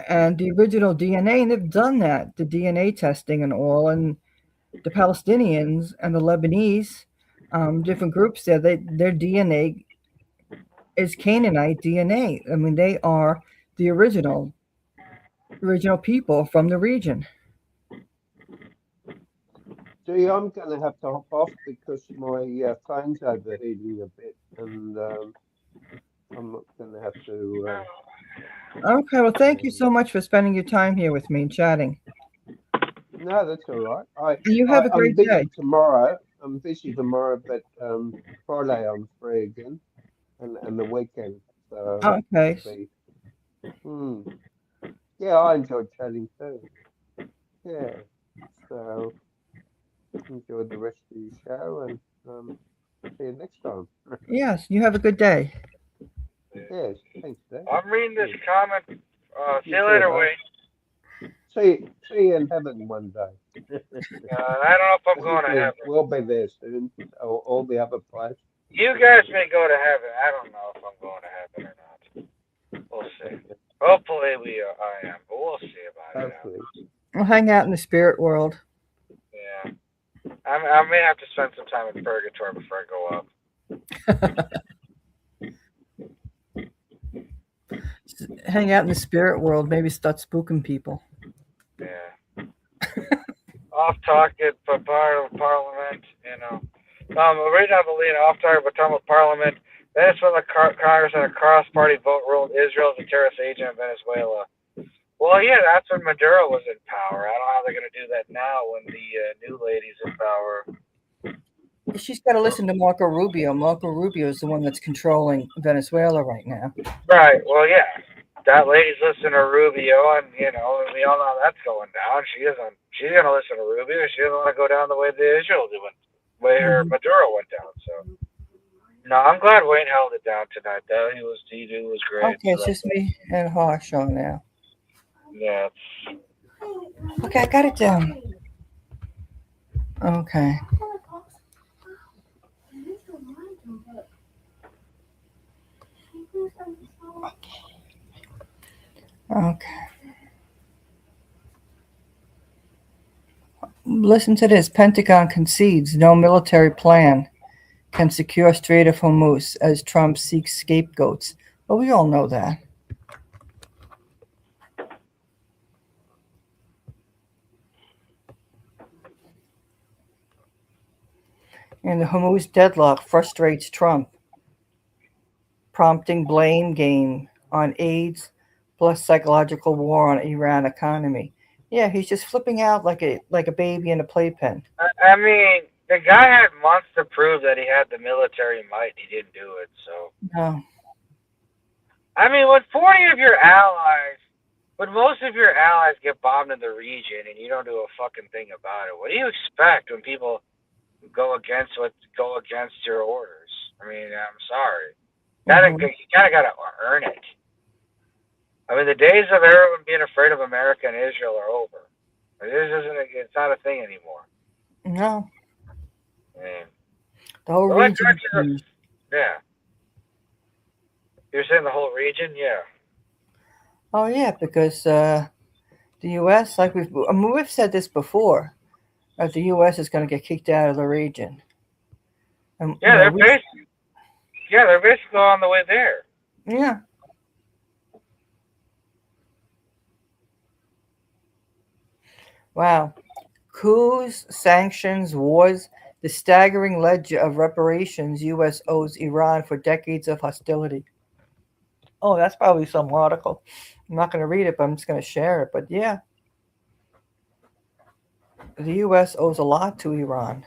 And the original DNA, and they've done that, the DNA testing and all, and the Palestinians and the Lebanese, different groups there, their DNA is Canaanite DNA. I mean, they are the original people from the region. See, I'm going to have to hop off because my phone's overheating a bit, and I'm not going to have to. Okay, well, thank you so much for spending your time here with me and chatting. No, that's all right. You have a I'm great busy day. tomorrow. I'm busy tomorrow, but Friday I'm free again, and the weekend. So Okay. it'll be, yeah, I enjoyed chatting too. Yeah, so enjoyed the rest of your show, and see you next time. Yes, you have a good day. Yes, thanks, Dave. I'm reading this comment. See You you too, later, bud. Wade. See you in heaven one day. I don't know if I'm going to heaven. We'll be there soon. All the other places. You guys may go to heaven. I don't know if I'm going to heaven or not. We'll see. Hopefully I am, but we'll see about Hopefully. We'll hang out in the spirit world. it. Yeah. I may have to spend some time in purgatory before I go up. Hang out in the spirit world, maybe start spooking people. Yeah. Off topic, but Parliament, right now, Belina, off target, but talking about Parliament. That's when the Congress and a cross-party vote ruled Israel as a terrorist agent in Venezuela. Well, yeah, that's when Maduro was in power. I don't know how they're going to do that now when the new lady's in power. She's got to listen to Marco Rubio. Marco Rubio is the one that's controlling Venezuela right now. Right. Well, yeah. That lady's listening to Rubio, and we all know that's going down. She's gonna listen to Rubio. She doesn't want to go down the way the Israel went, where Maduro went down. So, no, I'm glad Wayne held it down tonight. Though he was great. Okay, it's just me and Harsh on now. Yeah. Okay, I got it down. Okay. Okay. Listen to this. Pentagon concedes no military plan can secure Strait of Hormuz as Trump seeks scapegoats. Well, we all know that. And the Hormuz deadlock frustrates Trump, prompting blame game on AIDS plus psychological war on Iran economy. Yeah, he's just flipping out like a baby in a playpen. I mean, the guy had months to prove that he had the military might. He didn't do it, so. No. I mean, when 40 of your allies When most of your allies get bombed in the region and you don't do a fucking thing about it, what do you expect when people go against your orders? I mean, I'm sorry. You kind of gotta earn it. I mean, the days of everyone being afraid of America and Israel are over. It's not a thing anymore. No, I mean, the whole what region. countries yeah. You're saying the whole region? Yeah. Oh yeah, because the U.S., like we've said this before, that the U.S. is going to get kicked out of the region. And, Yeah, they're basically on the way there. Yeah. Wow. Coups, sanctions, wars, the staggering ledger of reparations U.S. owes Iran for decades of hostility. Oh, that's probably some article. I'm not going to read it, but I'm just going to share it. But yeah, the U.S. owes a lot to Iran.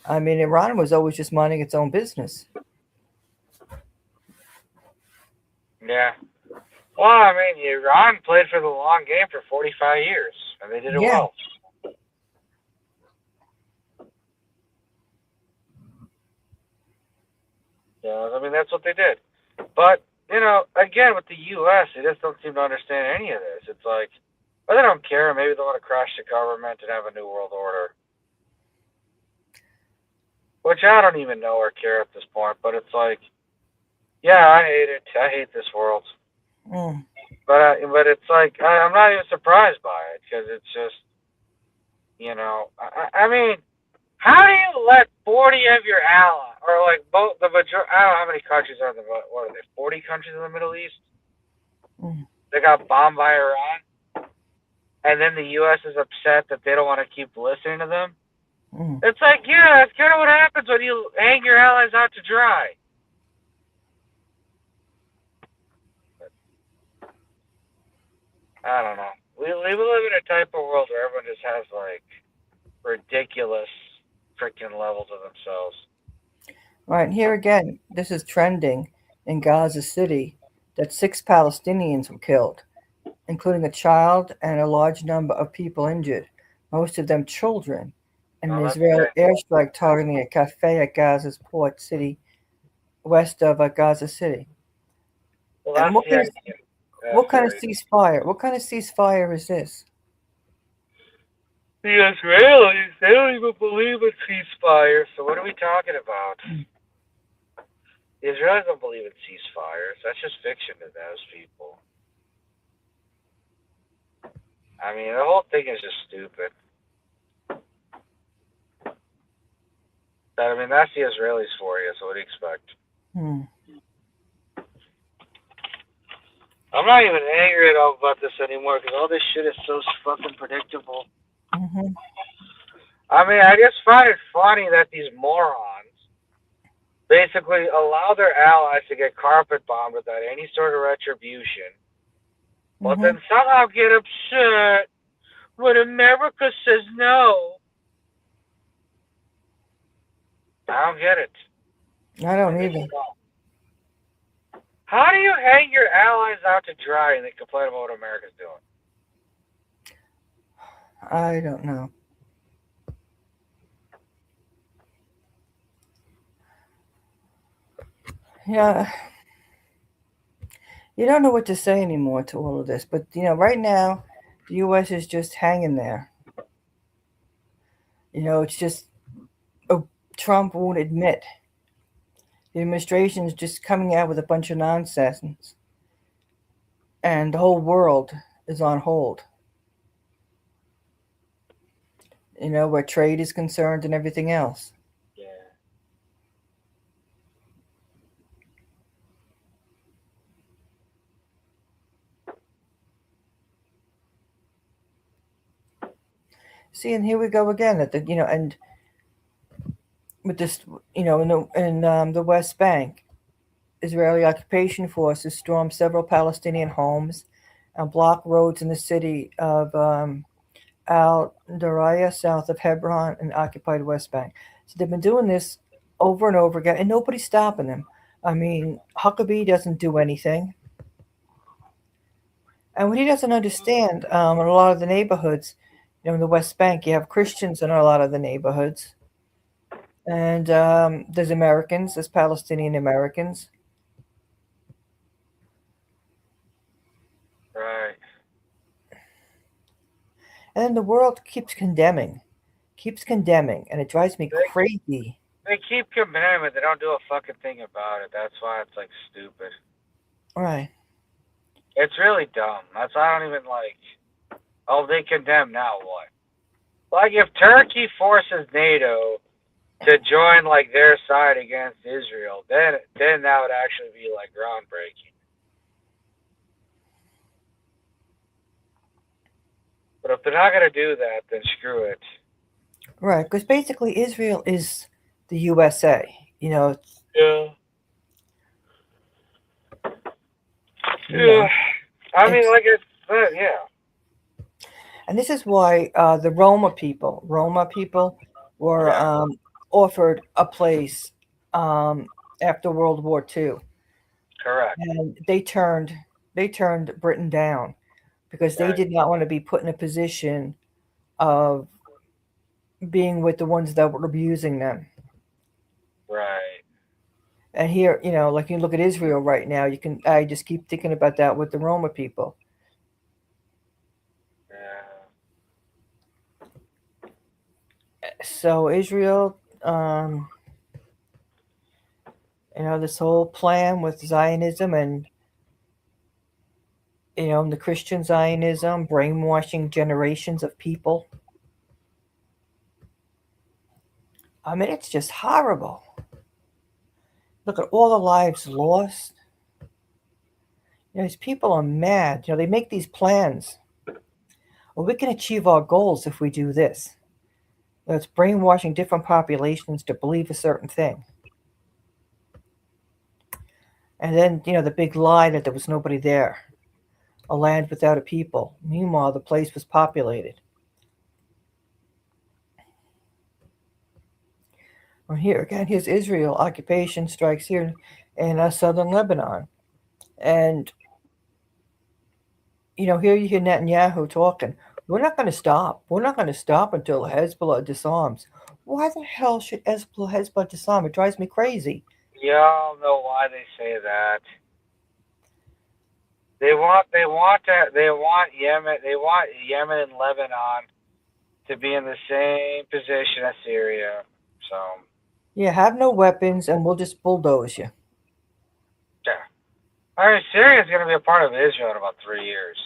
I mean, Iran was always just minding its own business. Yeah. Well, I mean, Iran played for the long game for 45 years, and they did it well. Yeah, I mean, that's what they did. But, again, with the U.S., they just don't seem to understand any of this. It's like, well, they don't care. Maybe they want to crash the government and have a new world order. Which I don't even know or care at this point, but it's like, yeah, I hate it. I hate this world. But it's like, I'm not even surprised by it, because it's just, I mean, how do you let 40 of your allies, or like both the majority, I don't know how many countries are there, what are there, 40 countries in the Middle East? They got bombed by Iran, and then the U.S. is upset that they don't want to keep listening to them. It's like, yeah, that's kind of what happens when you hang your allies out to dry. I don't know. We live in a type of world where everyone just has, like, ridiculous freaking levels of themselves. Right, here again, this is trending in Gaza City that 6 Palestinians were killed, including a child and a large number of people injured, most of them children, in an Israeli airstrike targeting a cafe at Gaza's port city, west of Gaza City. Well, And what kind of ceasefire? What kind of ceasefire is this? The Israelis, they don't even believe in ceasefire, so what are we talking about? The Israelis don't believe in ceasefires. That's just fiction to those people. I mean, the whole thing is just stupid. But, I mean, that's the Israelis for you, so what do you expect? I'm not even angry at all about this anymore, because all this shit is so fucking predictable. I mean, I just find it funny that these morons basically allow their allies to get carpet bombed without any sort of retribution, but then somehow get upset when America says no. I don't get it. I don't either. How do you hang your allies out to dry and then complain about what America's doing? I don't know. Yeah. You don't know what to say anymore to all of this. But, right now, the U.S. is just hanging there. It's just Trump won't admit. The administration is just coming out with a bunch of nonsense. And the whole world is on hold. Where trade is concerned and everything else. Yeah. See, and here we go again at and with this, in the West Bank, Israeli occupation forces stormed several Palestinian homes and blocked roads in the city of Al-Daraya, south of Hebron, and occupied West Bank. So they've been doing this over and over again, and nobody's stopping them. I mean, Huckabee doesn't do anything. And what he doesn't understand, in a lot of the neighborhoods, in the West Bank, you have Christians in a lot of the neighborhoods, and there's Americans, there's Palestinian Americans. Right. And then the world keeps condemning, and it drives me crazy. They keep condemning, but they don't do a fucking thing about it. That's why it's like stupid. Right. It's really dumb. That's why I don't even like. Oh, they condemn, now what? Like if Turkey forces NATO to join like their side against Israel, then that would actually be like groundbreaking. But if they're not gonna do that, then screw it. Right, because basically Israel is the USA. Yeah. Yeah. I mean, like it's yeah. And this is why the Roma people were offered a place after World War II. Correct. And they turned Britain down because they did not want to be put in a position of being with the ones that were abusing them. Right. And here, like you look at Israel right now, I just keep thinking about that with the Roma people. Yeah. So Israel, this whole plan with Zionism and the Christian Zionism, brainwashing generations of people. I mean, it's just horrible. Look at all the lives lost. These people are mad. They make these plans. Well, we can achieve our goals if we do this. It's brainwashing different populations to believe a certain thing. And then, the big lie that there was nobody there. A land without a people. Meanwhile, the place was populated. Well, here's Israel. Occupation strikes here in southern Lebanon. And, here you hear Netanyahu talking. We're not going to stop. We're not going to stop until Hezbollah disarms. Why the hell should Hezbollah disarm? It drives me crazy. Y'all know why they say that. They want Yemen and Lebanon to be in the same position as Syria. So yeah, have no weapons and we'll just bulldoze you. Yeah. I mean, Syria is going to be a part of Israel in about 3 years.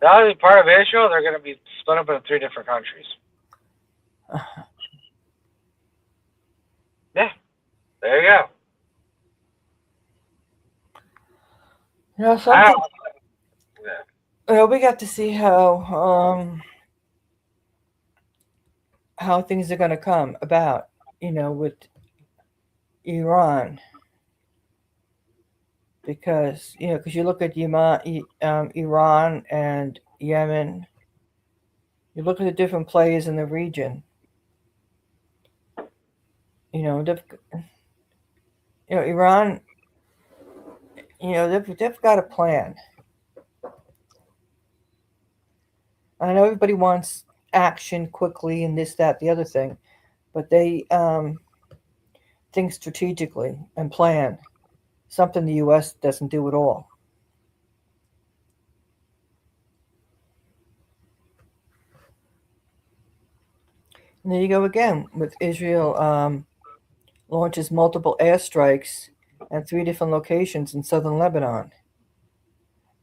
Now to be part of Israel, they're going to be split up into 3 different countries. Yeah. There you go. Something. We got to see how things are going to come about, with Iran. Because, you look at Iran and Yemen, you look at the different players in the region. Iran, they've got a plan. I know everybody wants action quickly and this, that, the other thing, but they think strategically and plan, something the U.S. doesn't do at all. And there you go again with Israel launches multiple airstrikes at 3 different locations in southern Lebanon.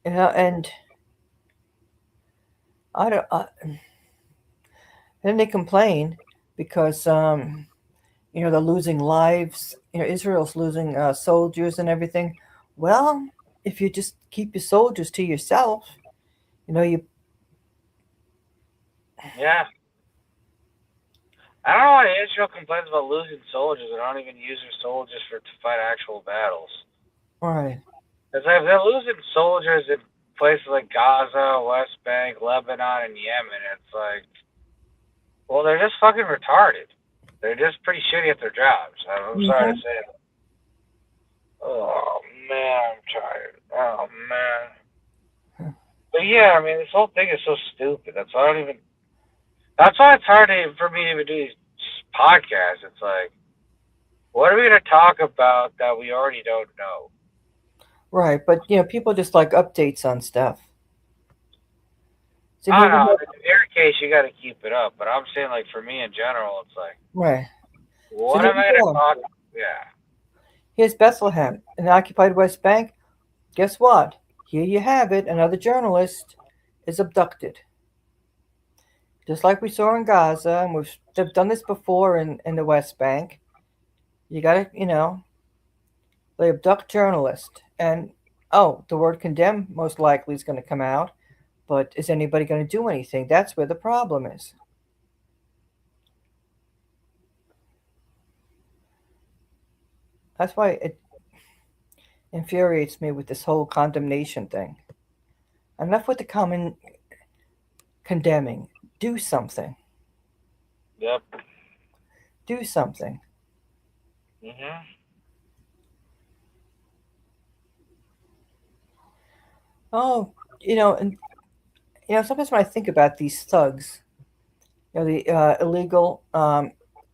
And then they complain because they're losing lives. Israel's losing soldiers and everything. Well, if you just keep your soldiers to yourself, you. Yeah. I don't know why Israel complains about losing soldiers. They don't even use their soldiers to fight actual battles. Right. It's like if they're losing soldiers in places like Gaza, West Bank, Lebanon, and Yemen, it's like, well, they're just fucking retarded. They're just pretty shitty at their jobs. I'm sorry to say that. Oh man, I'm tired. Oh man. But yeah, I mean, this whole thing is so stupid. That's why I don't even. That's why it's hard for me to even do these podcasts. It's like, what are we gonna talk about that we already don't know? Right, but people just like updates on stuff. See, I don't maybe know. In your case, you got to keep it up. But I'm saying, like, for me in general, it's like, right. So what here am we I gonna go. talk? Yeah. Here's Bethlehem, in the occupied West Bank. Guess what? Here you have it. Another journalist is abducted. Just like we saw in Gaza, and they've done this before in the West Bank. You got to, they abduct journalists. And, oh, the word condemn most likely is going to come out. But is anybody going to do anything? That's where the problem is. That's why it infuriates me with this whole condemnation thing. Enough with the common condemning. Do something. Yep. Do something. Mhm. Oh, and sometimes when I think about these thugs, the illegal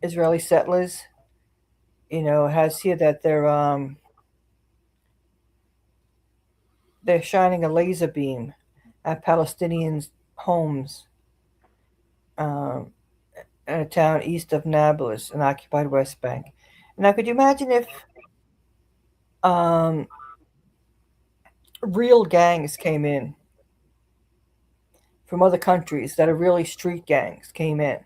Israeli settlers, has here that they're shining a laser beam at Palestinians' homes um, in a town east of Nablus, in occupied West Bank. Now, could you imagine if um, real gangs came in from other countries that are really street gangs came in?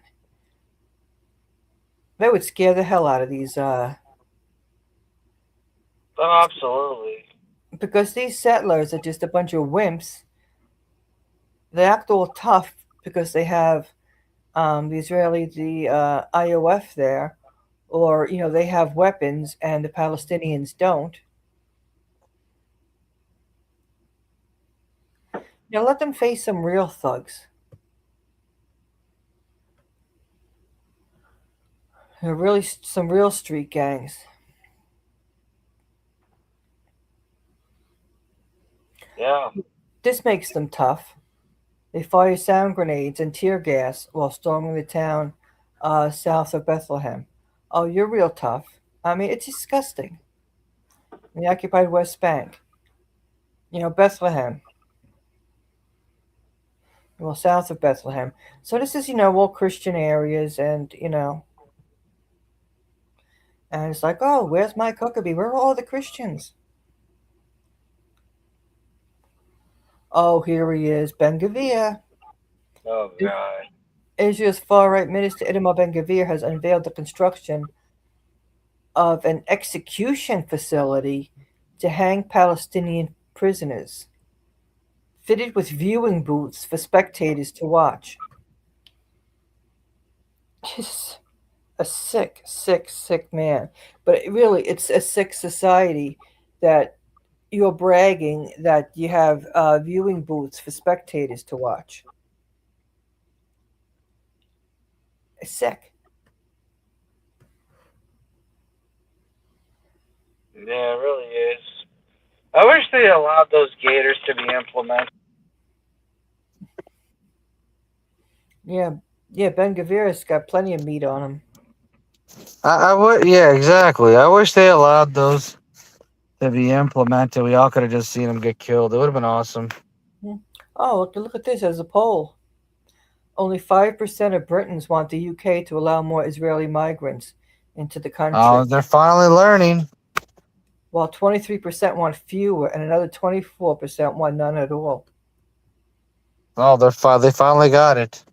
That would scare the hell out of these, Oh, absolutely. because these settlers are just a bunch of wimps. They act all tough because they have the IOF there, or they have weapons and the Palestinians don't. Let them face some real thugs, really some real street gangs. Yeah. This makes them tough. They fire sound grenades and tear gas while storming the town south of Bethlehem. Oh, you're real tough. I mean, it's disgusting. In the occupied West Bank, Bethlehem, well, south of Bethlehem. So this is, all Christian areas, and it's like, oh, where's Mike Huckabee? Where are all the Christians? Oh, here he is, Ben Gavir. Oh God. Israel's far-right minister Itamar Ben Gavir has unveiled the construction of an execution facility to hang Palestinian prisoners, fitted with viewing booths for spectators to watch. He's a sick, sick, sick man. But really, it's a sick society that you're bragging that you have viewing booths for spectators to watch. It's sick. Yeah, it really is. I wish they allowed those gators to be implemented. Yeah, yeah. Ben Gavir's got plenty of meat on him. I would, yeah, exactly. I wish they allowed those to be implemented. We all could have just seen them get killed. It would have been awesome. Oh, look at this as a poll. Only 5% of Britons want the UK to allow more Israeli migrants into the country, Oh, they're finally learning. while 23% want fewer and another 24% want none at all. Oh, they finally got it.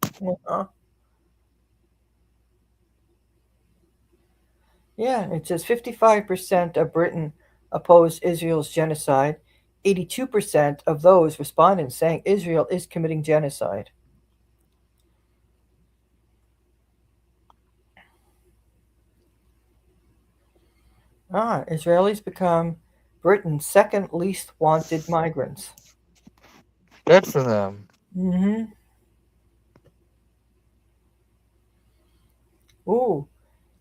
Yeah, it says 55% of Britain oppose Israel's genocide. 82% of those respondents saying Israel is committing genocide. Israelis become Britain's second least wanted migrants. Good for them. Mm-hmm. Ooh,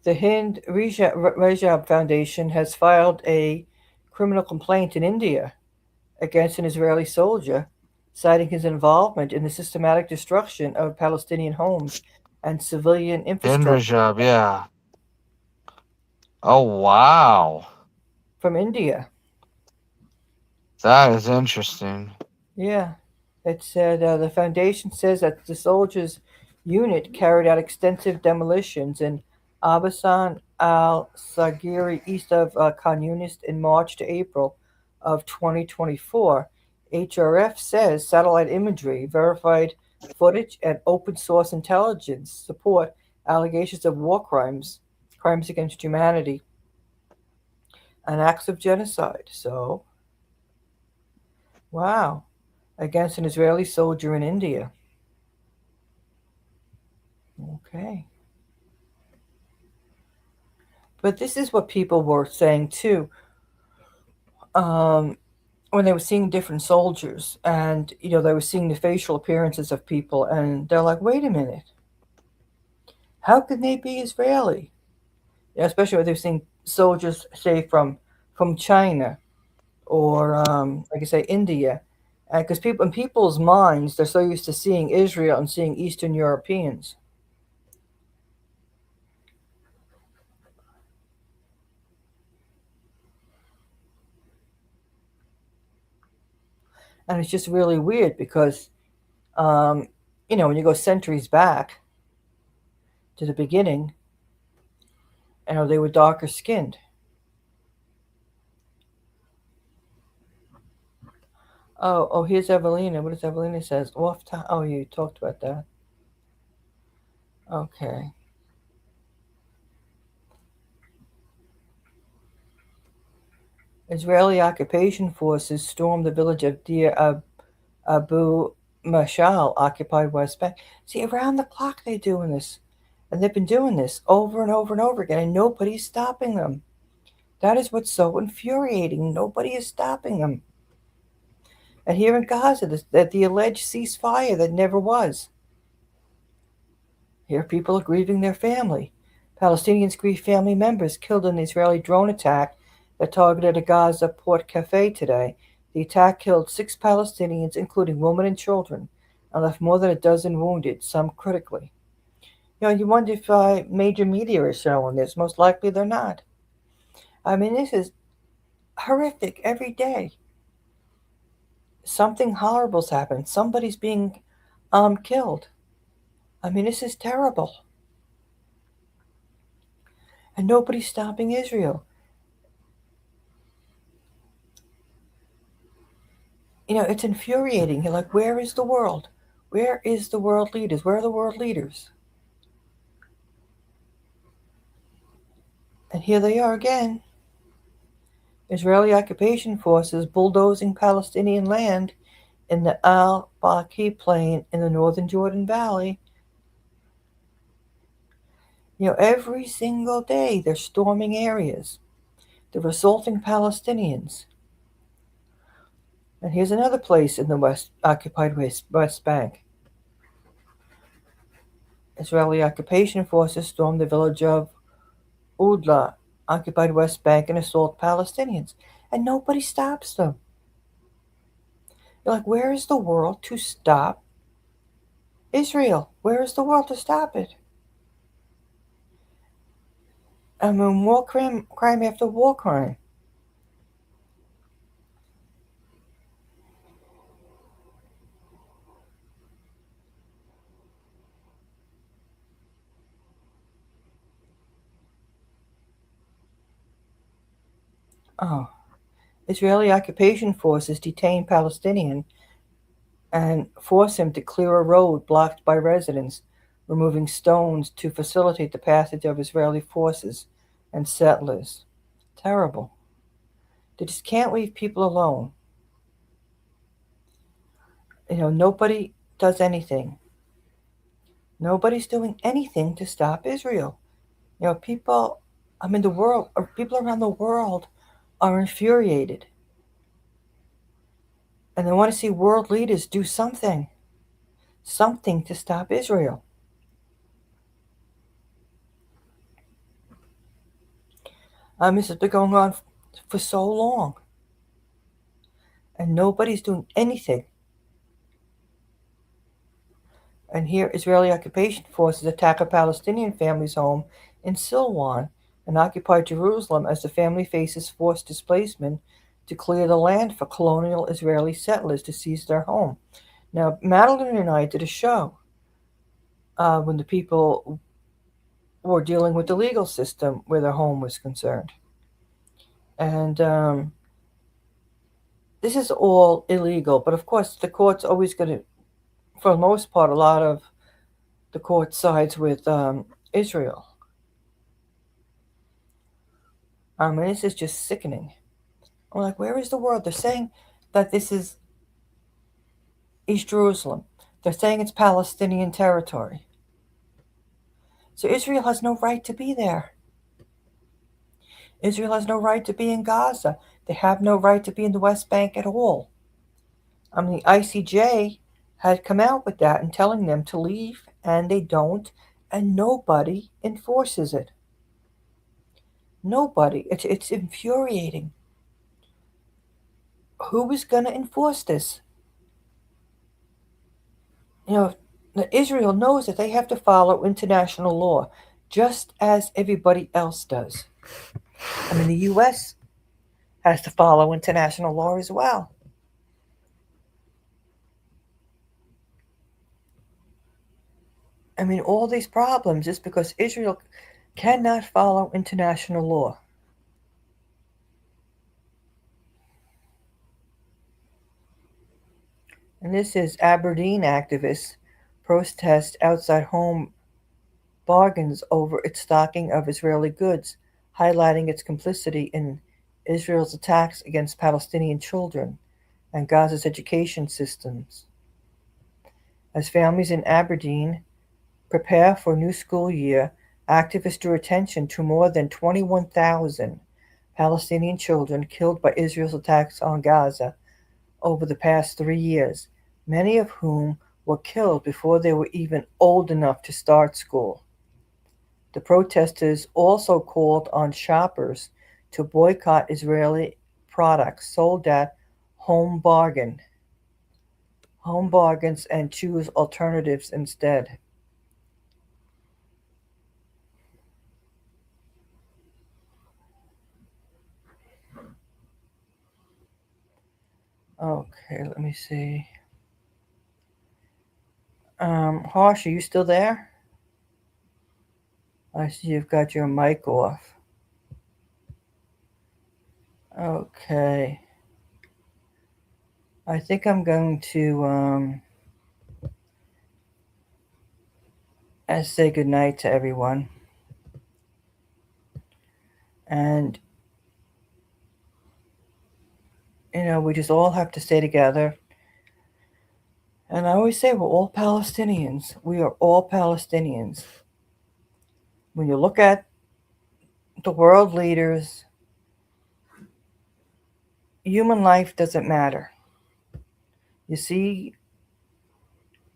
the Hind Rajab Foundation has filed a criminal complaint in India against an Israeli soldier, citing his involvement in the systematic destruction of Palestinian homes and civilian infrastructure. Job, yeah. Oh, wow. From India. That is interesting. Yeah. It said the foundation says that the soldiers' unit carried out extensive demolitions in Abasan al Sagiri, east of Khan Yunis, in March to April of 2024. HRF says satellite imagery, verified footage, and open source intelligence support allegations of war crimes, crimes against humanity, and acts of genocide. So, wow, against an Israeli soldier in India. Okay. But this is what people were saying too, when they were seeing different soldiers, and they were seeing the facial appearances of people, and they're like, "Wait a minute, how can they be Israeli?" Especially when they're seeing soldiers, say from China or like I say, India, because people in people's minds, they're so used to seeing Israel and seeing Eastern Europeans. And it's just really weird because, when you go centuries back to the beginning, they were darker skinned. Oh, here's Evelina. What does Evelina says? Off time. Oh, you talked about that. Okay. Israeli occupation forces stormed the village of Deir Abu Mashal, occupied West Bank. See, around the clock they're doing this. And they've been doing this over and over and over again, and nobody's stopping them. That is what's so infuriating. Nobody is stopping them. And here in Gaza, the alleged ceasefire that never was. Here people are grieving their family. Palestinians grieve family members killed in the Israeli drone attack that targeted a Gaza port cafe today. The attack killed 6 Palestinians, including women and children, and left more than a dozen wounded, some critically. You wonder if major media are showing this. Most likely they're not. I mean, this is horrific every day. Something horrible's happened. Somebody's being killed. I mean, this is terrible. And nobody's stopping Israel. It's infuriating. You're like, where is the world? Where is the world leaders? Where are the world leaders? And here they are again. Israeli occupation forces bulldozing Palestinian land in the Al-Baqi Plain in the northern Jordan Valley. Every single day they're storming areas. They're assaulting Palestinians. And here's another place in the occupied West Bank. Israeli occupation forces stormed the village of Udla, occupied West Bank, and assault Palestinians. And nobody stops them. You're like, where is the world to stop Israel? Where is the world to stop it? I mean, war crime after war crime. Oh. Israeli occupation forces detain Palestinian and force him to clear a road blocked by residents, removing stones to facilitate the passage of Israeli forces and settlers. Terrible. They just can't leave people alone. Nobody does anything. Nobody's doing anything to stop Israel. People, people around the world are infuriated. And they want to see world leaders do something to stop Israel. This has been going on for so long. and nobody's doing anything. And here, Israeli occupation forces attack a Palestinian family's home in Silwan and occupy Jerusalem as the family faces forced displacement to clear the land for colonial Israeli settlers to seize their home. Now, Madeline and I did a show when the people were dealing with the legal system where their home was concerned. And this is all illegal, but of course, the court's always going to, for the most part, a lot of the court sides with Israel. I mean, this is just sickening. I'm like, where is the world? They're saying that this is East Jerusalem. They're saying it's Palestinian territory. So Israel has no right to be there. Israel has no right to be in Gaza. They have no right to be in the West Bank at all. I mean, the ICJ had come out with that and telling them to leave, and they don't, and nobody enforces it. Nobody. It's infuriating. Who is going to enforce this? You know, Israel knows that they have to follow international law, just as everybody else does. I mean, the U.S. has to follow international law as well. I mean, all these problems is because Israel cannot follow international law. And this is Aberdeen activists protest outside home bargains over its stocking of Israeli goods, highlighting its complicity in Israel's attacks against Palestinian children and Gaza's education systems. As families in Aberdeen prepare for a new school year, activists drew attention to more than 21,000 Palestinian children killed by Israel's attacks on Gaza over the past 3 years, many of whom were killed before they were even old enough to start school. The protesters also called on shoppers to boycott Israeli products sold at home bargains, and choose alternatives instead. Okay, let me see. Harsh, are you still there? I see you've got your mic off. Okay. I think I'm going to say goodnight to everyone. And, you know, we just all have to stay together. And I always say we're all Palestinians. We are all Palestinians. When you look at the world leaders, human life doesn't matter. You see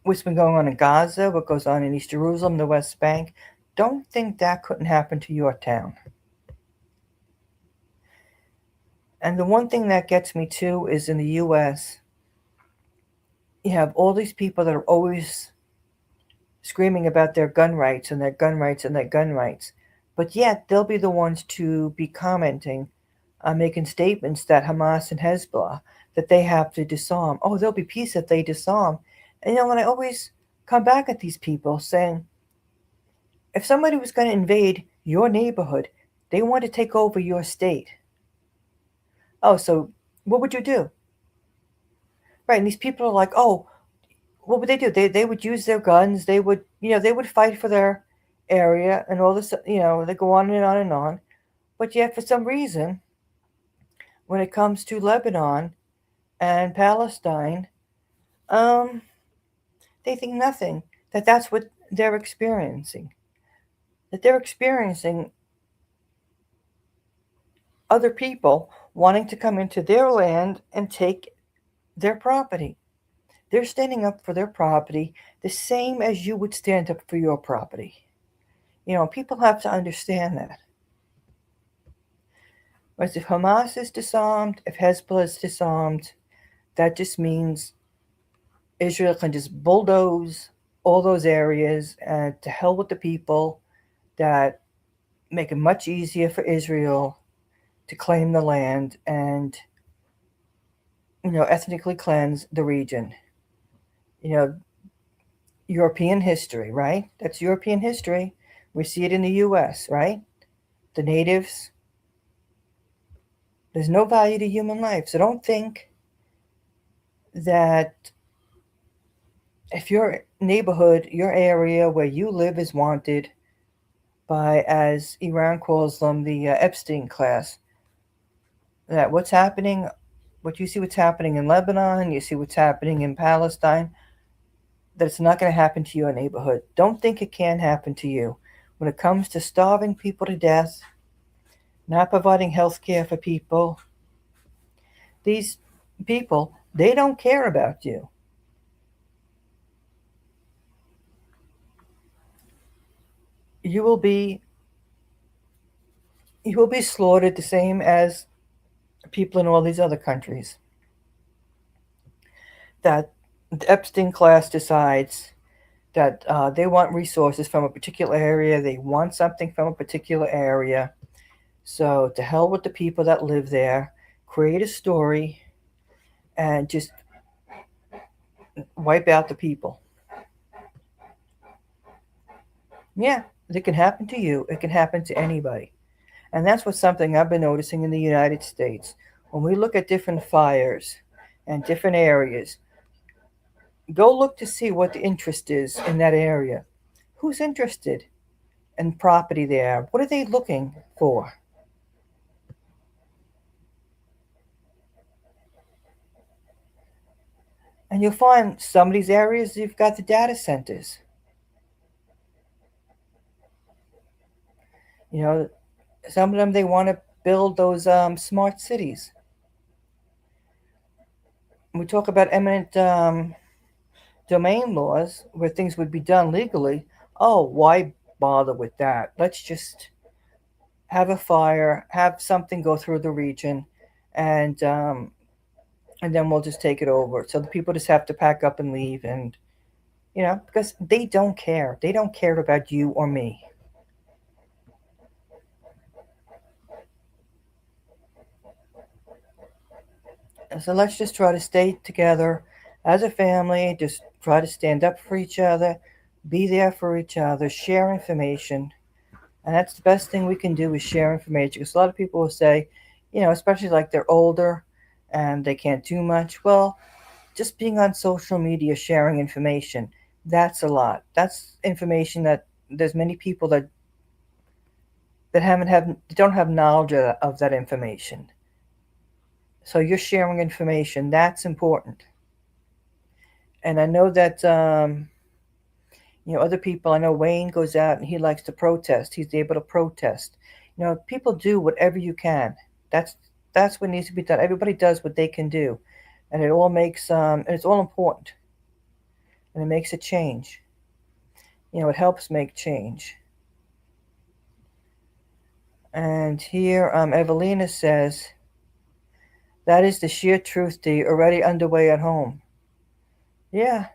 what's been going on in Gaza, what goes on in East Jerusalem, the West Bank. Don't think that couldn't happen to your town. And the one thing that gets me too is in the U.S., you have all these people that are always screaming about their gun rights and their gun rights and their gun rights. But yet they'll be the ones to be commenting, making statements that Hamas and Hezbollah, that they have to disarm. Oh, there'll be peace if they disarm. And you know, when I always come back at these people saying, if somebody was going to invade your neighborhood, they want to take over your state. Oh, so what would you do? Right, and these people are like, oh, what would they do? They would use their guns. They would, they would fight for their area and all this, they go on and on and on. But yet, for some reason, when it comes to Lebanon and Palestine, they think nothing, that's what they're experiencing. That they're experiencing other people wanting to come into their land and take their property. They're standing up for their property the same as you would stand up for your property. People have to understand that. Whereas if Hamas is disarmed, if Hezbollah is disarmed, that just means Israel can just bulldoze all those areas and to hell with the people that make it much easier for Israel to claim the land and, ethnically cleanse the region. You know, European history, right? That's European history. We see it in the US, right? The natives, there's no value to human life. So don't think that if your neighborhood, your area where you live is wanted by, as Iran calls them, the Epstein class, that what you see what's happening in Lebanon, you see what's happening in Palestine, that it's not going to happen to your neighborhood. Don't think it can happen to you. When it comes to starving people to death, not providing health care for people, these people, they don't care about you. You will be slaughtered the same as people in all these other countries. That the Epstein class decides that they want resources from a particular area, they want something from a particular area. So to hell with the people that live there, create a story, and just wipe out the people. Yeah, it can happen to you. It can happen to anybody. And that's what's something I've been noticing in the United States. When we look at different fires and different areas, go look to see what the interest is in that area. Who's interested in property there? What are they looking for? And you'll find some of these areas, you've got the data centers. You know, some of them, they want to build those smart cities. We talk about eminent domain laws where things would be done legally. Oh, why bother with that? Let's just have a fire, have something go through the region, and then we'll just take it over. So the people just have to pack up and leave, and because they don't care. They don't care about you or me. So let's just try to stay together as a family, just try to stand up for each other, be there for each other, share information. And that's the best thing we can do is share information. Because a lot of people will say, especially like they're older and they can't do much. Well, just being on social media, sharing information, that's a lot. That's information that there's many people that don't have knowledge of that information. So you're sharing information. That's important. And I know that other people. I know Wayne goes out and he likes to protest. He's able to protest. People do whatever you can. That's what needs to be done. Everybody does what they can do, and it all makes and it's all important, and it makes a change. It helps make change. And here, Evelina says, that is the sheer truth, D, already underway at home. Yeah,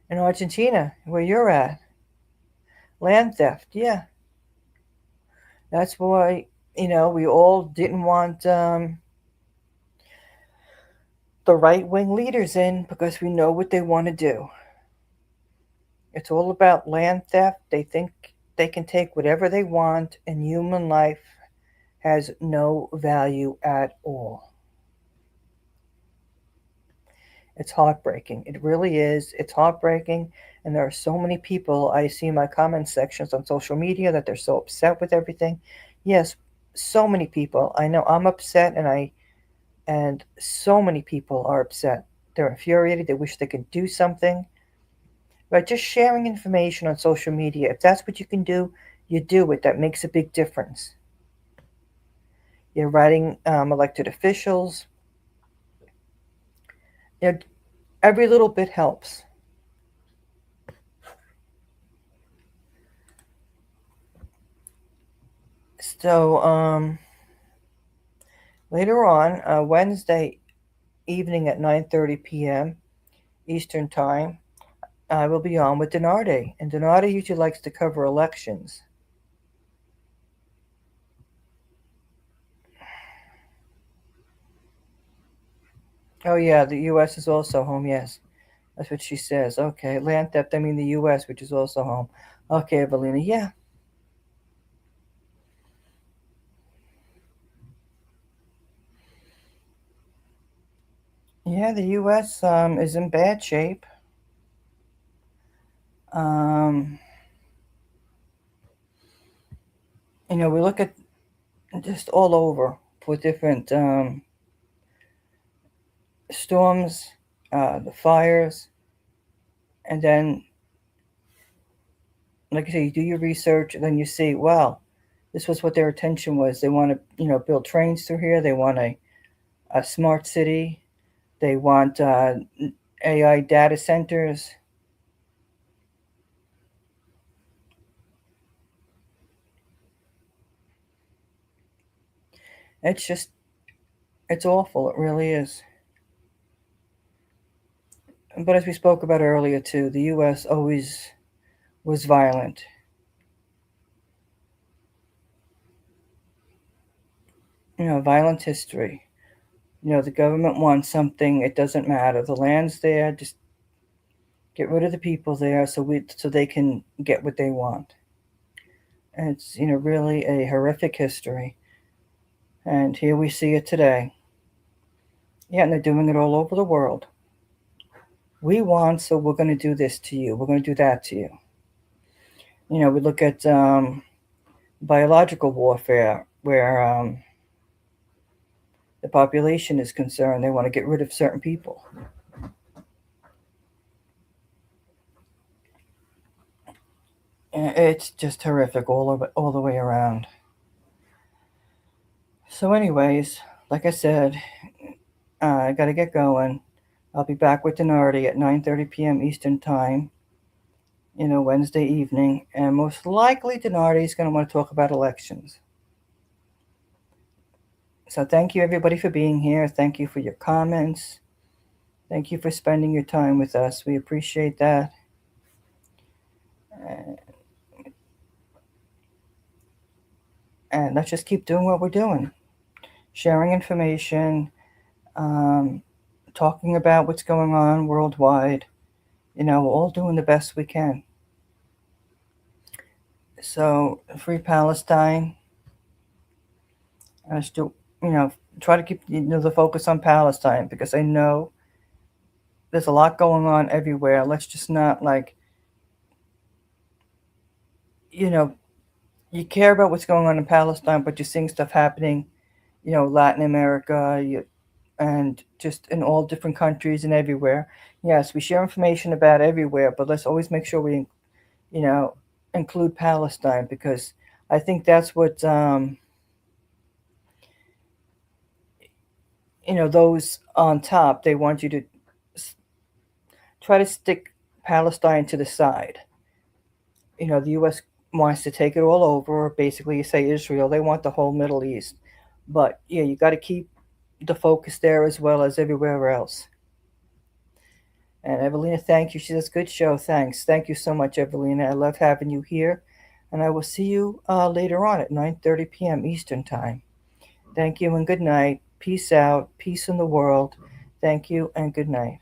in Argentina, where you're at. Land theft, yeah. That's why, we all didn't want the right wing leaders in because we know what they want to do. It's all about land theft. They think they can take whatever they want, and human life has no value at all. It's heartbreaking. It really is. It's heartbreaking. And there are so many people I see in my comment sections on social media that they're so upset with everything. Yes, so many people. I know I'm upset, and so many people are upset. They're infuriated. They wish they could do something. But just sharing information on social media, if that's what you can do, you do it. That makes a big difference. You're writing elected officials. Every little bit helps. So later on, Wednesday, evening at 9:30 p.m. Eastern Time, I will be on with Denardi. And Denardi usually likes to cover elections. Oh, yeah, the U.S. is also home, yes. That's what she says. Okay, land theft, I mean the U.S., which is also home. Okay, Evelina, yeah. Yeah, the U.S. Is in bad shape. Um, we look at just all over for different storms, the fires, and then, like I say, you do your research, and then you see, well, this was what their intention was. They want to, build trains through here. They want a smart city. They want AI data centers. It's just, it's awful. It really is. But as we spoke about earlier, too, the U.S. always was violent. Violent history. The government wants something. It doesn't matter. The land's there. Just get rid of the people there so they can get what they want. And it's really a horrific history. And here we see it today. Yeah, and they're doing it all over the world. We want, so we're going to do this to you. We're going to do that to you. We look at biological warfare where the population is concerned. They want to get rid of certain people. It's just horrific all the way around. So, anyways, like I said, I got to get going. I'll be back with Denardi at 9:30 p.m. Eastern Time, Wednesday evening. And most likely Denardi is going to want to talk about elections. So thank you, everybody, for being here. Thank you for your comments. Thank you for spending your time with us. We appreciate that. And let's just keep doing what we're doing. Sharing information, talking about what's going on worldwide. We're all doing the best we can. So, free Palestine. I still, try to keep the focus on Palestine because I know there's a lot going on everywhere. Let's just not you care about what's going on in Palestine, but you're seeing stuff happening, Latin America, and just in all different countries and everywhere. Yes, we share information about everywhere, but let's always make sure we, include Palestine because I think that's what, those on top, they want you to try to stick Palestine to the side. The U.S. wants to take it all over, basically, you say Israel, they want the whole Middle East. But, yeah, you got to keep the focus there as well as everywhere else. And Evelina, thank you. She says, good show. Thanks. Thank you so much, Evelina. I love having you here. And I will see you later on at 9:30 p.m. Eastern Time. Thank you and good night. Peace out. Peace in the world. Thank you and good night.